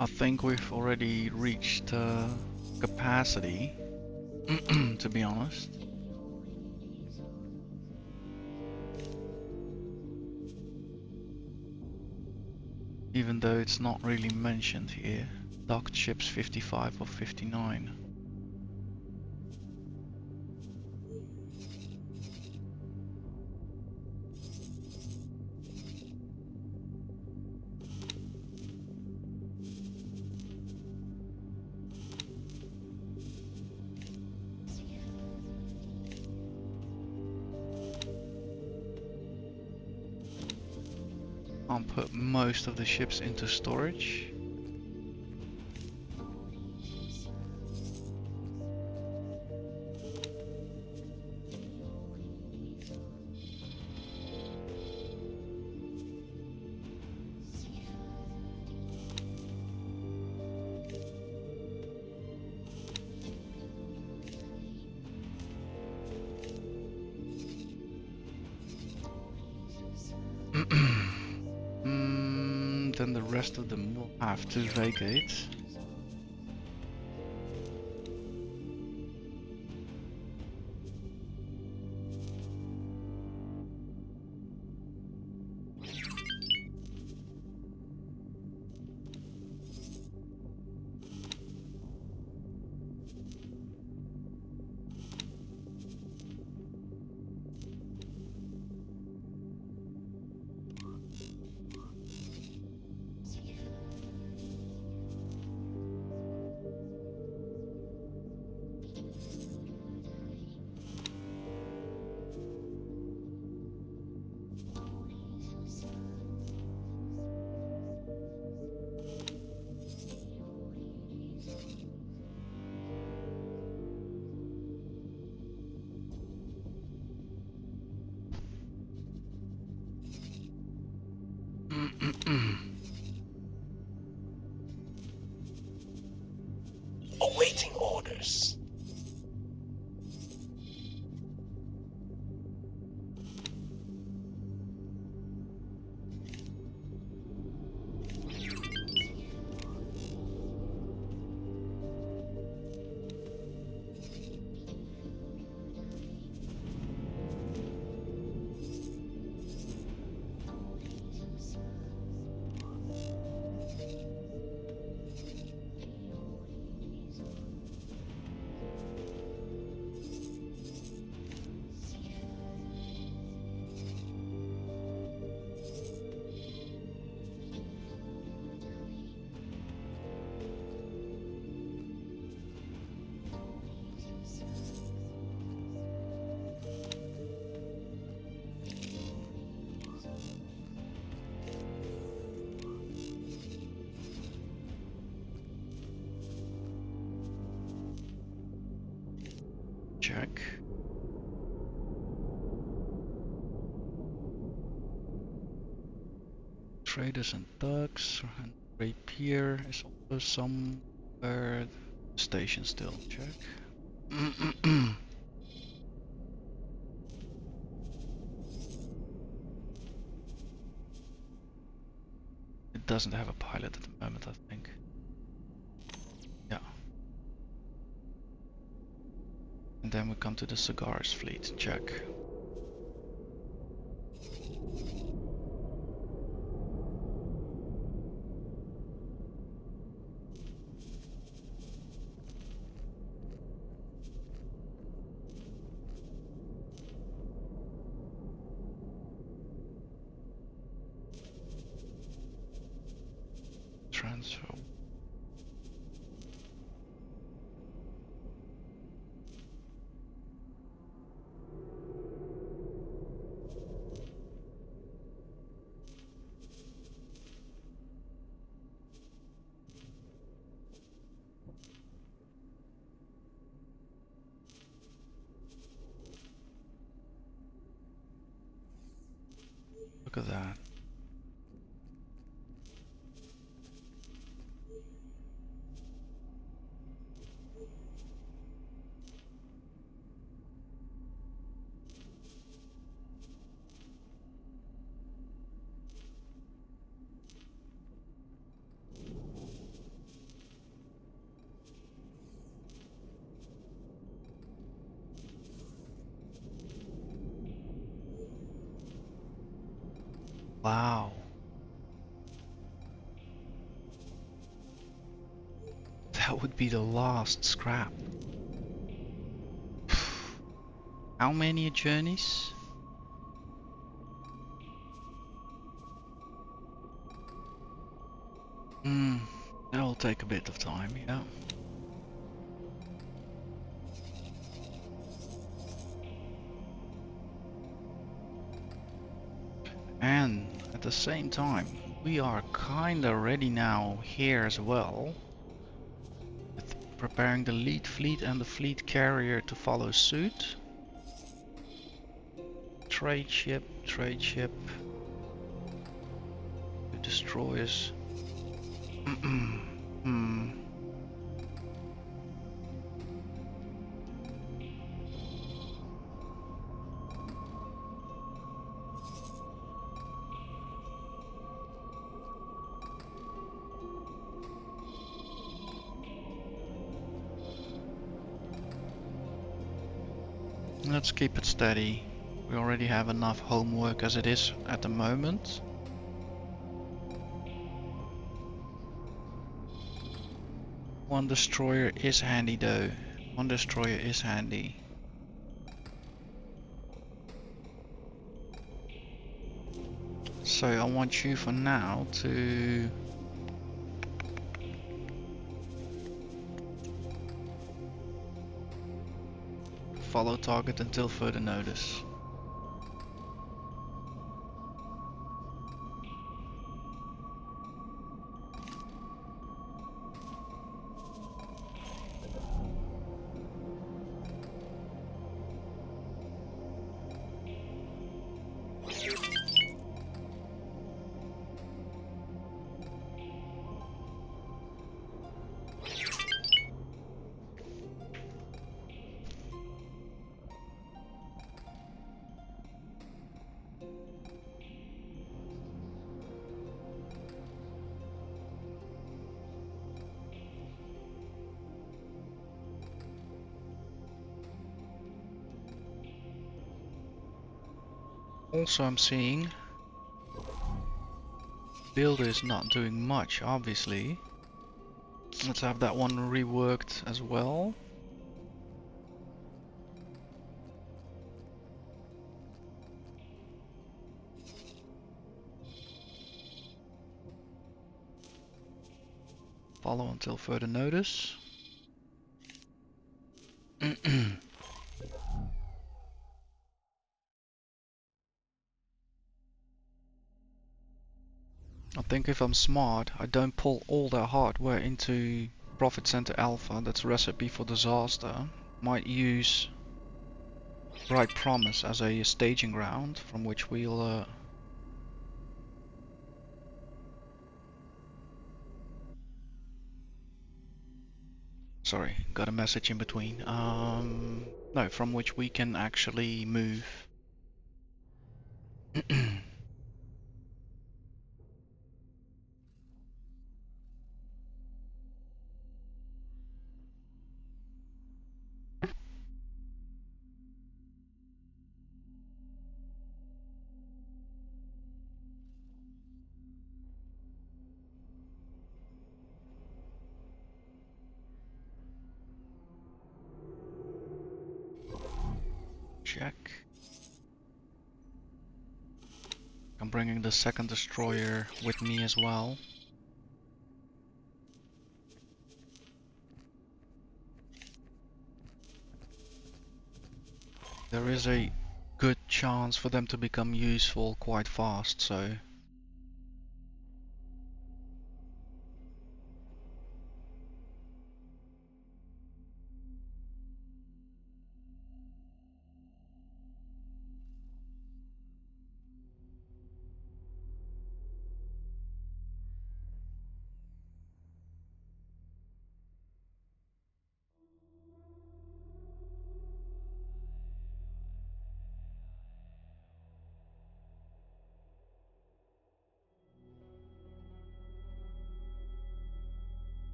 I think we've already reached capacity, to be honest. Even though it's not really mentioned here. Docked ships 55 or 59. I'll put most of the ships into storage. Then the rest of them will have to vacate. Awaiting orders. Check. Traders and docks and rapier is also somewhere. Station still. Check. It doesn't have a pilot at the moment, I think. Yeah. And then we come to the cigars fleet. Check. Transfer. Look at that. Wow. That would be the last scrap. How many journeys? That'll take a bit of time, yeah. And at the same time, we are kinda ready now here as well, with preparing the lead fleet and the fleet carrier to follow suit. Trade ship, two destroyers. Hmm. Let's keep it steady. We already have enough homework as it is at the moment. One destroyer is handy though. One destroyer is handy. So I want you for now to follow target until further notice. Also, I'm seeing builder is not doing much, obviously. Let's have that one reworked as well. Follow until further notice. I think if I'm smart, I don't pull all their hardware into Profit Center Alpha. That's a recipe for disaster. Might use Bright Promise as a staging ground from which we'll sorry, got a message in between. No, from which we can actually move. Check. I'm bringing the second destroyer with me as well. There is a good chance for them to become useful quite fast, so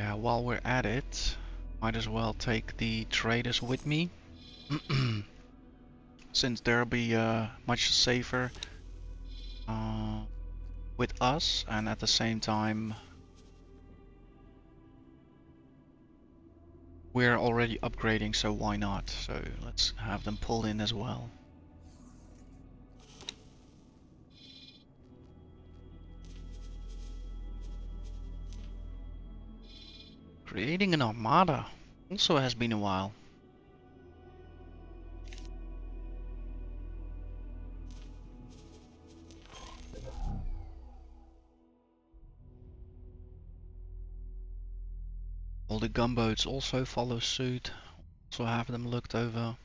Yeah, while we're at it, might as well take the traders with me. Since they'll be much safer with us, and at the same time we're already upgrading, so why not? So let's have them pulled in as well. Creating an armada also has been a while. All the gunboats also follow suit, also have them looked over.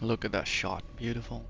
Look at that shot, beautiful.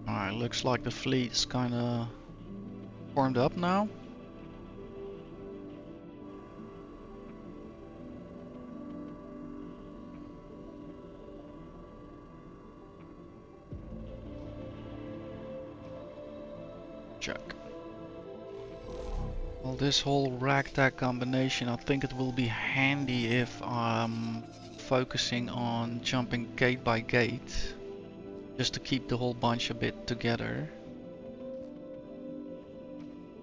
Alright, looks like the fleet's kinda formed up now. Check. Well, this whole ragtag combination, I think it will be handy if I'm focusing on jumping gate by gate, just to keep the whole bunch a bit together.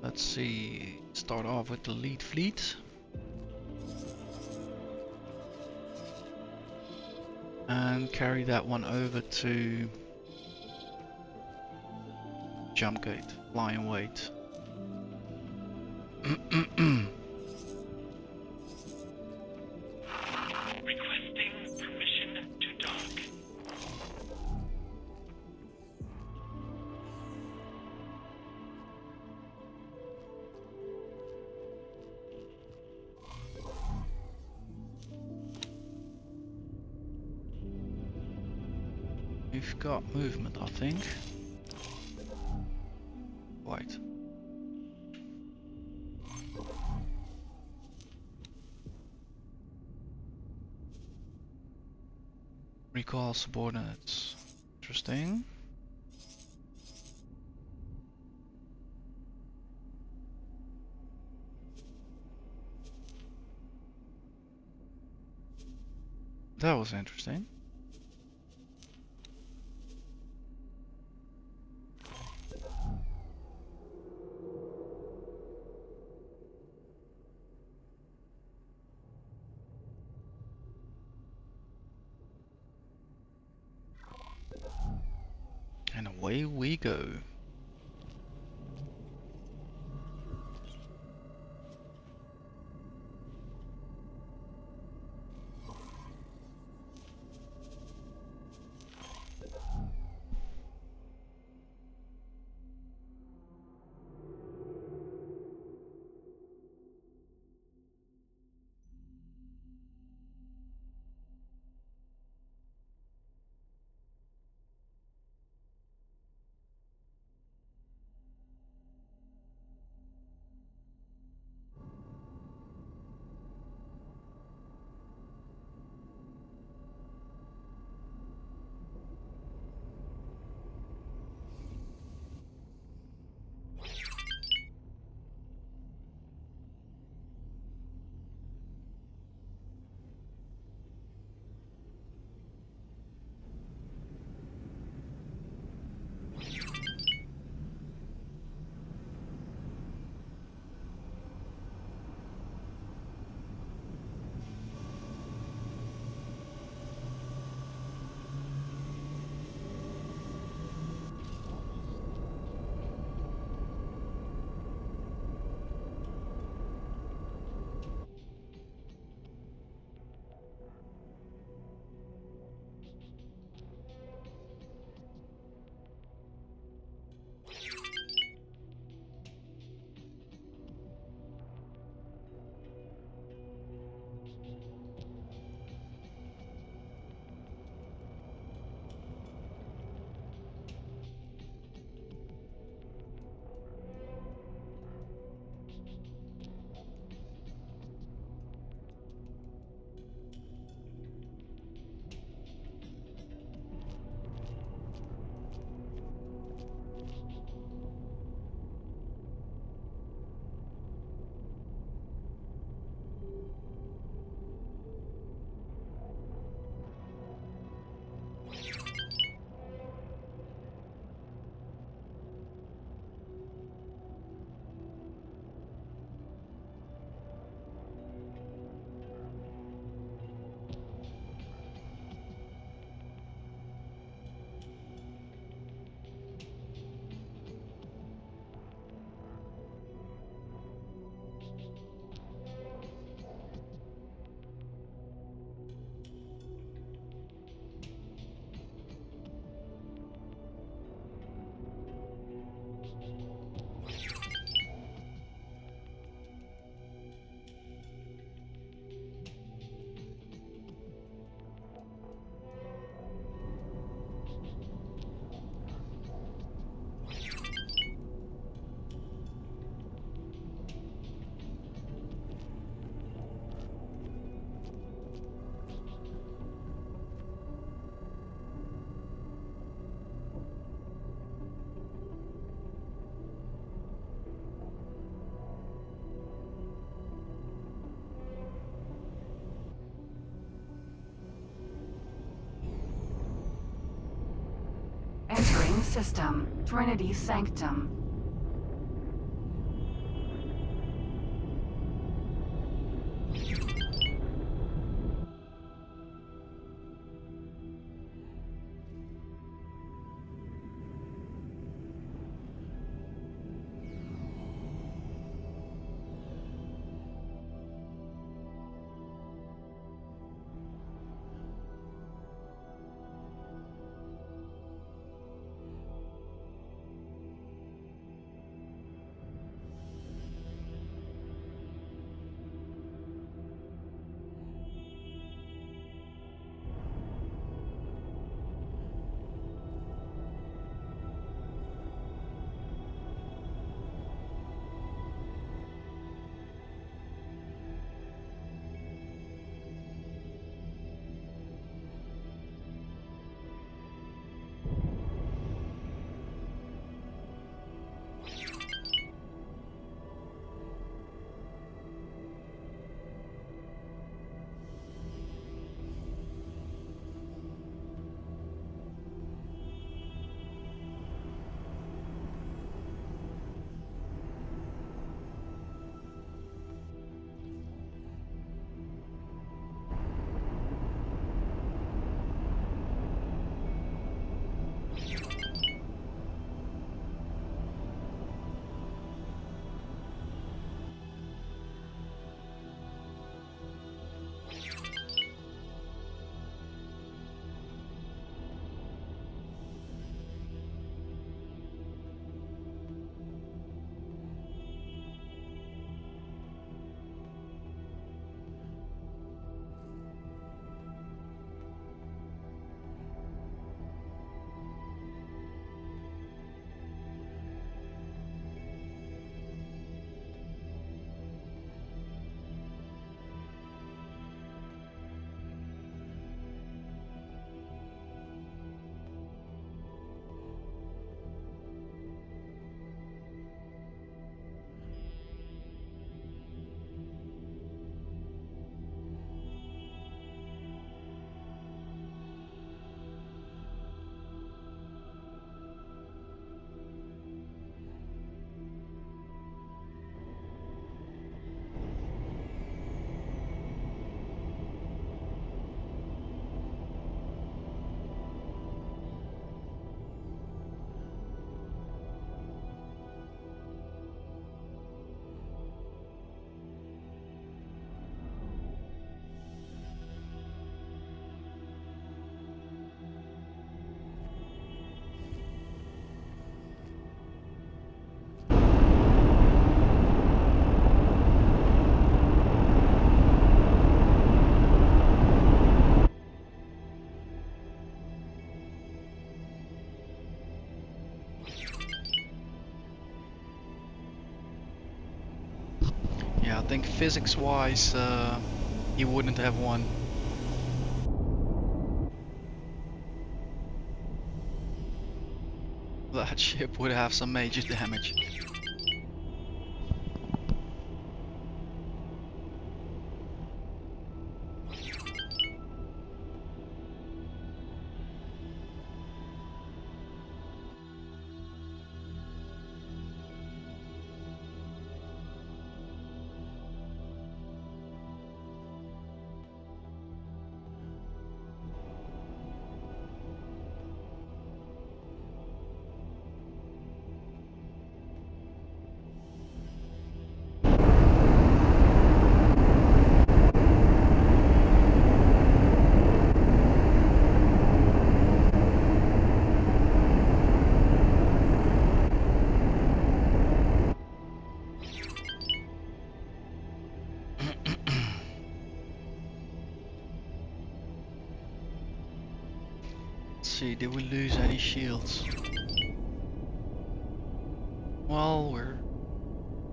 Let's see, start off with the lead fleet. And carry that one over to jump gate, lie in wait. Requesting permission to dock. We've got movement, I think. Right. Recall subordinates. Interesting. That was interesting. And away we go. Starting system. Trinity Sanctum. Yeah, I think physics-wise, he wouldn't have won. That ship would have some major damage. Let's see, did we lose any shields? Well,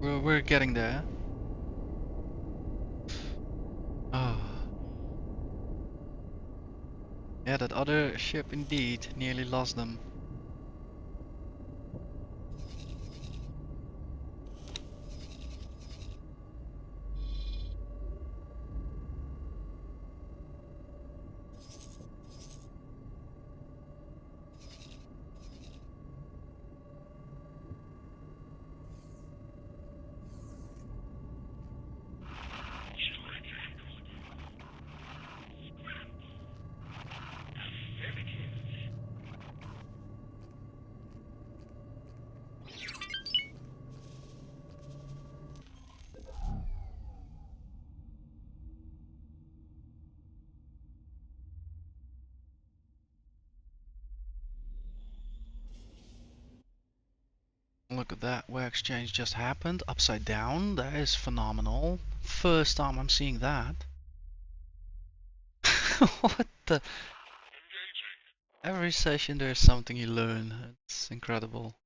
we're getting there. Oh. Yeah, that other ship indeed nearly lost them. Look at that, where exchange just happened, upside down. That is phenomenal. First time I'm seeing that. What the? Every session there's something you learn. It's incredible.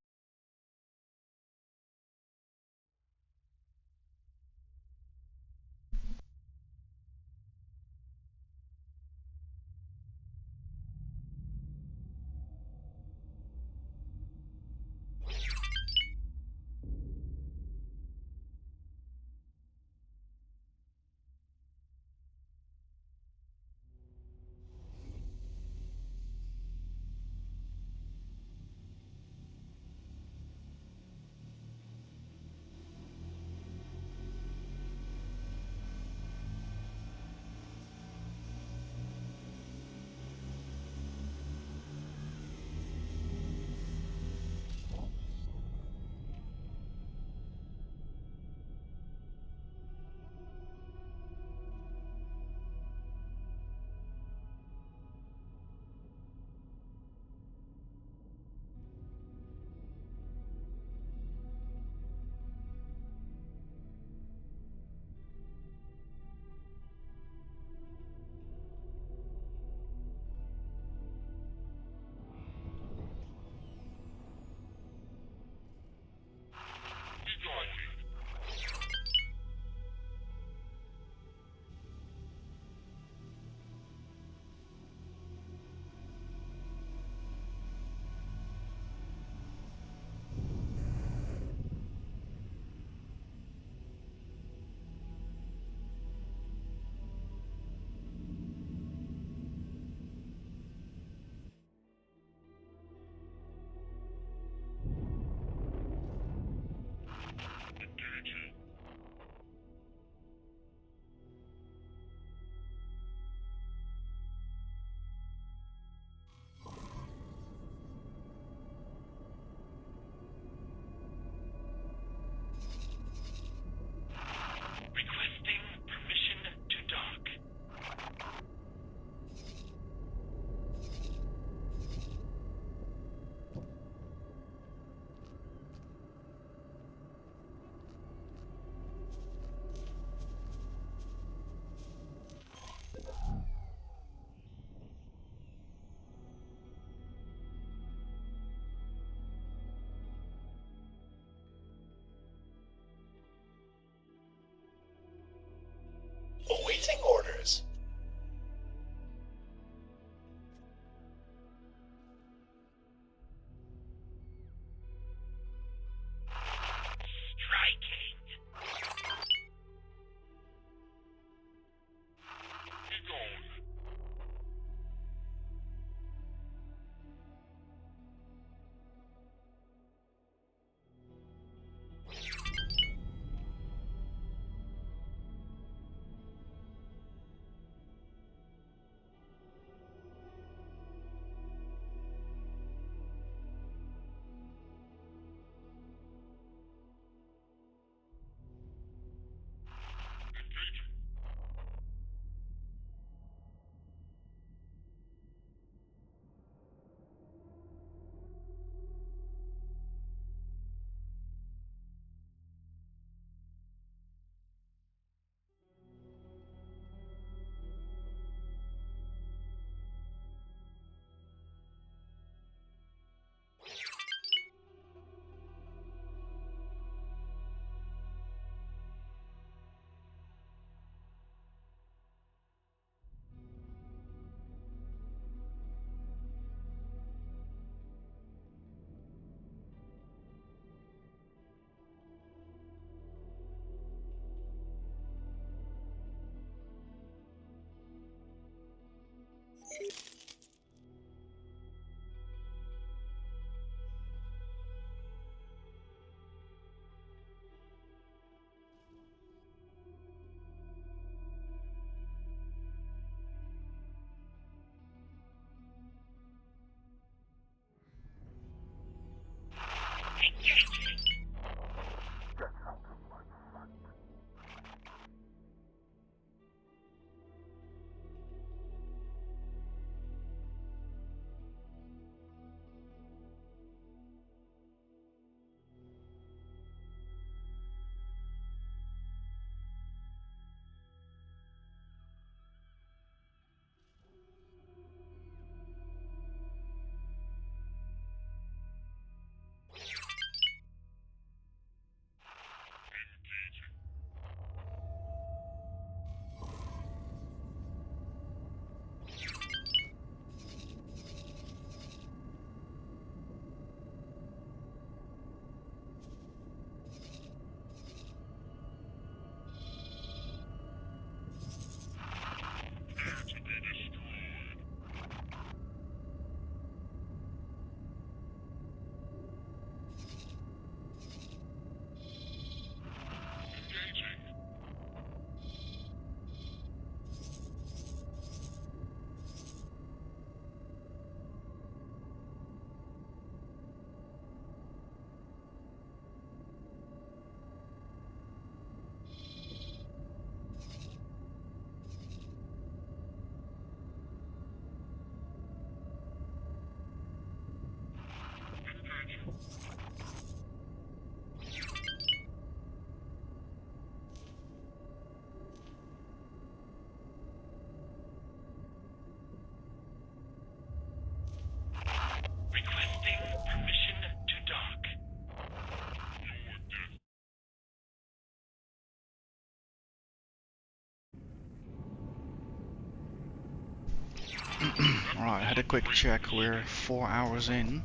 Alright, I had a quick check. We're 4 hours in.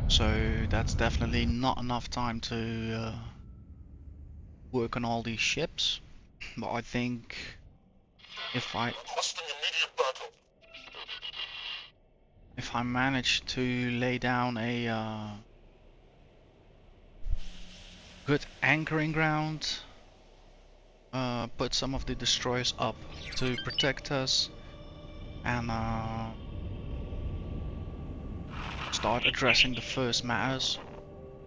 So that's definitely not enough time to work on all these ships. But I think if I Requesting immediate battle. manage to lay down a good anchoring ground, put some of the destroyers up to protect us, and start addressing the first matters,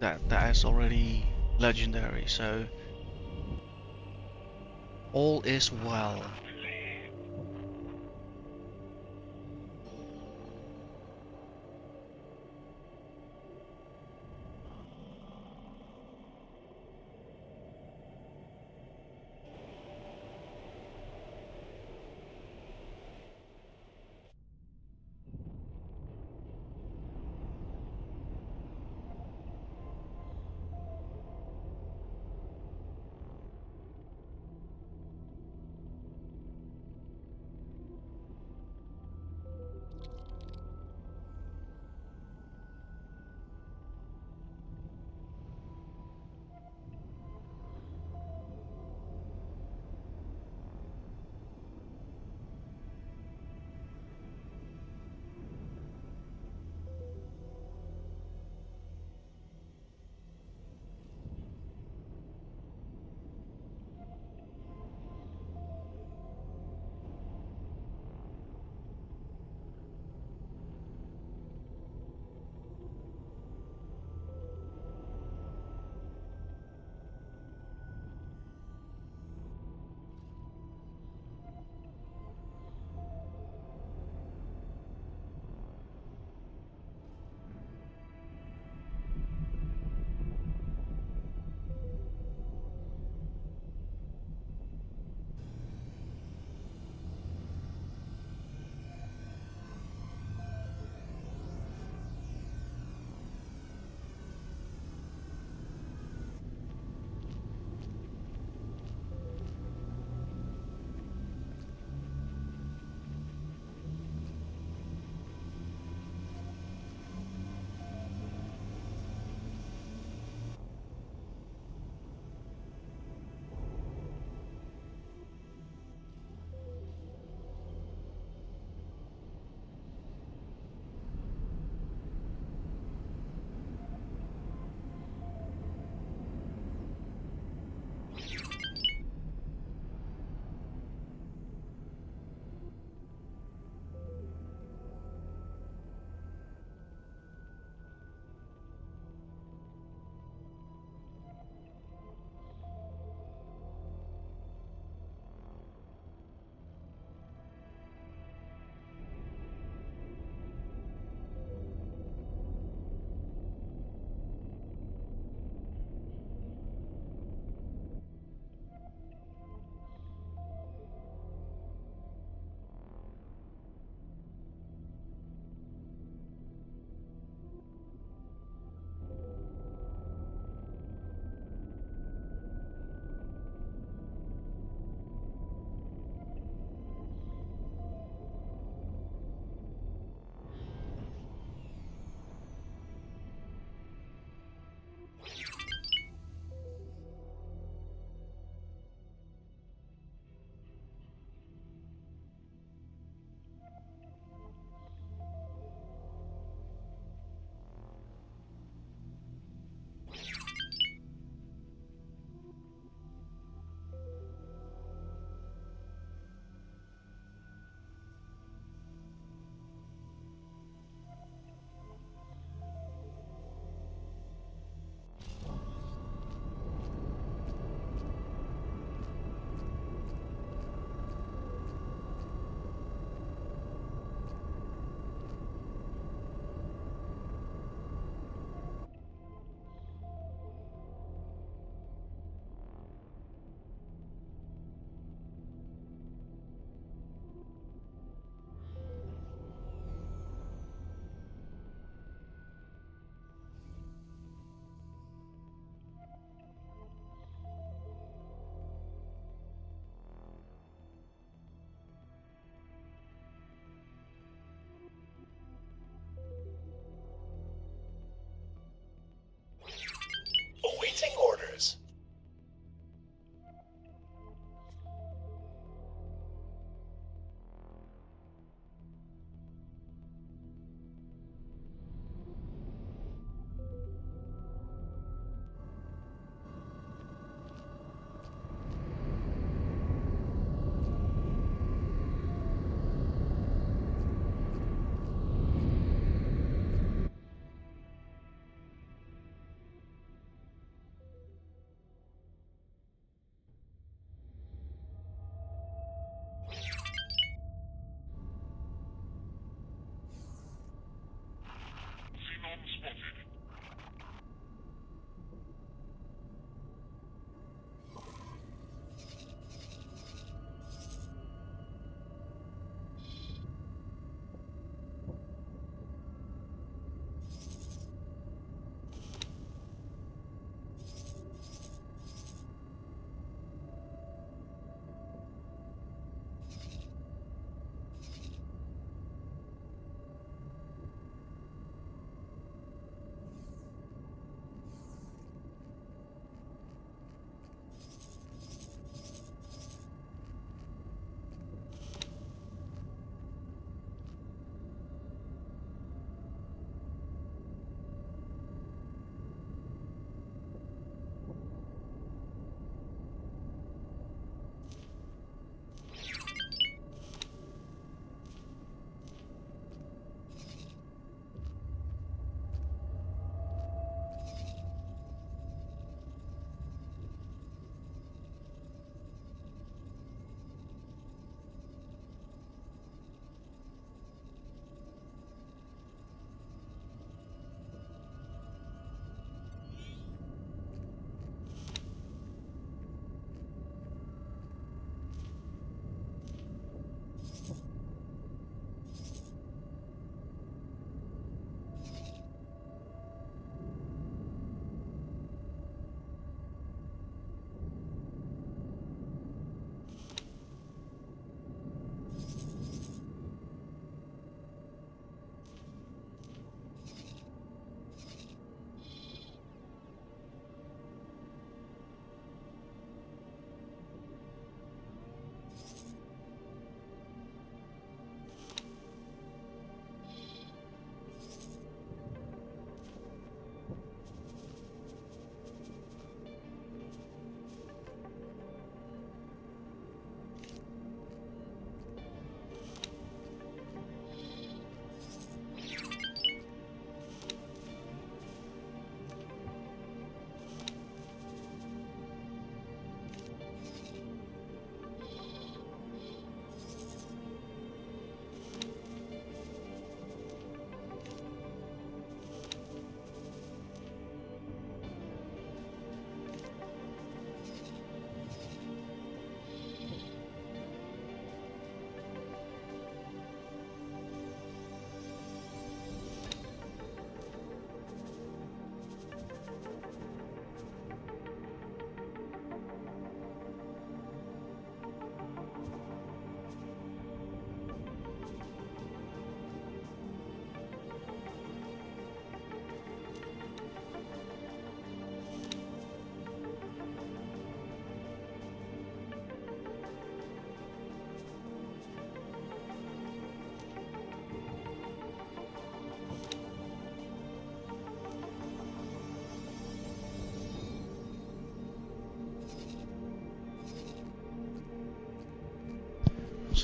that is already legendary. So all is well.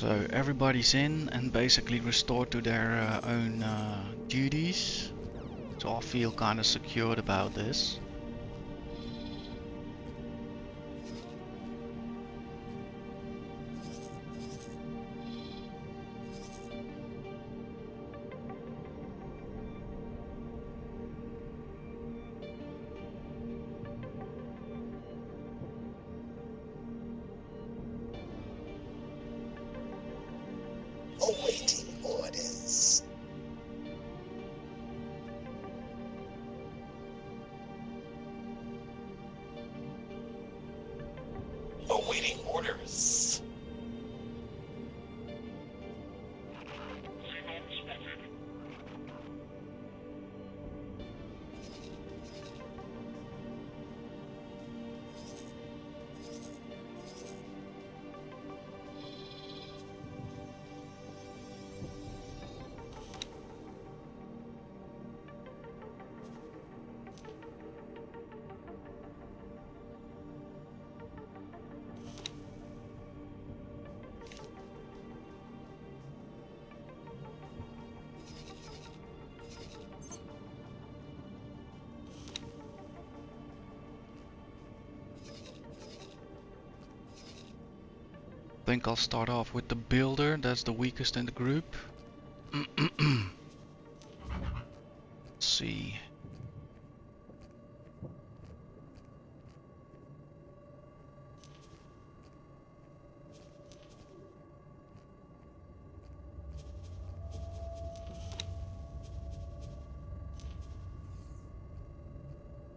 So everybody's in and basically restored to their own duties. So I feel kind of secured about this. Awaiting orders. Awaiting orders. Xenon spotted. I think I'll start off with the builder. That's the weakest in the group. Let's see.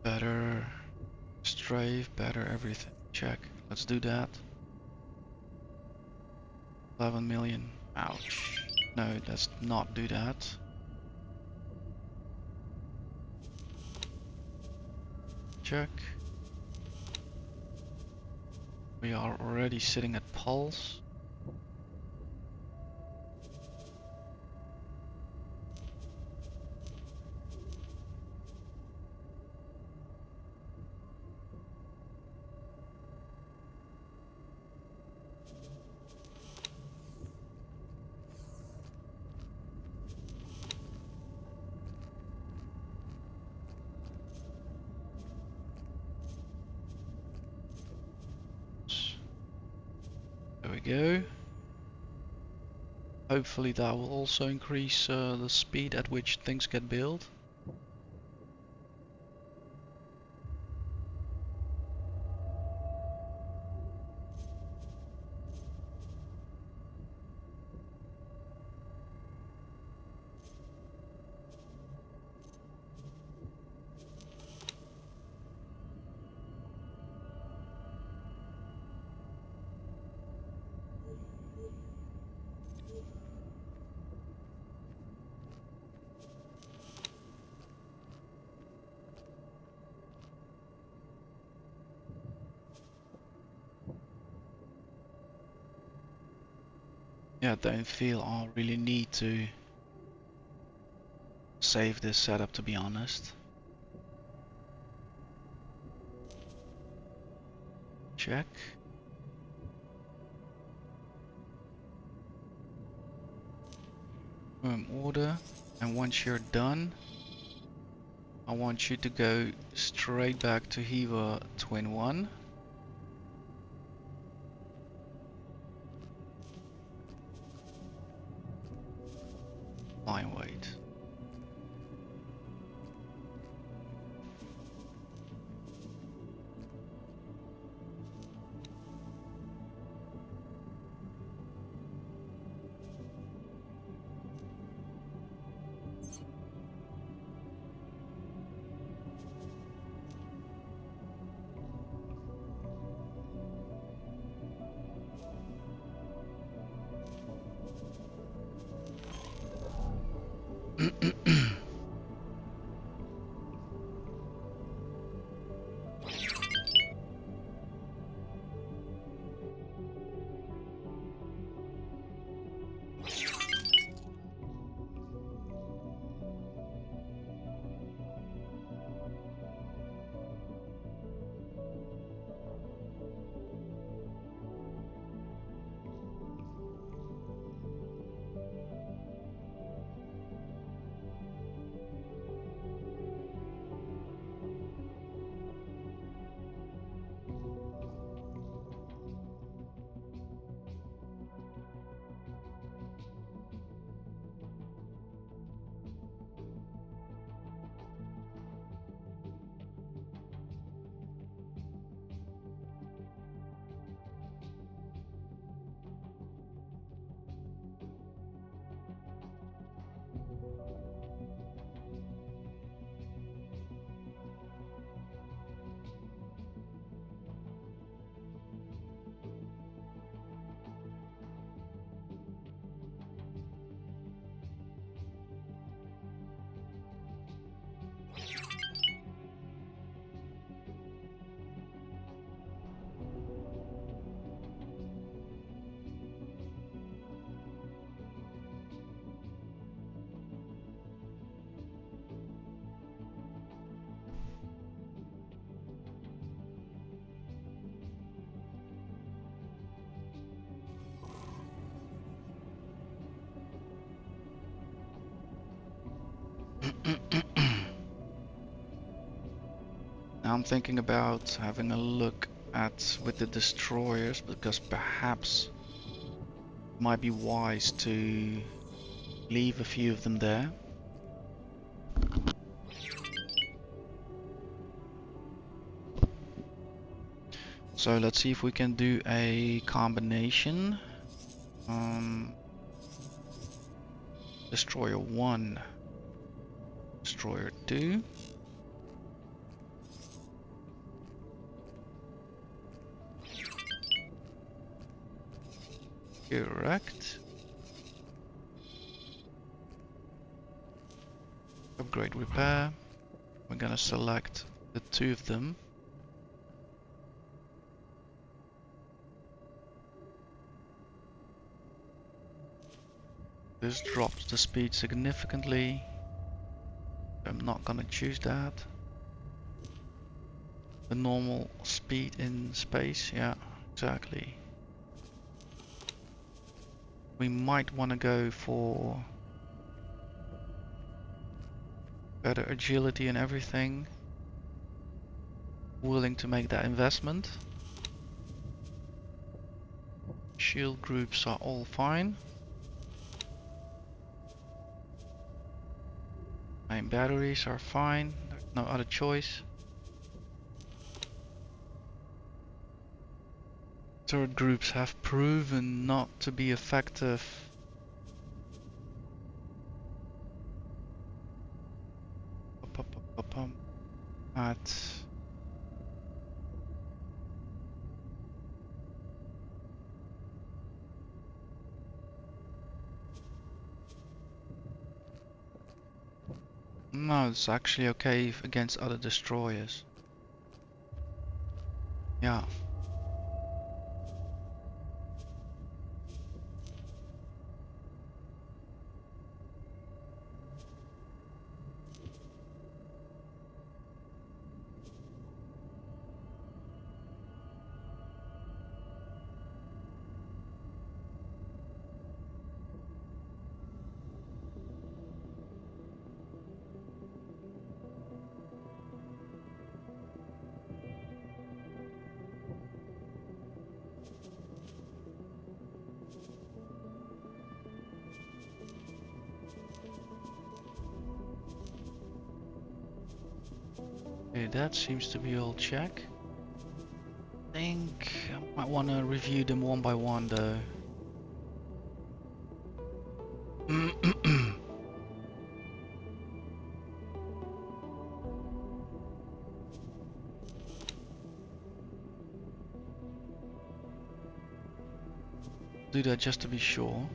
Better strafe, better everything. Check. Let's do that. 11 million. Ouch. No, let's not do that. Check. We are already sitting at pulse. There we go. Hopefully that will also increase the speed at which things get built. Yeah, I don't feel I really need to save this setup, to be honest. Check. Order, and once you're done, I want you to go straight back to Hiva Twin 1. Line weight. Now I'm thinking about having a look at with the destroyers, because perhaps it might be wise to leave a few of them there. So let's see if we can do a combination. Destroyer 1, Destroyer 2. Correct. Upgrade repair. We're gonna select the 2 of them. This drops the speed significantly. I'm not gonna choose that. The normal speed in space, yeah, exactly. We might want to go for better agility and everything. Willing to make that investment. Shield groups are all fine. Main batteries are fine, there's no other choice. Turret groups have proven not to be effective. At no, it's actually okay against other destroyers. Yeah. Okay, that seems to be all check. I think I might want to review them one by one though. Do that just to be sure.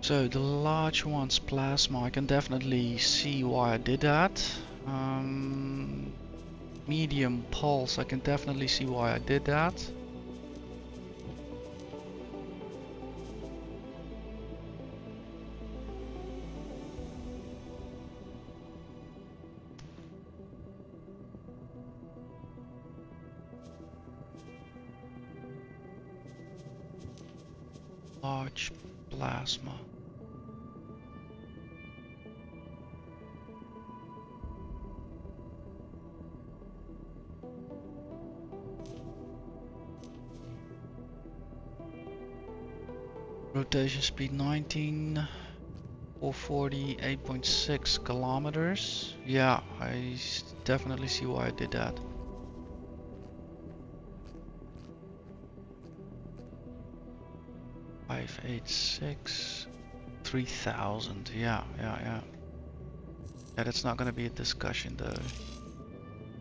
So the large one's plasma, I can definitely see why I did that. Medium pulse, I can definitely see why I did that. Large plasma. Rotation speed 19, 440, 8.6 kilometers. Yeah, I definitely see why I did that. Five, 8, 6, 3000. Yeah. Yeah, that's not gonna be a discussion though.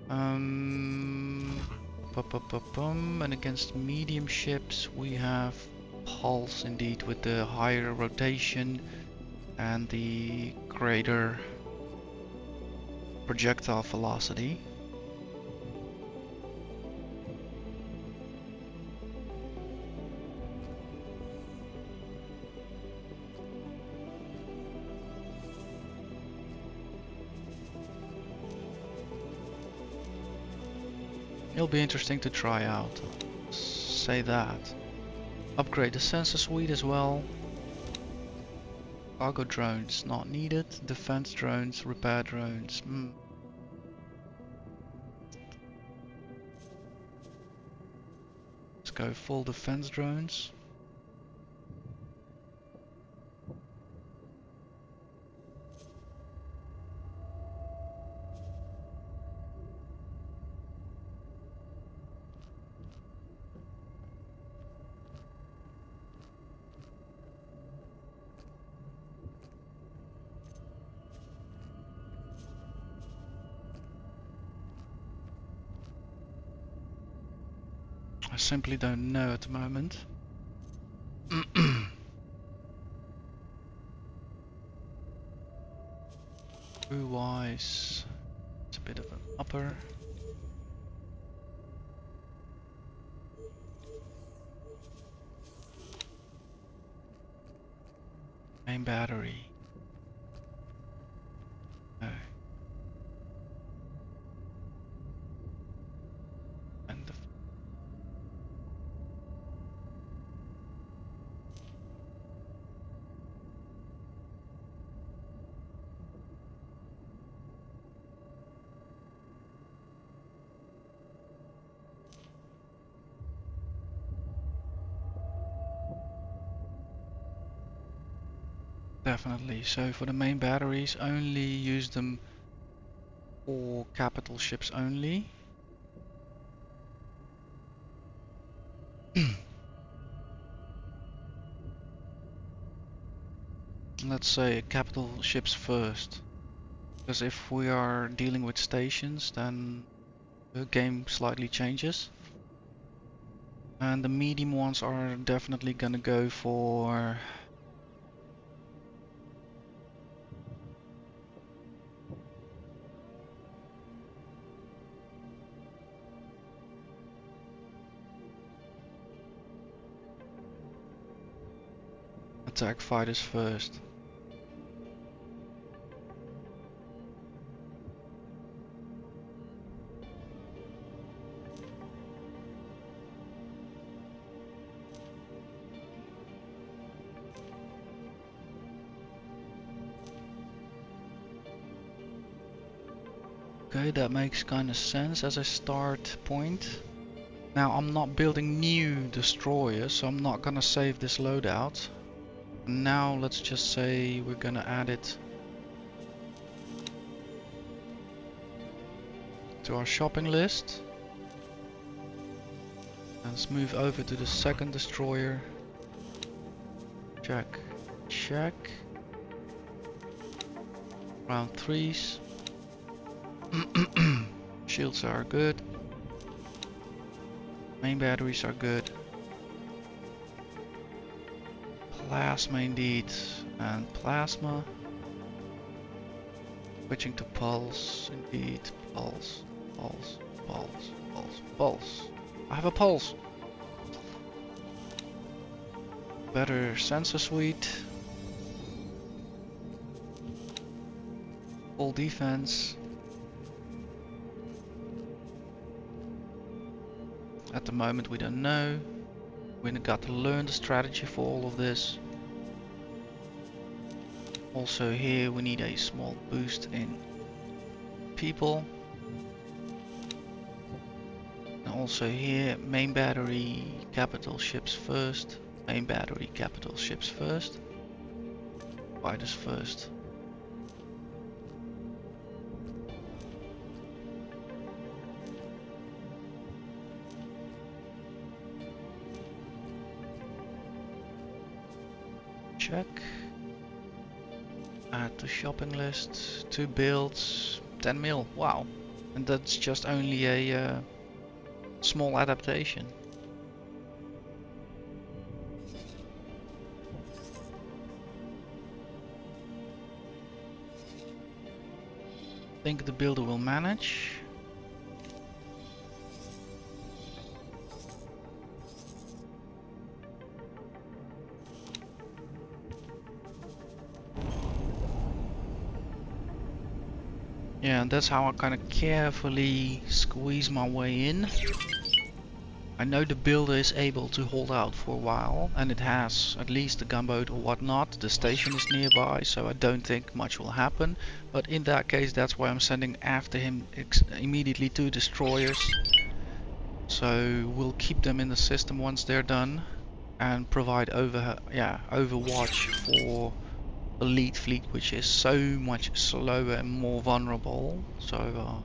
And against medium ships we have pulse indeed, with the higher rotation and the greater projectile velocity. It'll be interesting to try out. Say that. Upgrade the sensor suite as well. Cargo drones not needed. Defense drones, repair drones. Let's go full defense drones. I simply don't know at the moment. Crew wise, it's a bit of an upper. Main battery. No. And the definitely. So for the main batteries, only use them for capital ships only. Let's say capital ships first, because if we are dealing with stations, then the game slightly changes. And the medium ones are definitely gonna go for attack fighters first. Okay, that makes kind of sense as a start point. Now I'm not building new destroyers, so I'm not gonna save this loadout. Now let's just say we're gonna add it to our shopping list. Let's move over to the second destroyer. Check, check. Round 3s. Shields are good. Main batteries are good. Plasma indeed, and plasma. Switching to pulse indeed. Pulse, pulse, pulse, pulse, pulse. I have a pulse. Better sensor suite. Full defense. At the moment we don't know. We got to learn the strategy for all of this. Also here we need a small boost in people. And also here main battery capital ships first. Main battery capital ships first. Fighters first. Check. Add to shopping list. 2 builds. 10 mil. Wow. And that's just only a small adaptation. I think the builder will manage. Yeah, and that's how I kind of carefully squeeze my way in. I know the builder is able to hold out for a while, and it has at least a gunboat or whatnot. The station is nearby, so I don't think much will happen. But in that case, that's why I'm sending after him immediately 2 destroyers. So we'll keep them in the system once they're done, and provide overwatch for the lead fleet, which is so much slower and more vulnerable. So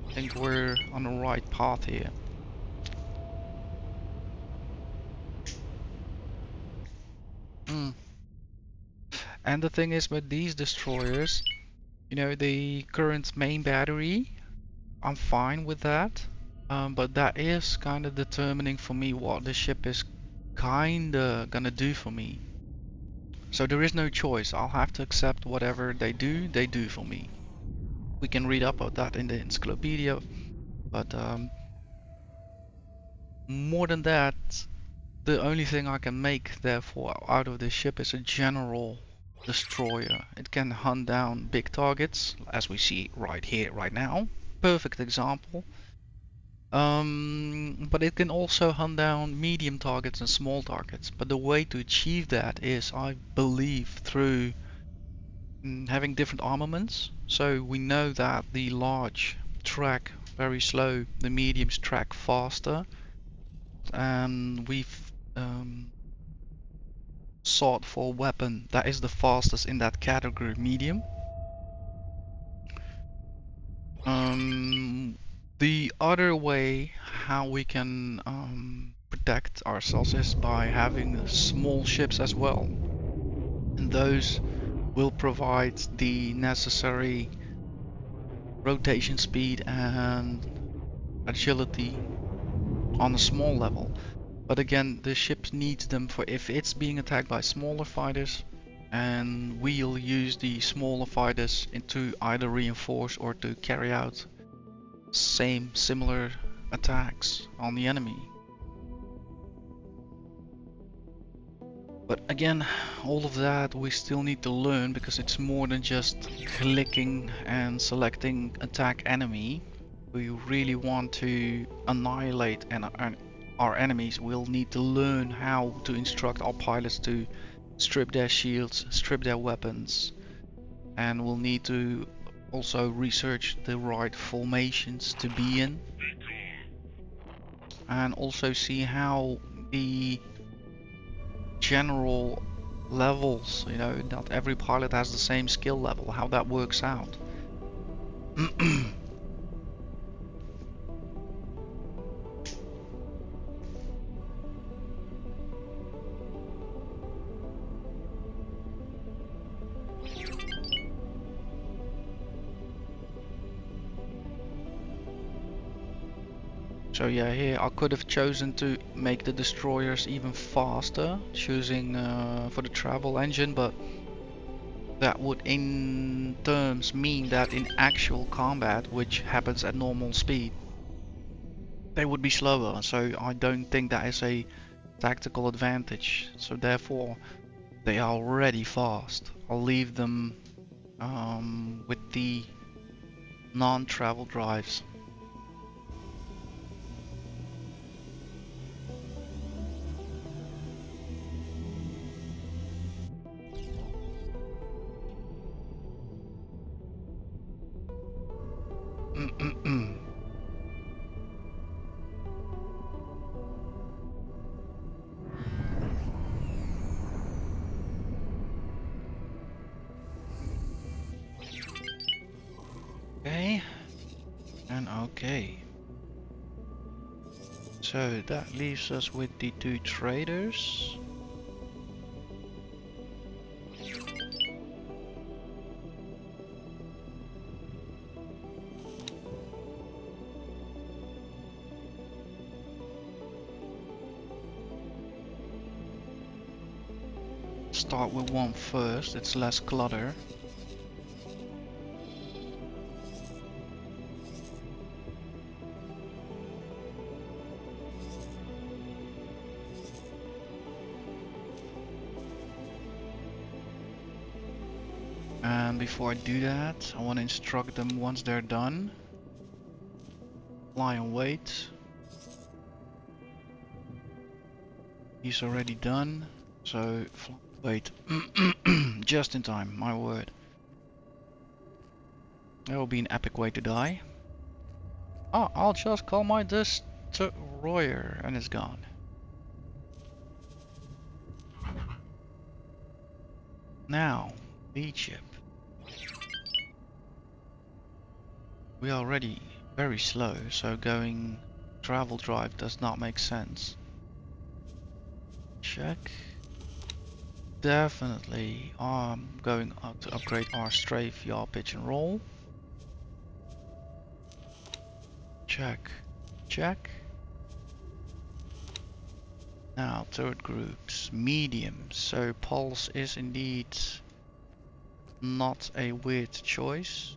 I think we're on the right path here. And the thing is with these destroyers, you know, the current main battery, I'm fine with that. But that is kind of determining for me what the ship is kinda gonna do for me. So there is no choice. I'll have to accept whatever they do for me. We can read up about that in the encyclopedia, but more than that, the only thing I can make therefore out of this ship is a general destroyer. It can hunt down big targets, as we see right here, right now. Perfect example. But it can also hunt down medium targets and small targets. But the way to achieve that is, I believe, through having different armaments. So we know that the large track very slow, the mediums track faster, and we've sought for a weapon that is the fastest in that category, medium. The other way how we can protect ourselves is by having small ships as well, and those will provide the necessary rotation speed and agility on a small level. But again, the ship needs them for if it's being attacked by smaller fighters, and we'll use the smaller fighters to either reinforce or to carry out similar attacks on the enemy. But again, all of that we still need to learn, because it's more than just clicking and selecting attack enemy. We really want to annihilate our enemies. We'll need to learn how to instruct our pilots to strip their shields, strip their weapons, and we'll need to also research the right formations to be in, and also see how the general levels, you know, not every pilot has the same skill level, how that works out. So yeah, here I could have chosen to make the destroyers even faster, choosing for the travel engine, but that would in terms mean that in actual combat, which happens at normal speed, they would be slower. So I don't think that is a tactical advantage. So therefore, they are already fast. I'll leave them with the non-travel drives. Okay, and okay. So that leaves us with the 2 traders. Start with one first, it's less clutter. And before I do that, I want to instruct them once they're done. Fly and wait. He's already done, so fly, wait. Just in time, my word. That will be an epic way to die. Oh, I'll just call my destroyer and it's gone. Now, lead ship. We are already very slow, so going travel drive does not make sense. Check. Definitely going up to upgrade our strafe, yaw, pitch and roll. Check. Check. Now turret groups, medium. So pulse is indeed not a weird choice.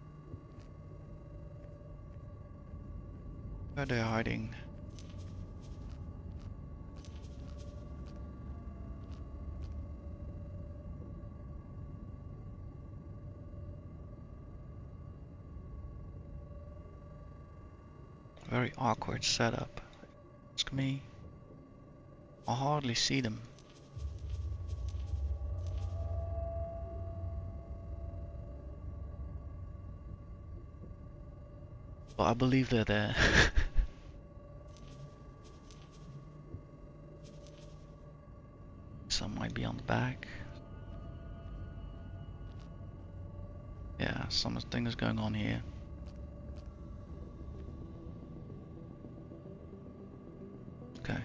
Where are they hiding? Very awkward setup. Ask me. I hardly see them. But I believe they're there. Some might be on the back. Yeah, something is going on here. Okay.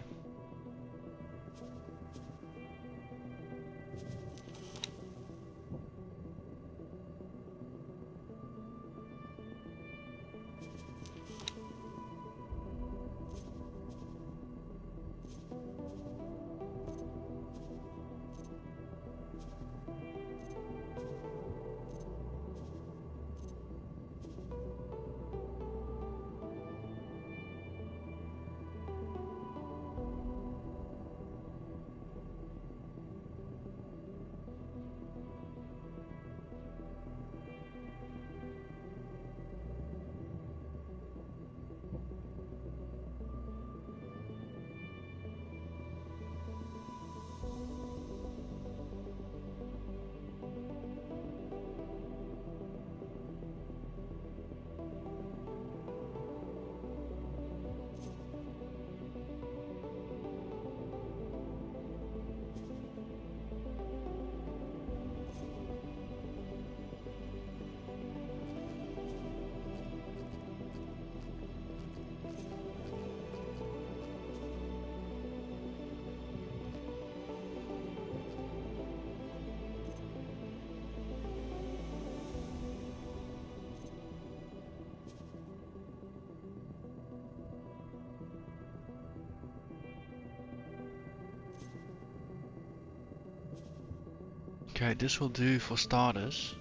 Okay, this will do for starters.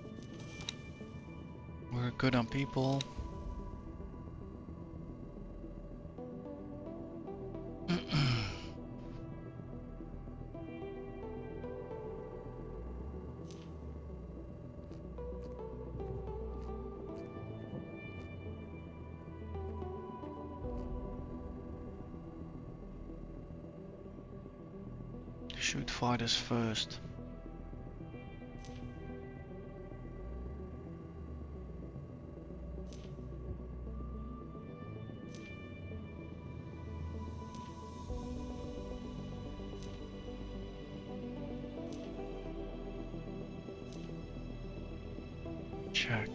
We're good on people. Shoot fighters first. Check.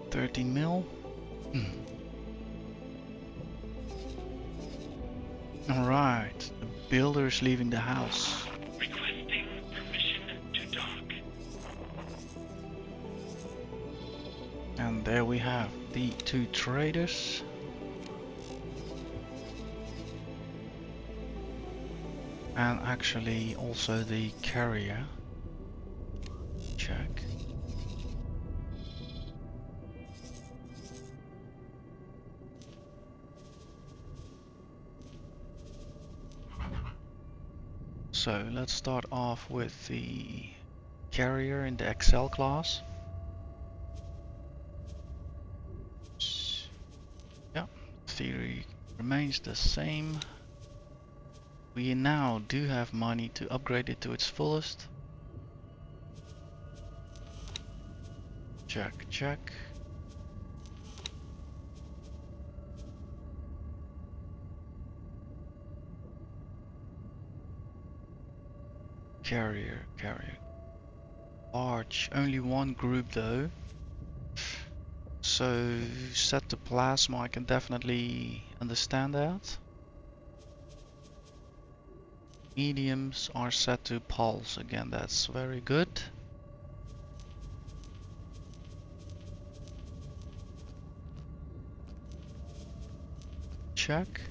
13 mil. Alright, the builder's leaving the house. Requesting permission to dock. And there we have the two traders. And actually also the carrier. Check. So let's start off with the carrier in the Excel class. Yeah, theory remains the same. We now do have money to upgrade it to its fullest. Check, check. Carrier. Large, only one group though. So set to plasma, I can definitely understand that. Mediums are set to pulse, again that's very good. Check.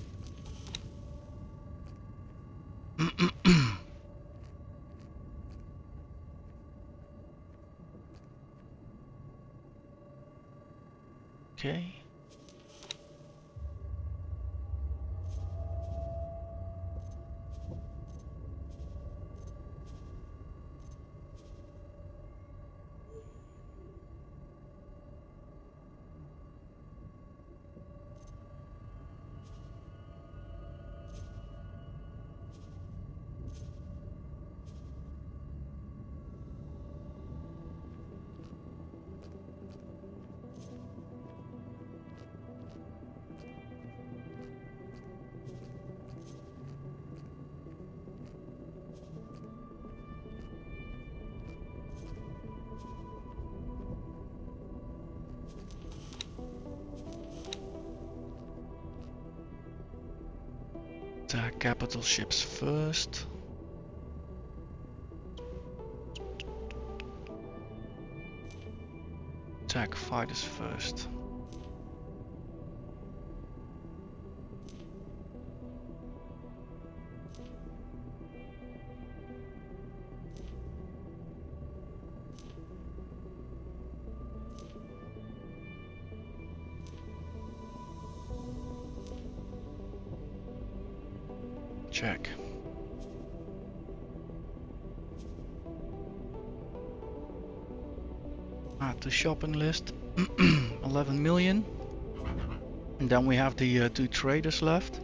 Okay. Attack capital ships first. Attack fighters first. Check. Add to shopping list. 11 million. And then we have the two traders left.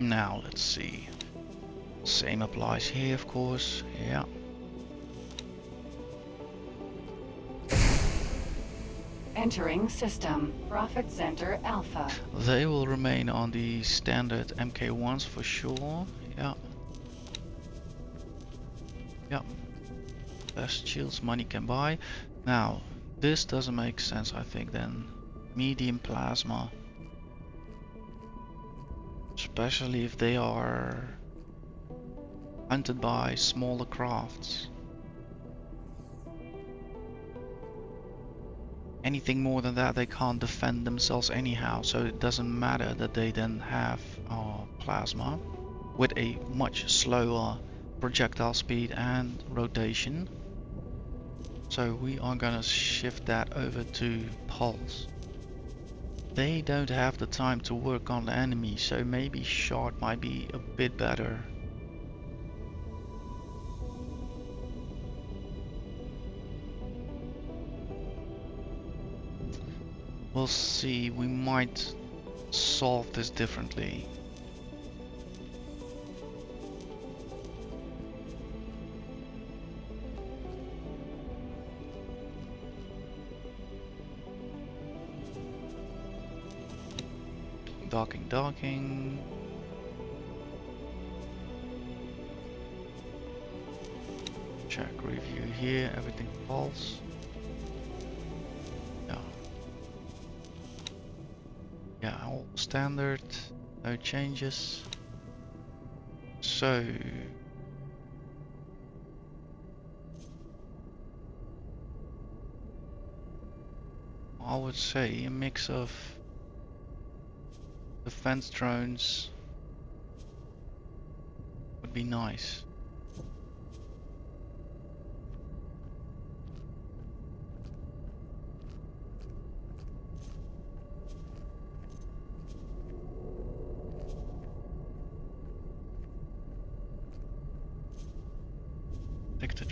Now let's see. Same applies here, of course. Yeah. Entering system. Profit Center Alpha. They will remain on the standard MK1s for sure. Yeah. Yeah. Best shields money can buy. Now, this doesn't make sense, I think, then. Medium plasma. Especially if they are hunted by smaller crafts. Anything more than that, they can't defend themselves anyhow, so it doesn't matter that they then have plasma with a much slower projectile speed and rotation. So we are gonna shift that over to pulse. They don't have the time to work on the enemy, so maybe short might be a bit better. We'll see, we might solve this differently. Docking. Check review here, everything false. Yeah, all standard, no changes. So I would say a mix of defense drones would be nice.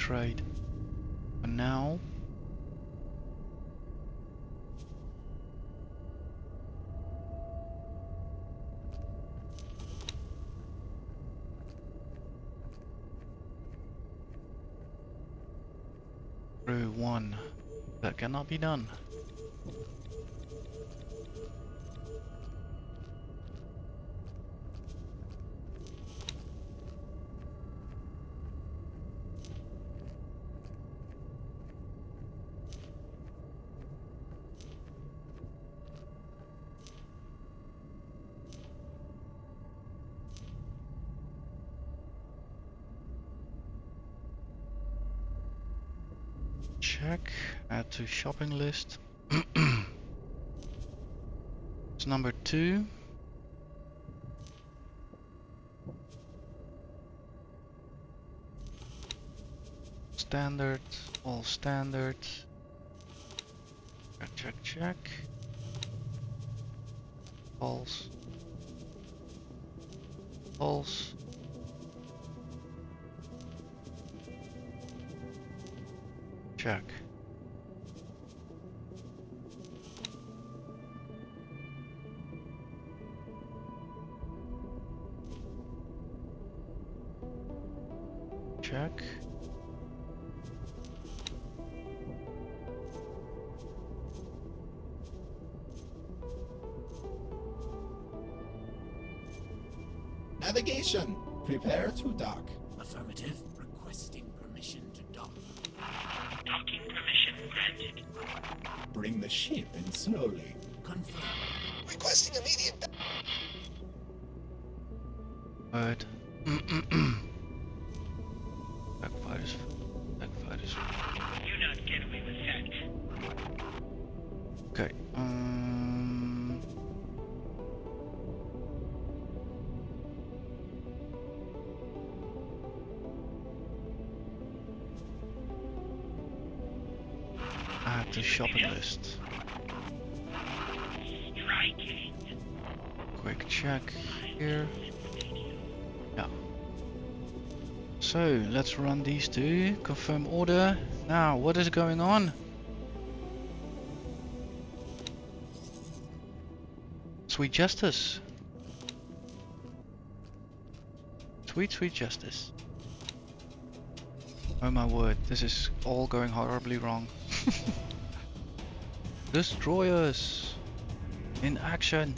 trade. For now. Through one. That cannot be done. Check, add to shopping list. It's number 2. Standard, all standard. Check, check, check. False. False. Check. Check. Navigation. Prepare to dock. Affirmative. Requesting permission to dock. Docking permission granted. Bring the ship in slowly. Confirm. Requesting immediate. Word. Backfires. Backfires. Do not get away with that. Okay. Add to shopping list. Striking. Quick check here. Yeah. So let's run these two. Confirm order. Now, what is going on? Sweet justice. Sweet, sweet justice. Oh my word, this is all going horribly wrong. Destroyers in action.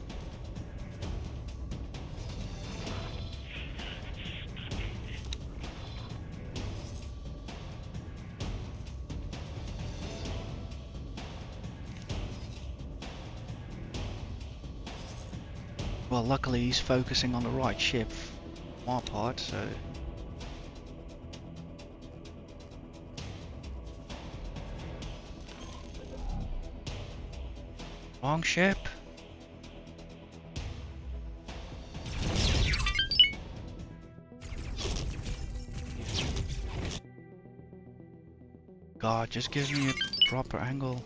Well, luckily he's focusing on the right ship, my part, so. Wrong ship. God, just give me a proper angle.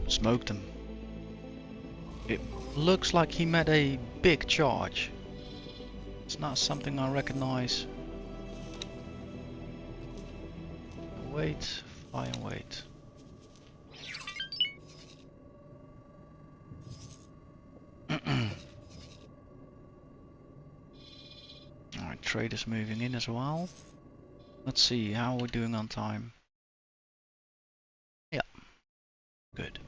Smoked him. It looks like he made a big charge. It's not something I recognize. Wait, fly and wait. Alright, trade is moving in as well. Let's see how we're doing on time. Yeah, good.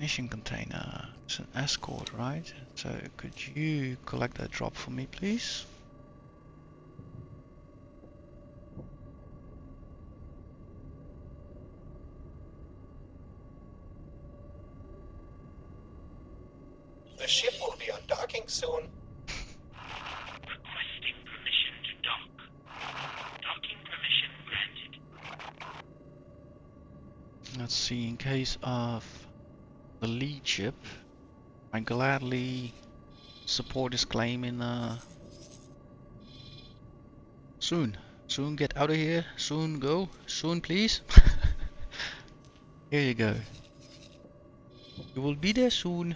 mission container. It's an escort, right? So could you collect that drop for me, please? The ship will be undocking soon. Requesting permission to dock. Docking permission granted. Let's see, in case of the lead ship, I gladly support this claim in soon. Soon get out of here. Soon go. Soon please. Here you go. You will be there soon.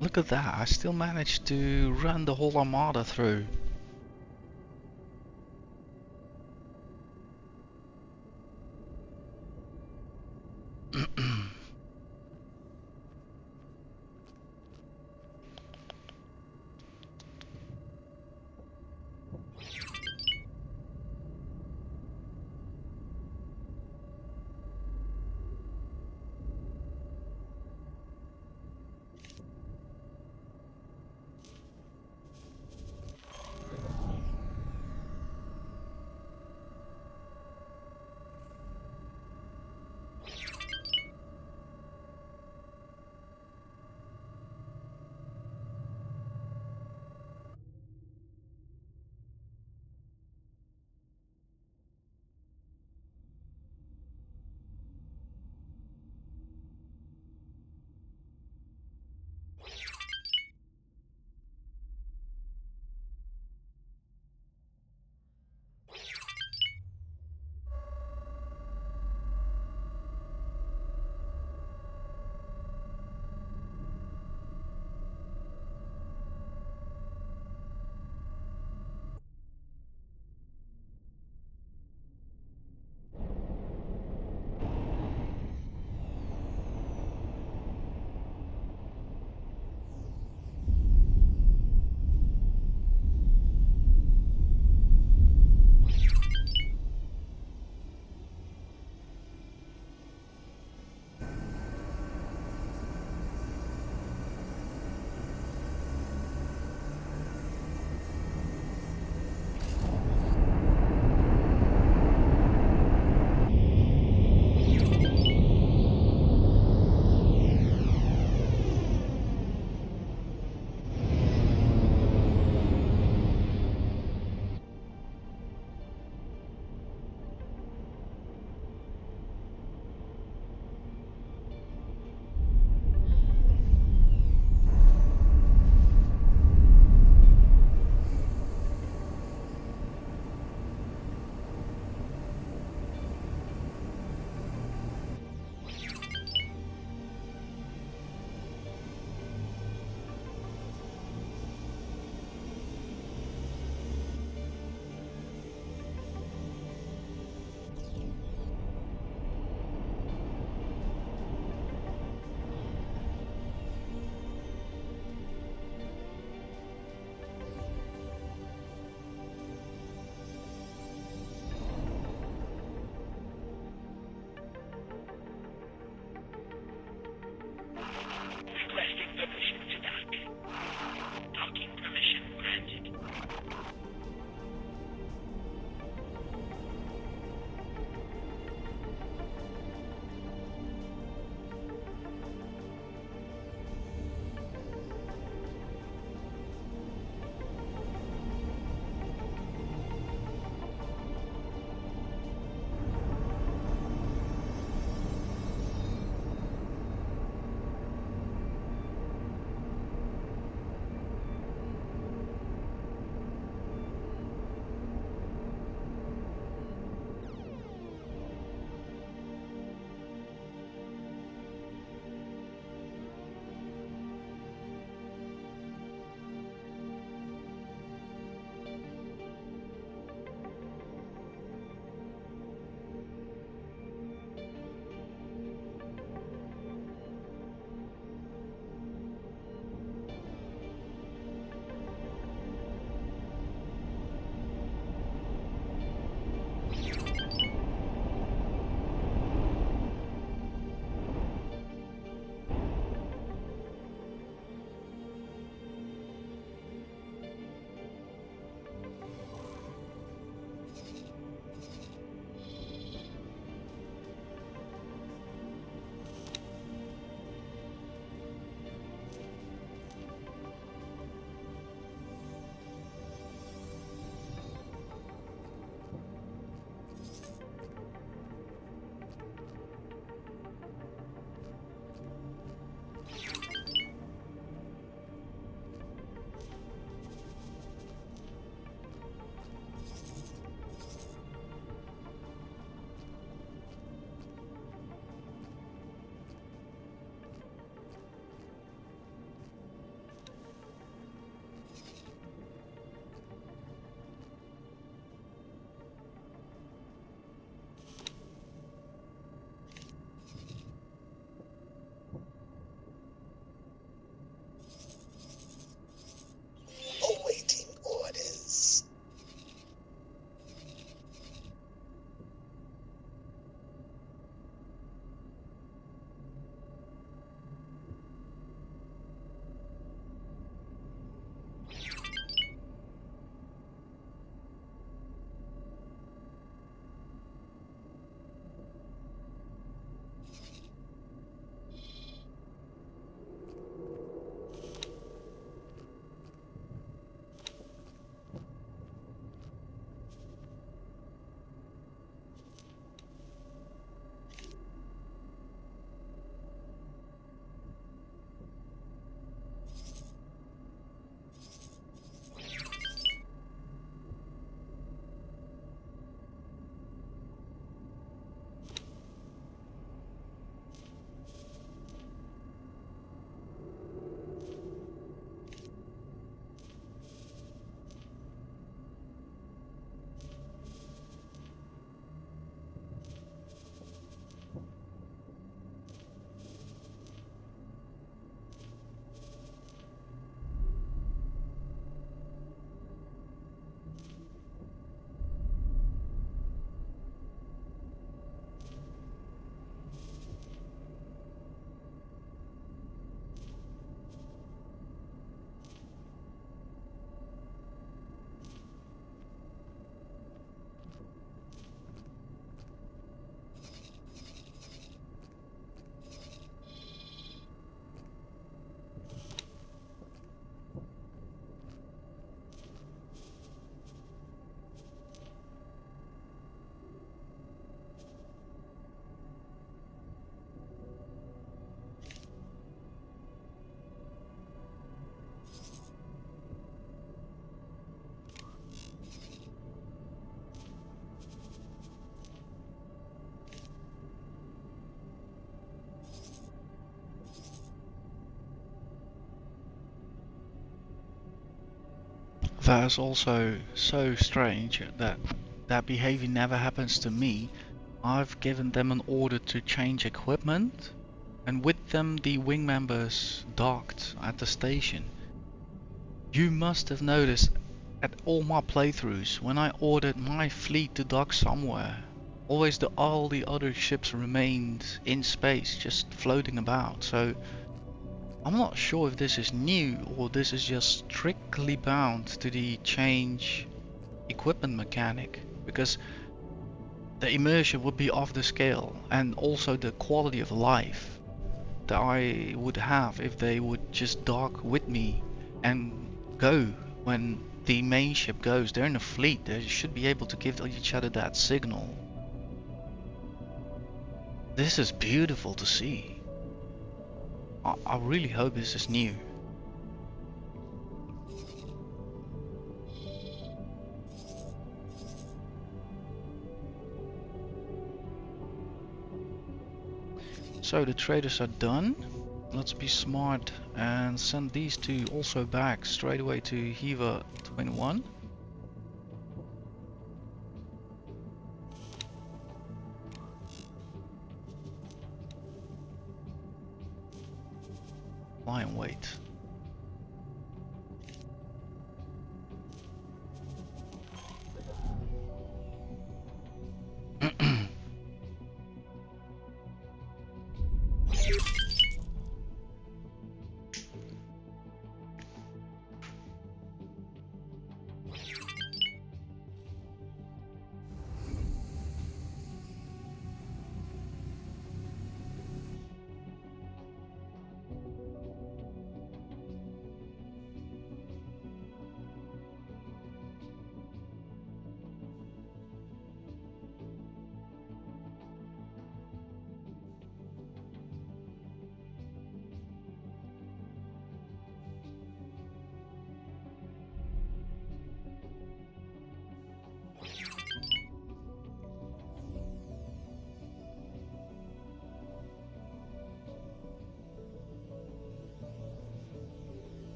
Look at that, I still managed to run the whole armada through. That is also so strange that that behavior never happens to me. I've given them an order to change equipment, and with them the wing members docked at the station. You must have noticed at all my playthroughs, when I ordered my fleet to dock somewhere, always all the other ships remained in space, just floating about. So I'm not sure if this is new or this is just strictly bound to the change equipment mechanic, because the immersion would be off the scale, and also the quality of life that I would have if they would just dock with me and go when the main ship goes. They're in a fleet, they should be able to give each other that signal. This is beautiful to see. I really hope this is new. So the traders are done. Let's be smart and send these two also back straight away to Hiva 21. Lie and wait.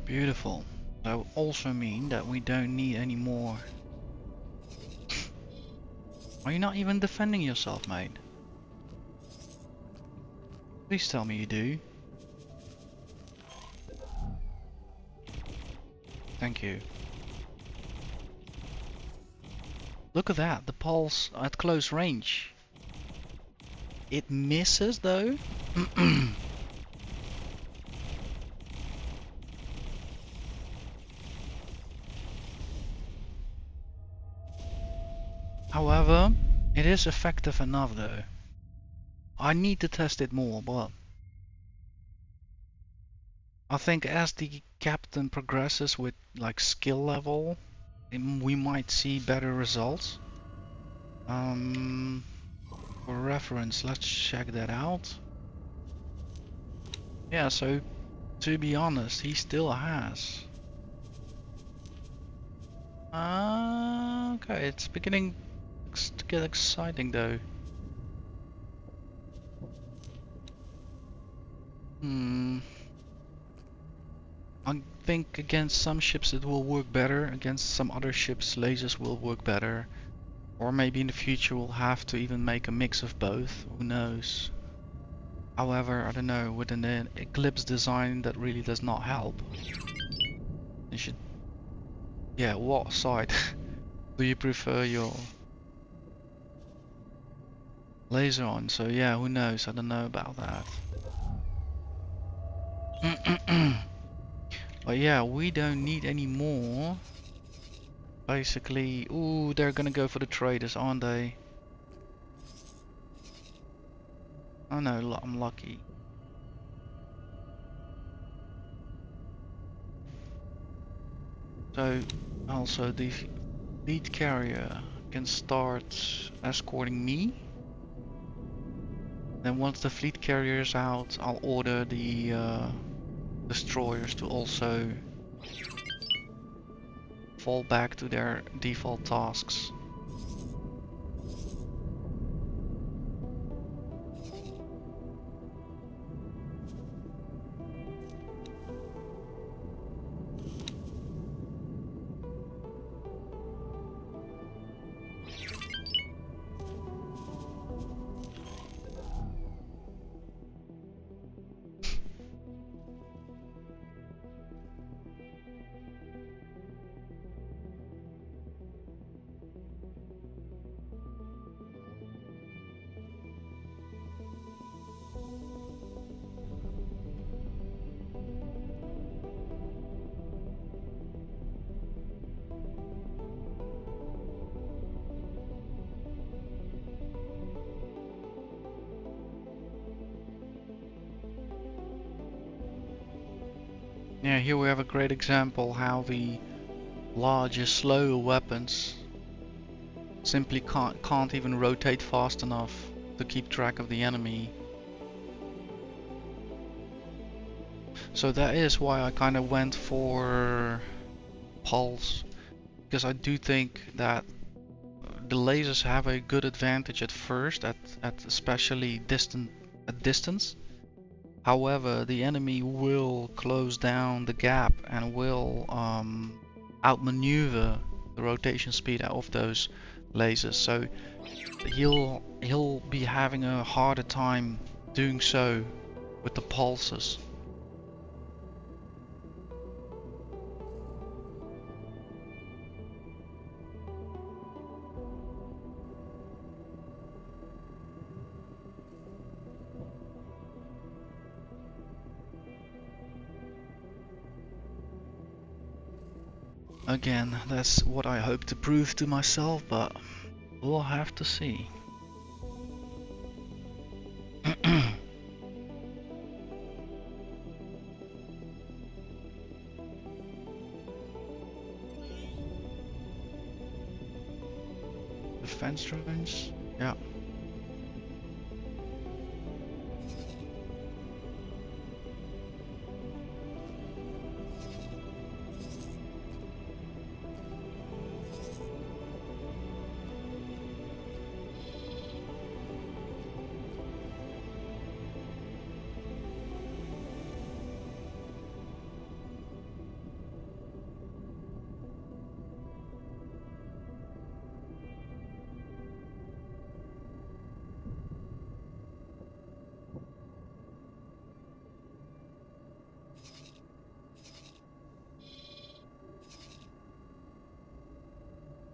Beautiful. That will also mean that we don't need any more. Are you not even defending yourself, mate? Please tell me you do. Thank you. Look at that, the pulse at close range. It misses though. However, it is effective enough though. I need to test it more, but I think as the captain progresses with like skill level, we might see better results. For reference, let's check that out. Yeah, so to be honest, he still has. Okay, it's beginning to get exciting though. I think against some ships it will work better, against some other ships lasers will work better. Or maybe in the future we'll have to even make a mix of both, who knows. However, I don't know, with an Eclipse design that really does not help. You should... Yeah, what side do you prefer your laser on? So yeah, who knows, I don't know about that. But yeah, we don't need any more. Basically, ooh, they're gonna go for the traders, aren't they? Oh no, I'm lucky. So, also the lead carrier can start escorting me. Then once the fleet carrier is out, I'll order the destroyers to also fall back to their default tasks. Yeah, here we have a great example how the larger, slower weapons simply can't even rotate fast enough to keep track of the enemy. So that is why I kind of went for pulse, because I do think that the lasers have a good advantage at first, at especially distance. However, the enemy will close down the gap and will outmaneuver the rotation speed of those lasers. So he'll be having a harder time doing so with the pulses. Again, that's what I hope to prove to myself, but we'll have to see. Defense drones? Yeah.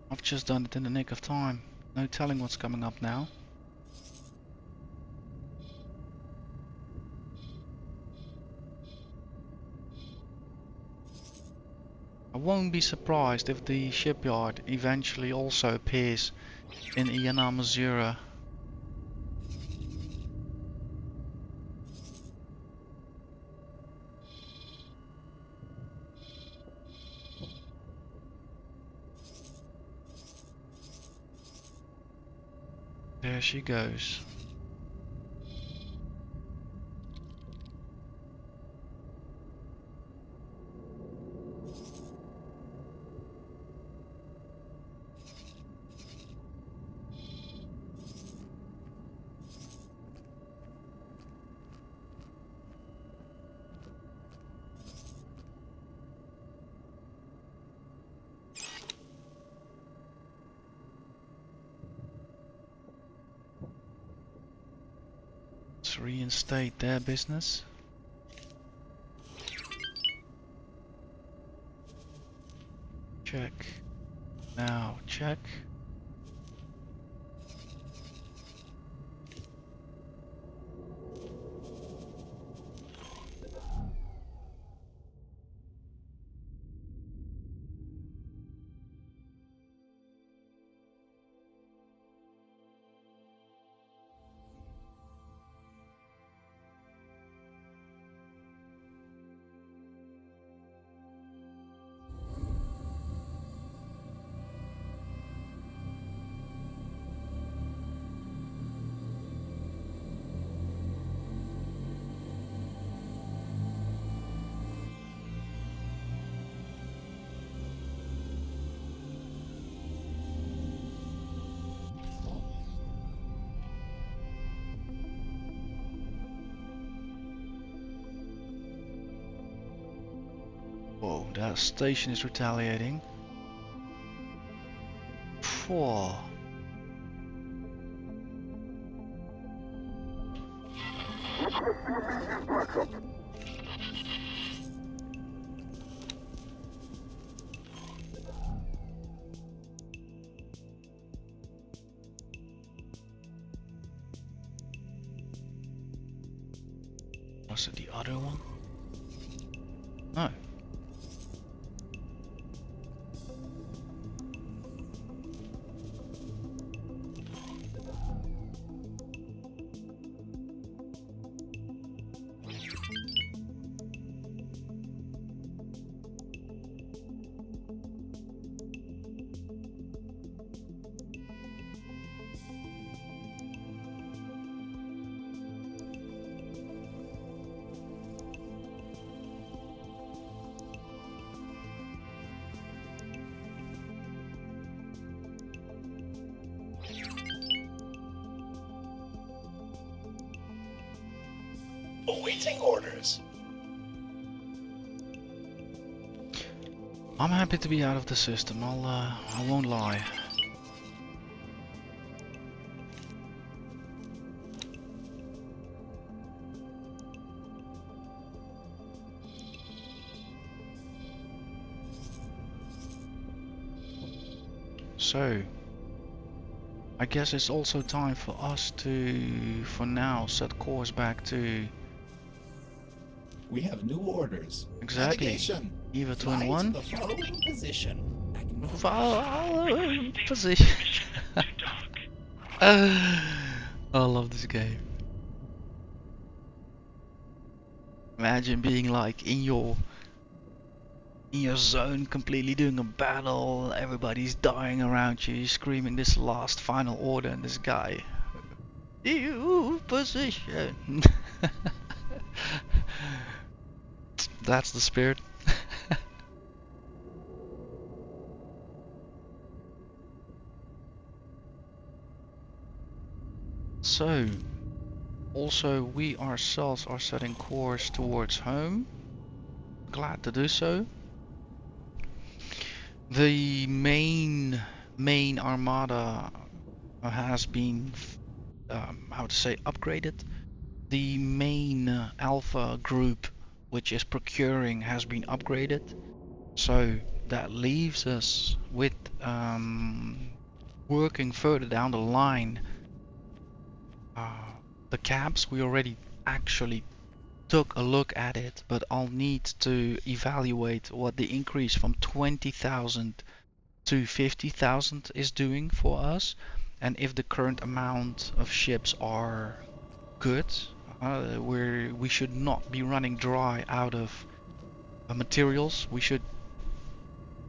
I've just done it in the nick of time. No telling what's coming up now. I won't be surprised if the shipyard eventually also appears in Iana Missouri. There she goes. Let's reinstate their business. Check. Now check. that station is retaliating. Phew. Was it the other one? No. Awaiting orders. I'm happy to be out of the system. I won't lie. So, I guess it's also time for us to, for now, set course back to We have new orders. exactly Navigation. Eva Fly Twin to 1. the following position. Position. To dock. I love this game. Imagine being like in your zone, completely doing a battle, everybody's dying around you, screaming this last final order, and this guy, you position. That's the spirit. So, also we ourselves are setting course towards home. Glad to do so. The main armada has been, how to say, upgraded. The main alpha group, which is procuring, has been upgraded. So that leaves us with working further down the line. The cabs, we already actually took a look at it, but I'll need to evaluate what the increase from 20,000 to 50,000 is doing for us, and if the current amount of ships are good. We should not be running dry out of materials. We should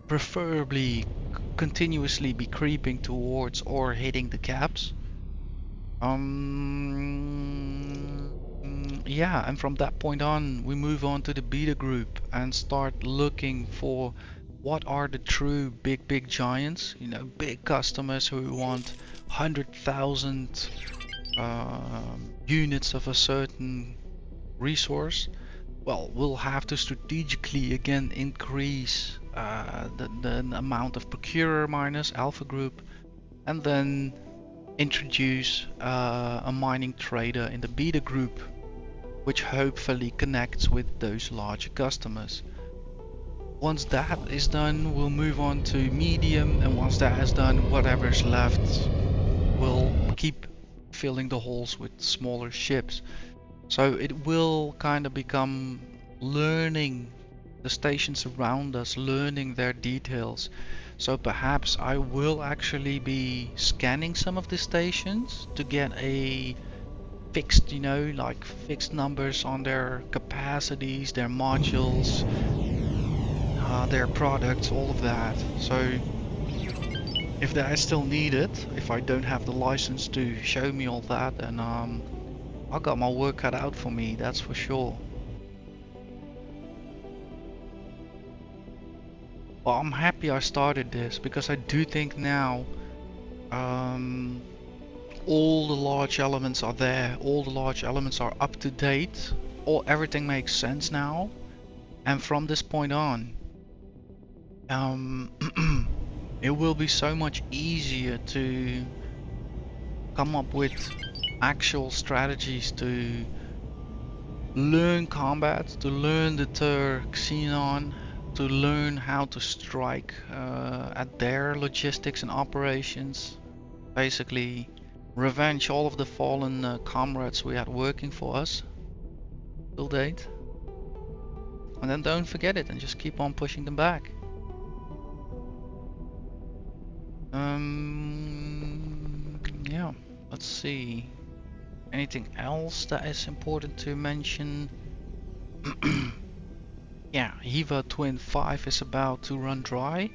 preferably continuously be creeping towards or hitting the caps. Yeah, and from that point on, we move on to the beta group and start looking for what are the true big giants, you know, big customers who want 100,000 units of a certain resource. Well, we'll have to strategically again increase the amount of procurer minus alpha group, and then introduce a mining trader in the beta group, which hopefully connects with those larger customers. Once that is done, we'll move on to medium, and once that is done, whatever's left, we'll keep filling the holes with smaller ships. So it will kind of become learning the stations around us, learning their details. So perhaps I will actually be scanning some of the stations to get a fixed, you know, like fixed numbers on their capacities, their modules, their products, all of that. So if that is still needed, if I don't have the license to show me all that, then I got my work cut out for me, that's for sure. But I'm happy I started this, because I do think now all the large elements are there, all the large elements are up to date, everything makes sense now, and from this point on it will be so much easier to come up with actual strategies to learn combat, to learn the Turk Xenon, to learn how to strike at their logistics and operations. Basically, revenge all of the fallen comrades we had working for us till date. And then don't forget it and just keep on pushing them back. Yeah, let's see. Anything else that is important to mention? Yeah, Hiva Twin 5 is about to run dry.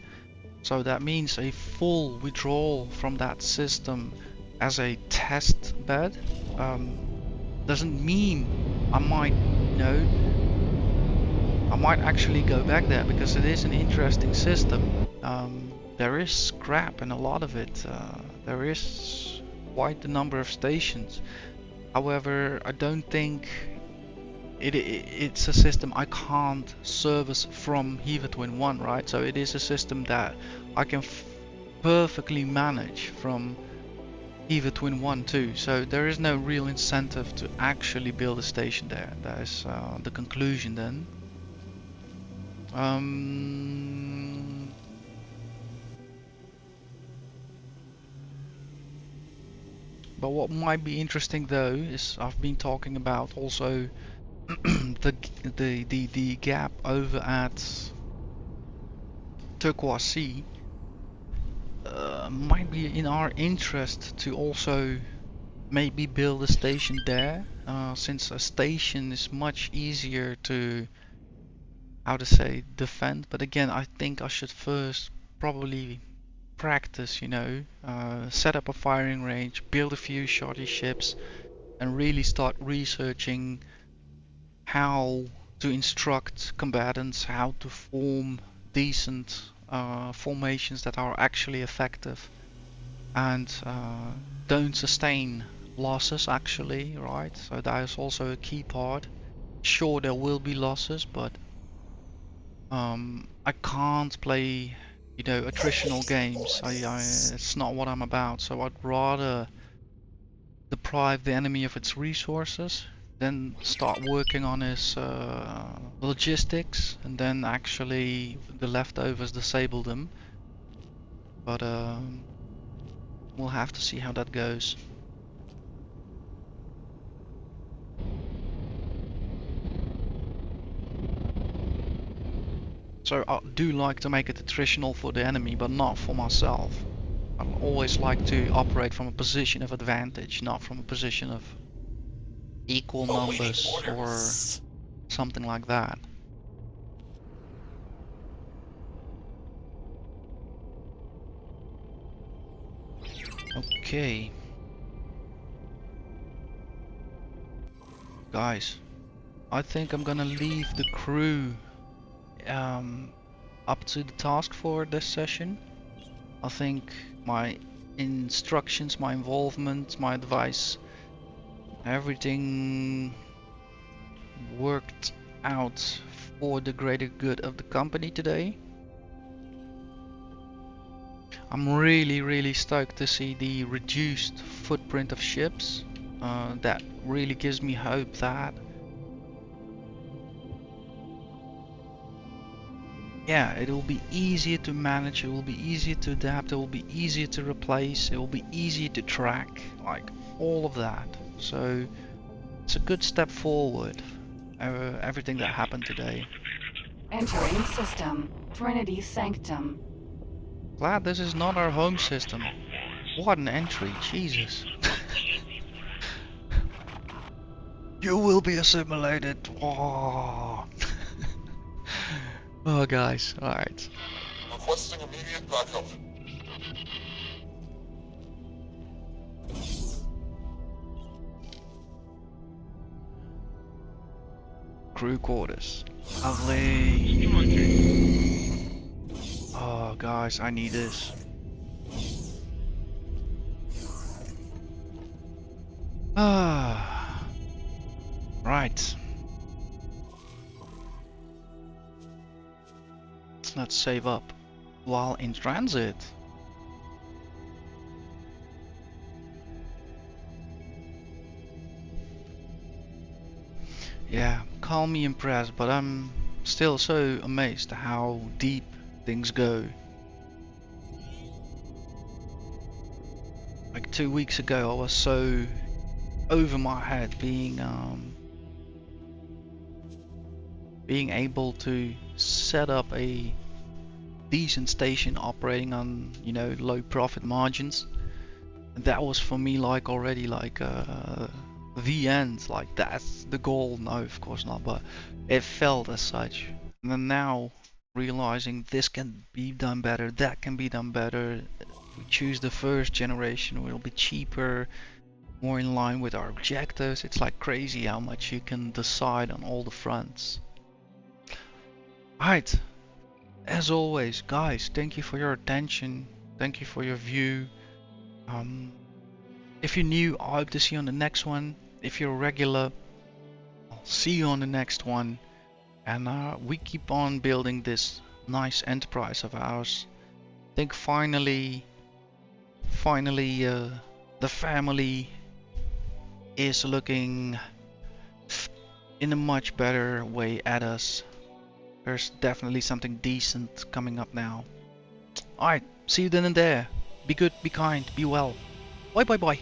So that means a full withdrawal from that system as a test bed. Doesn't mean I might, I might actually go back there because it is an interesting system. There is scrap and a lot of it. There is quite a number of stations. However, I don't think it's a system I can't service from Hiva Twin 1, right? So it is a system that I can perfectly manage from Hiva Twin 1 too. So there is no real incentive to actually build a station there. That is the conclusion then. But what might be interesting though is I've been talking about also the gap over at Turquoise Sea. Might be in our interest to also maybe build a station there, since a station is much easier to, how to say, defend. But again, I think I should first probably practice, set up a firing range, build a few shoddy ships, and really start researching how to instruct combatants, how to form decent formations that are actually effective and don't sustain losses actually, right? So that is also a key part. Sure, there will be losses, but I can't play, attritional games. It's not what I'm about. So I'd rather deprive the enemy of its resources, then start working on his logistics, and then actually the leftovers disable them. But we'll have to see how that goes. So I do like to make it attritional for the enemy, but not for myself. I always like to operate from a position of advantage, not from a position of equal numbers or something like that. Okay. Guys, I think I'm gonna leave the crew up to the task for this session. I think my instructions, my involvement, my advice, everything worked out for the greater good of the company today. I'm really stoked to see the reduced footprint of ships. That really gives me hope that it will be easier to manage, it will be easier to adapt, it will be easier to replace, it will be easier to track, like all of that. So it's a good step forward, everything that happened today. Entering system. Trinity Sanctum. Glad this is not our home system. What an entry, Jesus. You will be assimilated. Oh, oh guys, alright. Requesting immediate backup. Crew quarters. Lovely. Oh guys, I need this. Ah, right. Let's save up. while in transit. Yeah, call me impressed, but I'm still so amazed how deep things go. Like 2 weeks ago, I was so over my head being able to set up a decent station operating on, you know, low profit margins. That was for me like already like the end, like that's the goal. No, of course not, but it felt as such. And then now realizing this can be done better, that can be done better. We choose the first generation, will be cheaper, more in line with our objectives. It's like crazy how much you can decide on all the fronts. Alright, as always, guys, thank you for your attention. Thank you for your view. If you're new, I hope to see you on the next one. If you're a regular, I'll see you on the next one. And we keep on building this nice enterprise of ours. I think finally, the family is looking in a much better way at us. There's definitely something decent coming up now. Alright, see you then and there. Be good, be kind, be well. Bye bye bye.